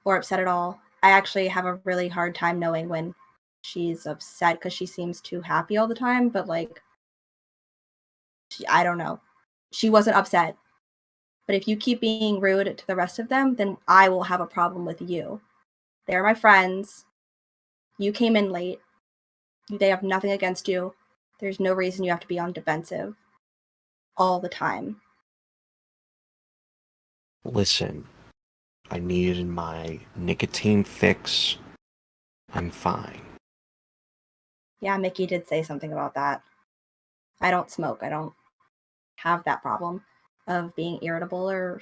or upset at all. I actually have a really hard time knowing when she's upset because she seems too happy all the time, but like, I don't know. She wasn't upset. But if you keep being rude to the rest of them, then I will have a problem with you. They're my friends. You came in late. They have nothing against you. There's no reason you have to be on defensive all the time. listen, I needed my nicotine fix. I'm fine. Yeah, Mickey did say something about that. I don't smoke. I don't have that problem of being irritable or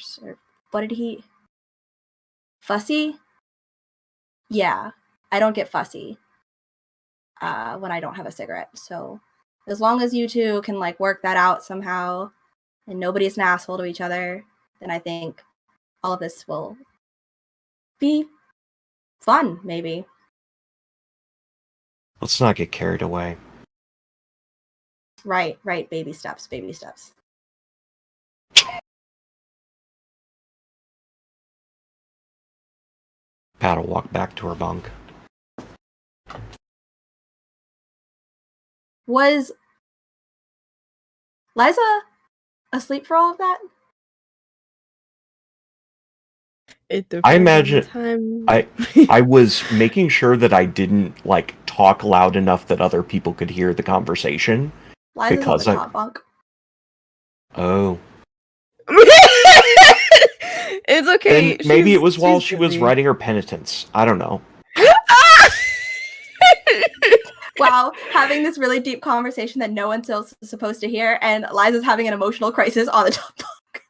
what did he? Fussy? Yeah, I don't get fussy when I don't have a cigarette. So as long as you two can like work that out somehow and nobody's an asshole to each other, then I think all of this will be fun, maybe. Let's not get carried away. Right, baby steps, baby steps. Pat will walk back to her bunk. Was Liza asleep for all of that? It depends I on the imagine time. I was making sure that I didn't like talk loud enough that other people could hear the conversation. Liza's Because on the top bunk. Oh. It's okay. Then maybe it was while she's she was busy. writing her penitence. I don't know. Wow, having this really deep conversation that no one else is supposed to hear, and Liza's having an emotional crisis on the top bunk.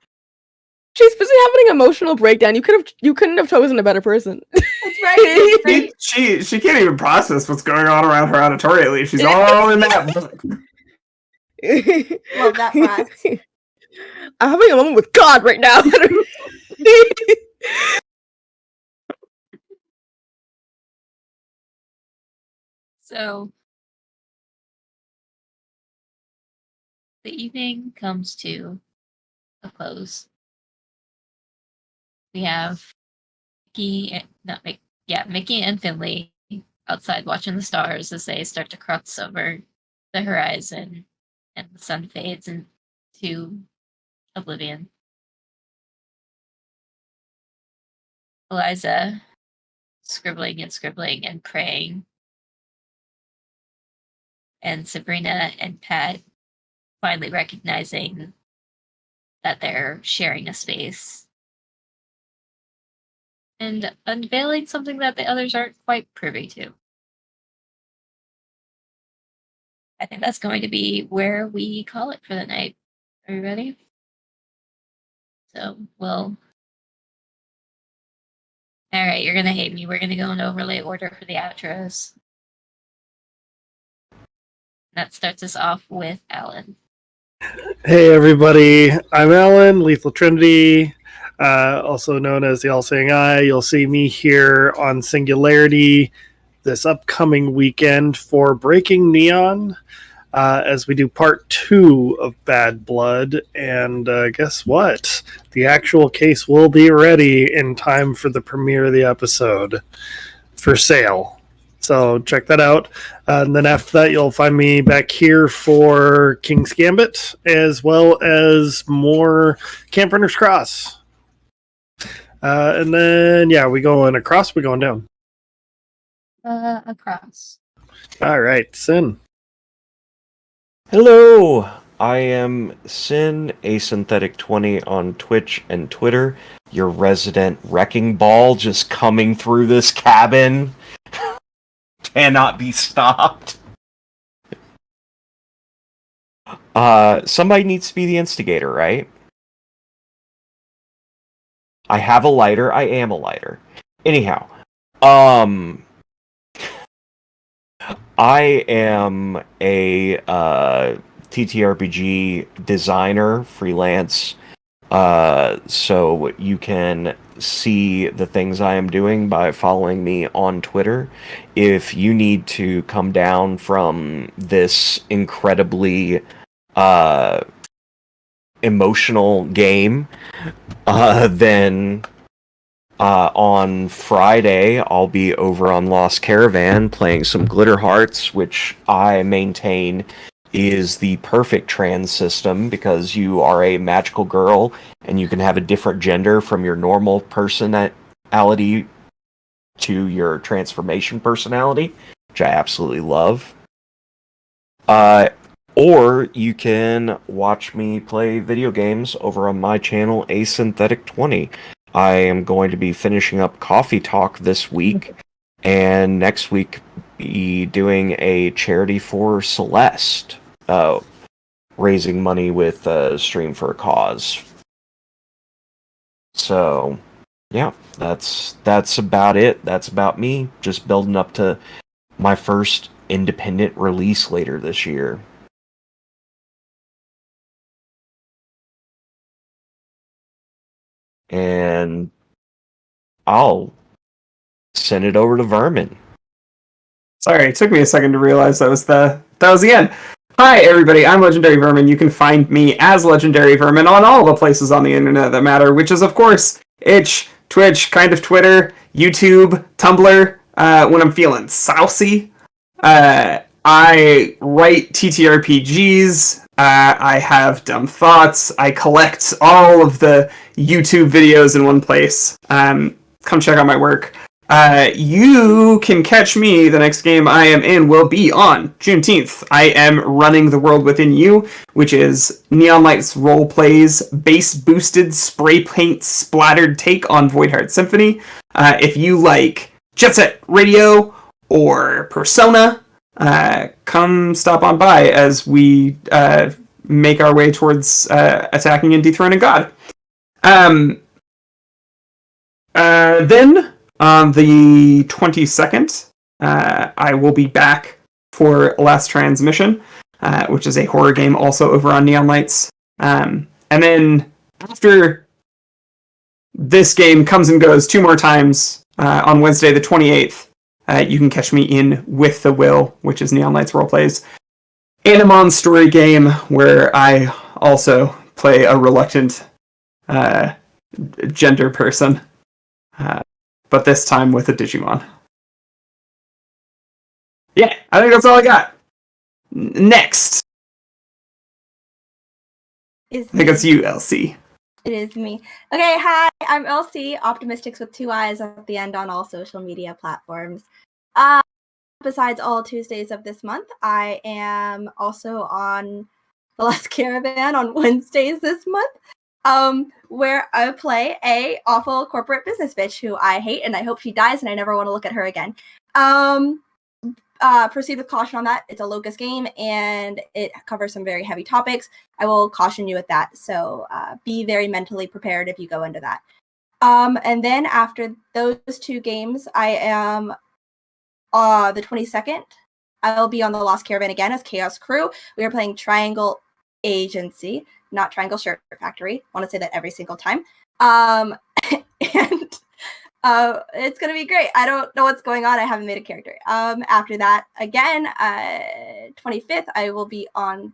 She's busy having an emotional breakdown. You couldn't have chosen a better person. That's right. That's right. She can't even process what's going on around her auditorially. She's all in that book. Love that for us. I'm having a moment with God right now. So the evening comes to a close. We have Mickey and Finley outside watching the stars as they start to cross over the horizon and the sun fades into oblivion. Eliza scribbling and praying. And Sabrina and Pat finally recognizing that they're sharing a space. And unveiling something that the others aren't quite privy to. I think that's going to be where we call it for the night. Are you ready? So, well... Alright, you're gonna hate me. We're gonna go in overlay order for the outros. That starts us off with Alan. Hey everybody, I'm Alan, Lethal Trinity, also known as the All-Seeing Eye. You'll see me here on Singularity this upcoming weekend for Breaking Neon, as we do part 2 of Bad Blood. And guess what? The actual case will be ready in time for the premiere of the episode for sale. So check that out. And then after that, you'll find me back here for King's Gambit, as well as more Camp Runners Cross. And then, yeah, we going across, we going down. Across. All right, Sin. Hello! I am Sin, Asynthetic20 on Twitch and Twitter. Your resident wrecking ball just coming through this cabin. Cannot be stopped. Somebody needs to be the instigator, right? I have a lighter. I am a lighter. Anyhow, I am a TTRPG designer, freelance. So you can see the things I am doing by following me on Twitter. If you need to come down from this incredibly emotional game, then on Friday I'll be over on Lost Caravan playing some Glitter Hearts, which I maintain is the perfect trans system because you are a magical girl and you can have a different gender from your normal personality to your transformation personality, which I absolutely love. Or you can watch me play video games over on my channel, Asynthetic20. I am going to be finishing up Coffee Talk this week, and next week be doing a charity for Celeste, raising money with Stream for a Cause. So, yeah, that's about it. That's about me, just building up to my first independent release later this year. And I'll send it over to Vermin. Sorry, it took me a second to realize that was the end. Hi everybody, I'm Legendary Vermin. You can find me as Legendary Vermin on all the places on the internet that matter, which is of course itch, Twitch, kind of Twitter, YouTube, Tumblr, when I'm feeling saucy. I write TTRPGs. I have dumb thoughts. I collect all of the YouTube videos in one place. Come check out my work. You can catch me. The next game I am in will be on Juneteenth. I am running The World Within You, which is Neon Light's role plays, bass boosted, spray paint splattered take on Voidheart Symphony. If you like Jet Set Radio or Persona, come stop on by as we make our way towards attacking and dethroning God. Then on the 22nd, I will be back for Last Transmission, which is a horror game also over on Neon Lights. And then after this game comes and goes 2 more times on Wednesday the 28th, you can catch me in With the Will, which is Neon Lights Roleplays Animon story game, where I also play a reluctant gender person, but this time with a Digimon. Yeah, I think that's all I got. Next. I think it's you, Elsie. It is me. Okay, hi, I'm Elsie, Optimistics with 2 eyes at the end on all social media platforms. Besides all Tuesdays of this month, I am also on The Last Caravan on Wednesdays this month, where I play a awful corporate business bitch who I hate and I hope she dies and I never want to look at her again. Proceed with caution on that. It's a Locust game and it covers some very heavy topics. I will caution you with that, so be very mentally prepared if you go into that. And then after those 2 games, I am the 22nd. I'll be on The Lost Caravan again as Chaos Crew. We are playing Triangle Agency, not Triangle Shirt Factory. I want to say that every single time. And it's going to be great. I don't know what's going on. I haven't made a character. After that, again, 25th, I will be on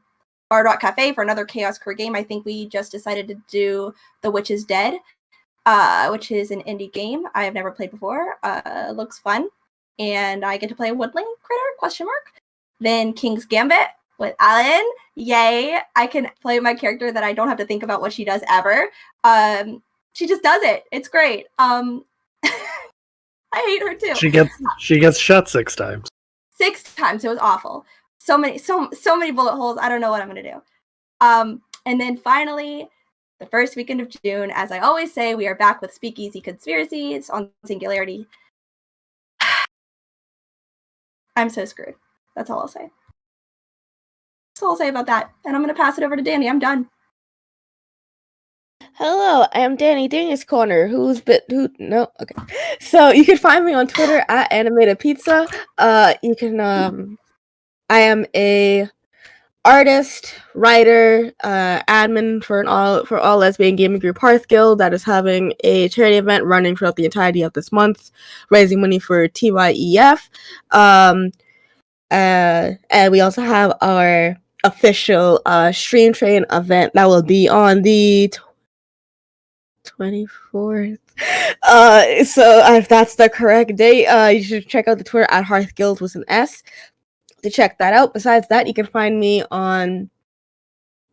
Bar Rock Cafe for another Chaos Crew game. I think we just decided to do The Witch is Dead, which is an indie game I have never played before. Looks fun. And I get to play a woodling critter, ? Then King's Gambit with Alan. Yay. I can play my character that I don't have to think about what she does ever. She just does it. It's great. I hate her too. She gets shot 6 times. 6 times. It was awful. So many bullet holes. I don't know what I'm gonna do. And then finally, the first weekend of June, as I always say, we are back with Speakeasy Conspiracies on Singularity. I'm so screwed. That's all I'll say. That's all I'll say about that. And I'm going to pass it over to Danny. I'm done. Hello, I am Danny, Danny's Corner. No, okay. So you can find me on Twitter at Animated Pizza. You can, I am a artist, writer, admin for all lesbian gaming group Hearth Guild that is having a charity event running throughout the entirety of this month, raising money for TYEF. And we also have our official stream train event that will be on the 24th. So if that's the correct date, you should check out the Twitter at Hearth Guild with an S to check that out. Besides that, you can find me on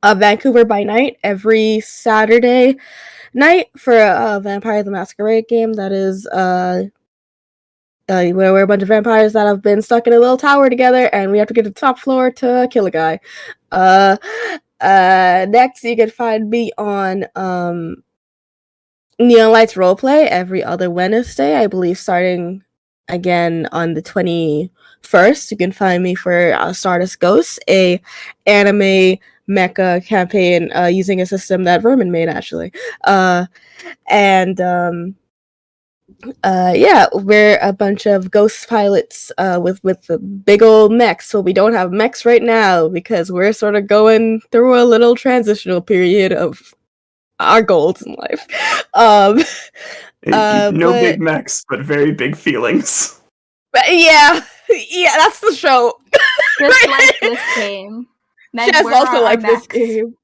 Vancouver by Night every Saturday night for a Vampire the Masquerade game that is where we're a bunch of vampires that have been stuck in a little tower together and we have to get to the top floor to kill a guy. Next, you can find me on Neon Lights Roleplay every other Wednesday, I believe, starting again on the 21st. You can find me for Stardust Ghosts, a anime mecha campaign using a system that Vermin made, actually. Yeah, we're a bunch of ghost pilots with the big old mechs. So we don't have mechs right now because we're sort of going through a little transitional period of our goals in life. Big mechs, but very big feelings. But yeah, that's the show. Just like this game. Meg, Just where also are like our this mechs? game.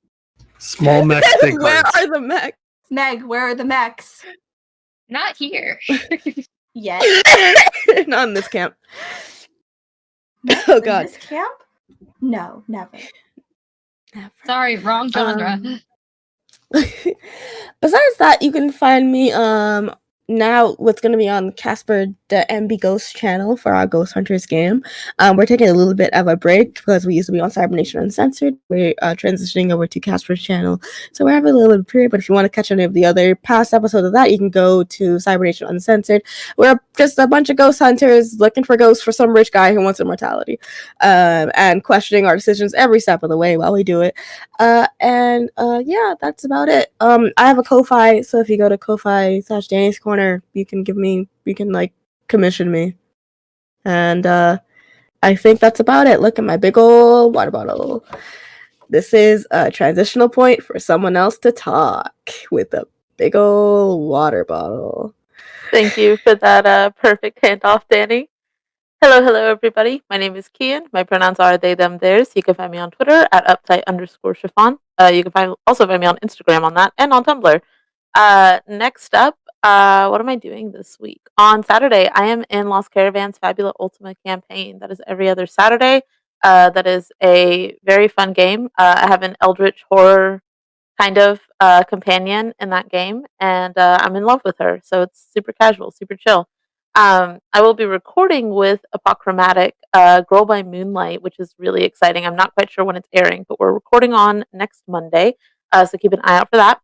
Small mechs, big Where hearts. are the mechs? Meg, where are the mechs? Not here. Yet. Not in this camp. Next Oh, in God. this camp? No, never. Never. Sorry, wrong genre. Besides that, you can find me now what's going to be on Casper the MB Ghost channel for our Ghost Hunters game. We're taking a little bit of a break because we used to be on Cybernation Uncensored. We're transitioning over to Casper's channel, so we're having a little bit of period. But if you want to catch any of the other past episodes of that, you can go to Cybernation Uncensored. We're just a bunch of ghost hunters looking for ghosts for some rich guy who wants immortality, and questioning our decisions every step of the way while we do it. Yeah, that's about it. I have a Ko-Fi, so if you go to Ko-Fi/Danny's Corner, you can like commission me. And I think that's about it. Look at my big old water bottle. This is a transitional point for someone else to talk with a big old water bottle. Thank you for that perfect handoff, Danny. Hello, everybody. My name is Kian. My pronouns are they, them, theirs. You can find me on Twitter at uptight_chiffon. You can also find me on Instagram on that and on Tumblr. Next up, what am I doing this week? On Saturday, I am in Lost Caravan's Fabula Ultima campaign. That is every other Saturday. That is a very fun game. I have an eldritch horror kind of companion in that game, and I'm in love with her. So it's super casual, super chill. I will be recording with Apochromatic, Girl by Moonlight, which is really exciting. I'm not quite sure when it's airing, but we're recording on next Monday, so keep an eye out for that.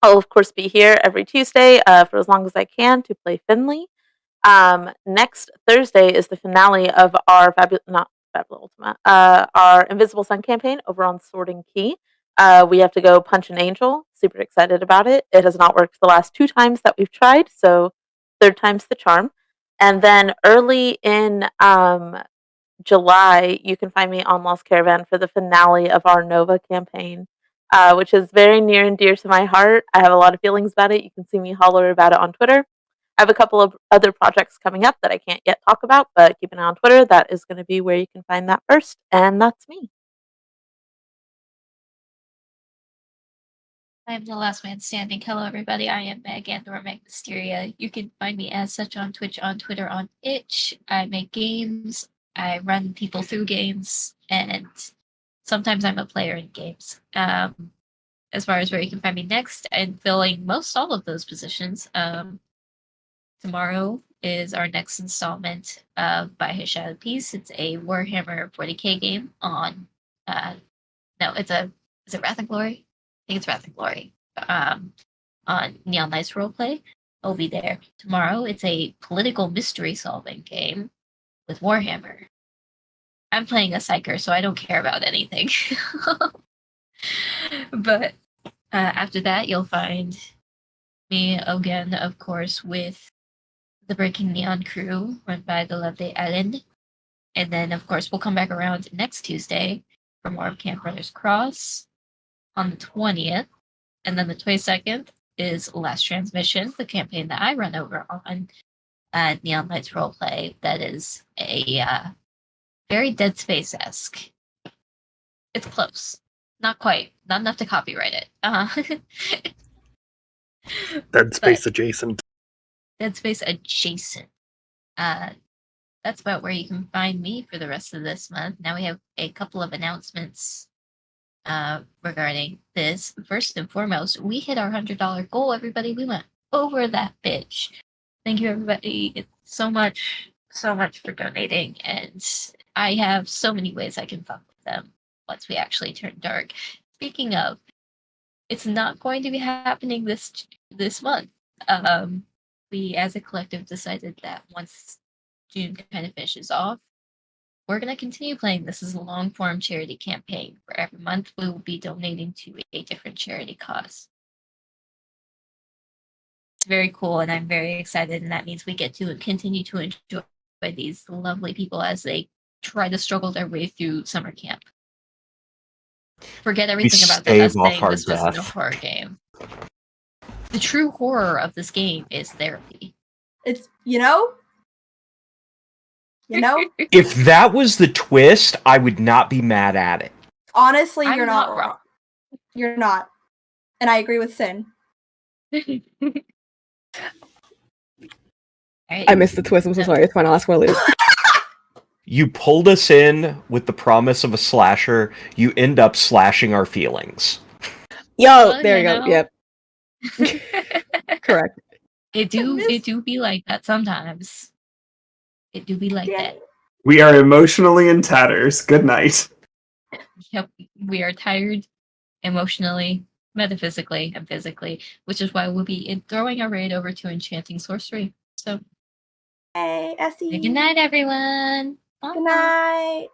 I'll, of course, be here every Tuesday for as long as I can to play Finley. Next Thursday is the finale of our our Invisible Sun campaign over on Sorting Key. We have to go punch an angel. Super excited about it. It has not worked the last 2 times that we've tried, so 3rd time's the charm. And then early in July, you can find me on Lost Caravan for the finale of our Nova campaign, which is very near and dear to my heart. I have a lot of feelings about it. You can see me holler about it on Twitter. I have a couple of other projects coming up that I can't yet talk about, but keep an eye on Twitter. That is going to be where you can find that first, and that's me. I am the last man standing. Hello, everybody. I am Meg and/or Meg Mysteria. You can find me as such on Twitch, on Twitter, on Itch. I make games. I run people through games, and sometimes I'm a player in games. As far as where you can find me next, I'm filling most all of those positions. Tomorrow is our next installment of By His Shadow Piece. It's a Warhammer 40k game on. No, is it Wrath and Glory? I think it's Wrath and Glory. On Neon Knights Roleplay. I'll be there tomorrow. It's a political mystery solving game with Warhammer. I'm playing a psyker, so I don't care about anything. But after that, you'll find me again, of course, with the Breaking Neon crew, run by the lovely Ellen. And then, of course, we'll come back around next Tuesday for more of Camp Brothers Cross on the 20th. And then the 22nd is Last Transmission, the campaign that I run over on Neon Knights Roleplay. That is a very Dead Space-esque. It's close. Not quite. Not enough to copyright it. Dead Space adjacent. Dead Space adjacent. That's about where you can find me for the rest of this month. Now we have a couple of announcements regarding this. First and foremost, we hit our $100 goal, everybody. We went over that bitch. Thank you, everybody. So much for donating, and I have so many ways I can fuck with them once we actually turn dark. Speaking of, it's not going to be happening this month. We, as a collective, decided that once June kind of finishes off, we're going to continue playing this as a long-form charity campaign. For every month, we will be donating to a different charity cause. It's very cool, and I'm very excited, and that means we get to continue to enjoy these lovely people as they try to struggle their way through summer camp. Forget everything about us saying this wasn't a horror game. The true horror of this game is therapy. It's, you know? If that was the twist, I would not be mad at it. Honestly, I'm you're not wrong. You're not. And I agree with Sin. Alright. I missed the twist. I'm so sorry. It's fine. I'll ask for it later. You pulled us in with the promise of a slasher. You end up slashing our feelings. Yo, Well, there you you go. know. Yep, correct. It do be like that sometimes. It do be like Damn that. it. We are emotionally in tatters. Good night. Yep, we are tired emotionally, metaphysically, and physically, which is why we'll be throwing our raid over to Enchanting Sorcery. So, Hey, Essie. good night, everyone. Good night.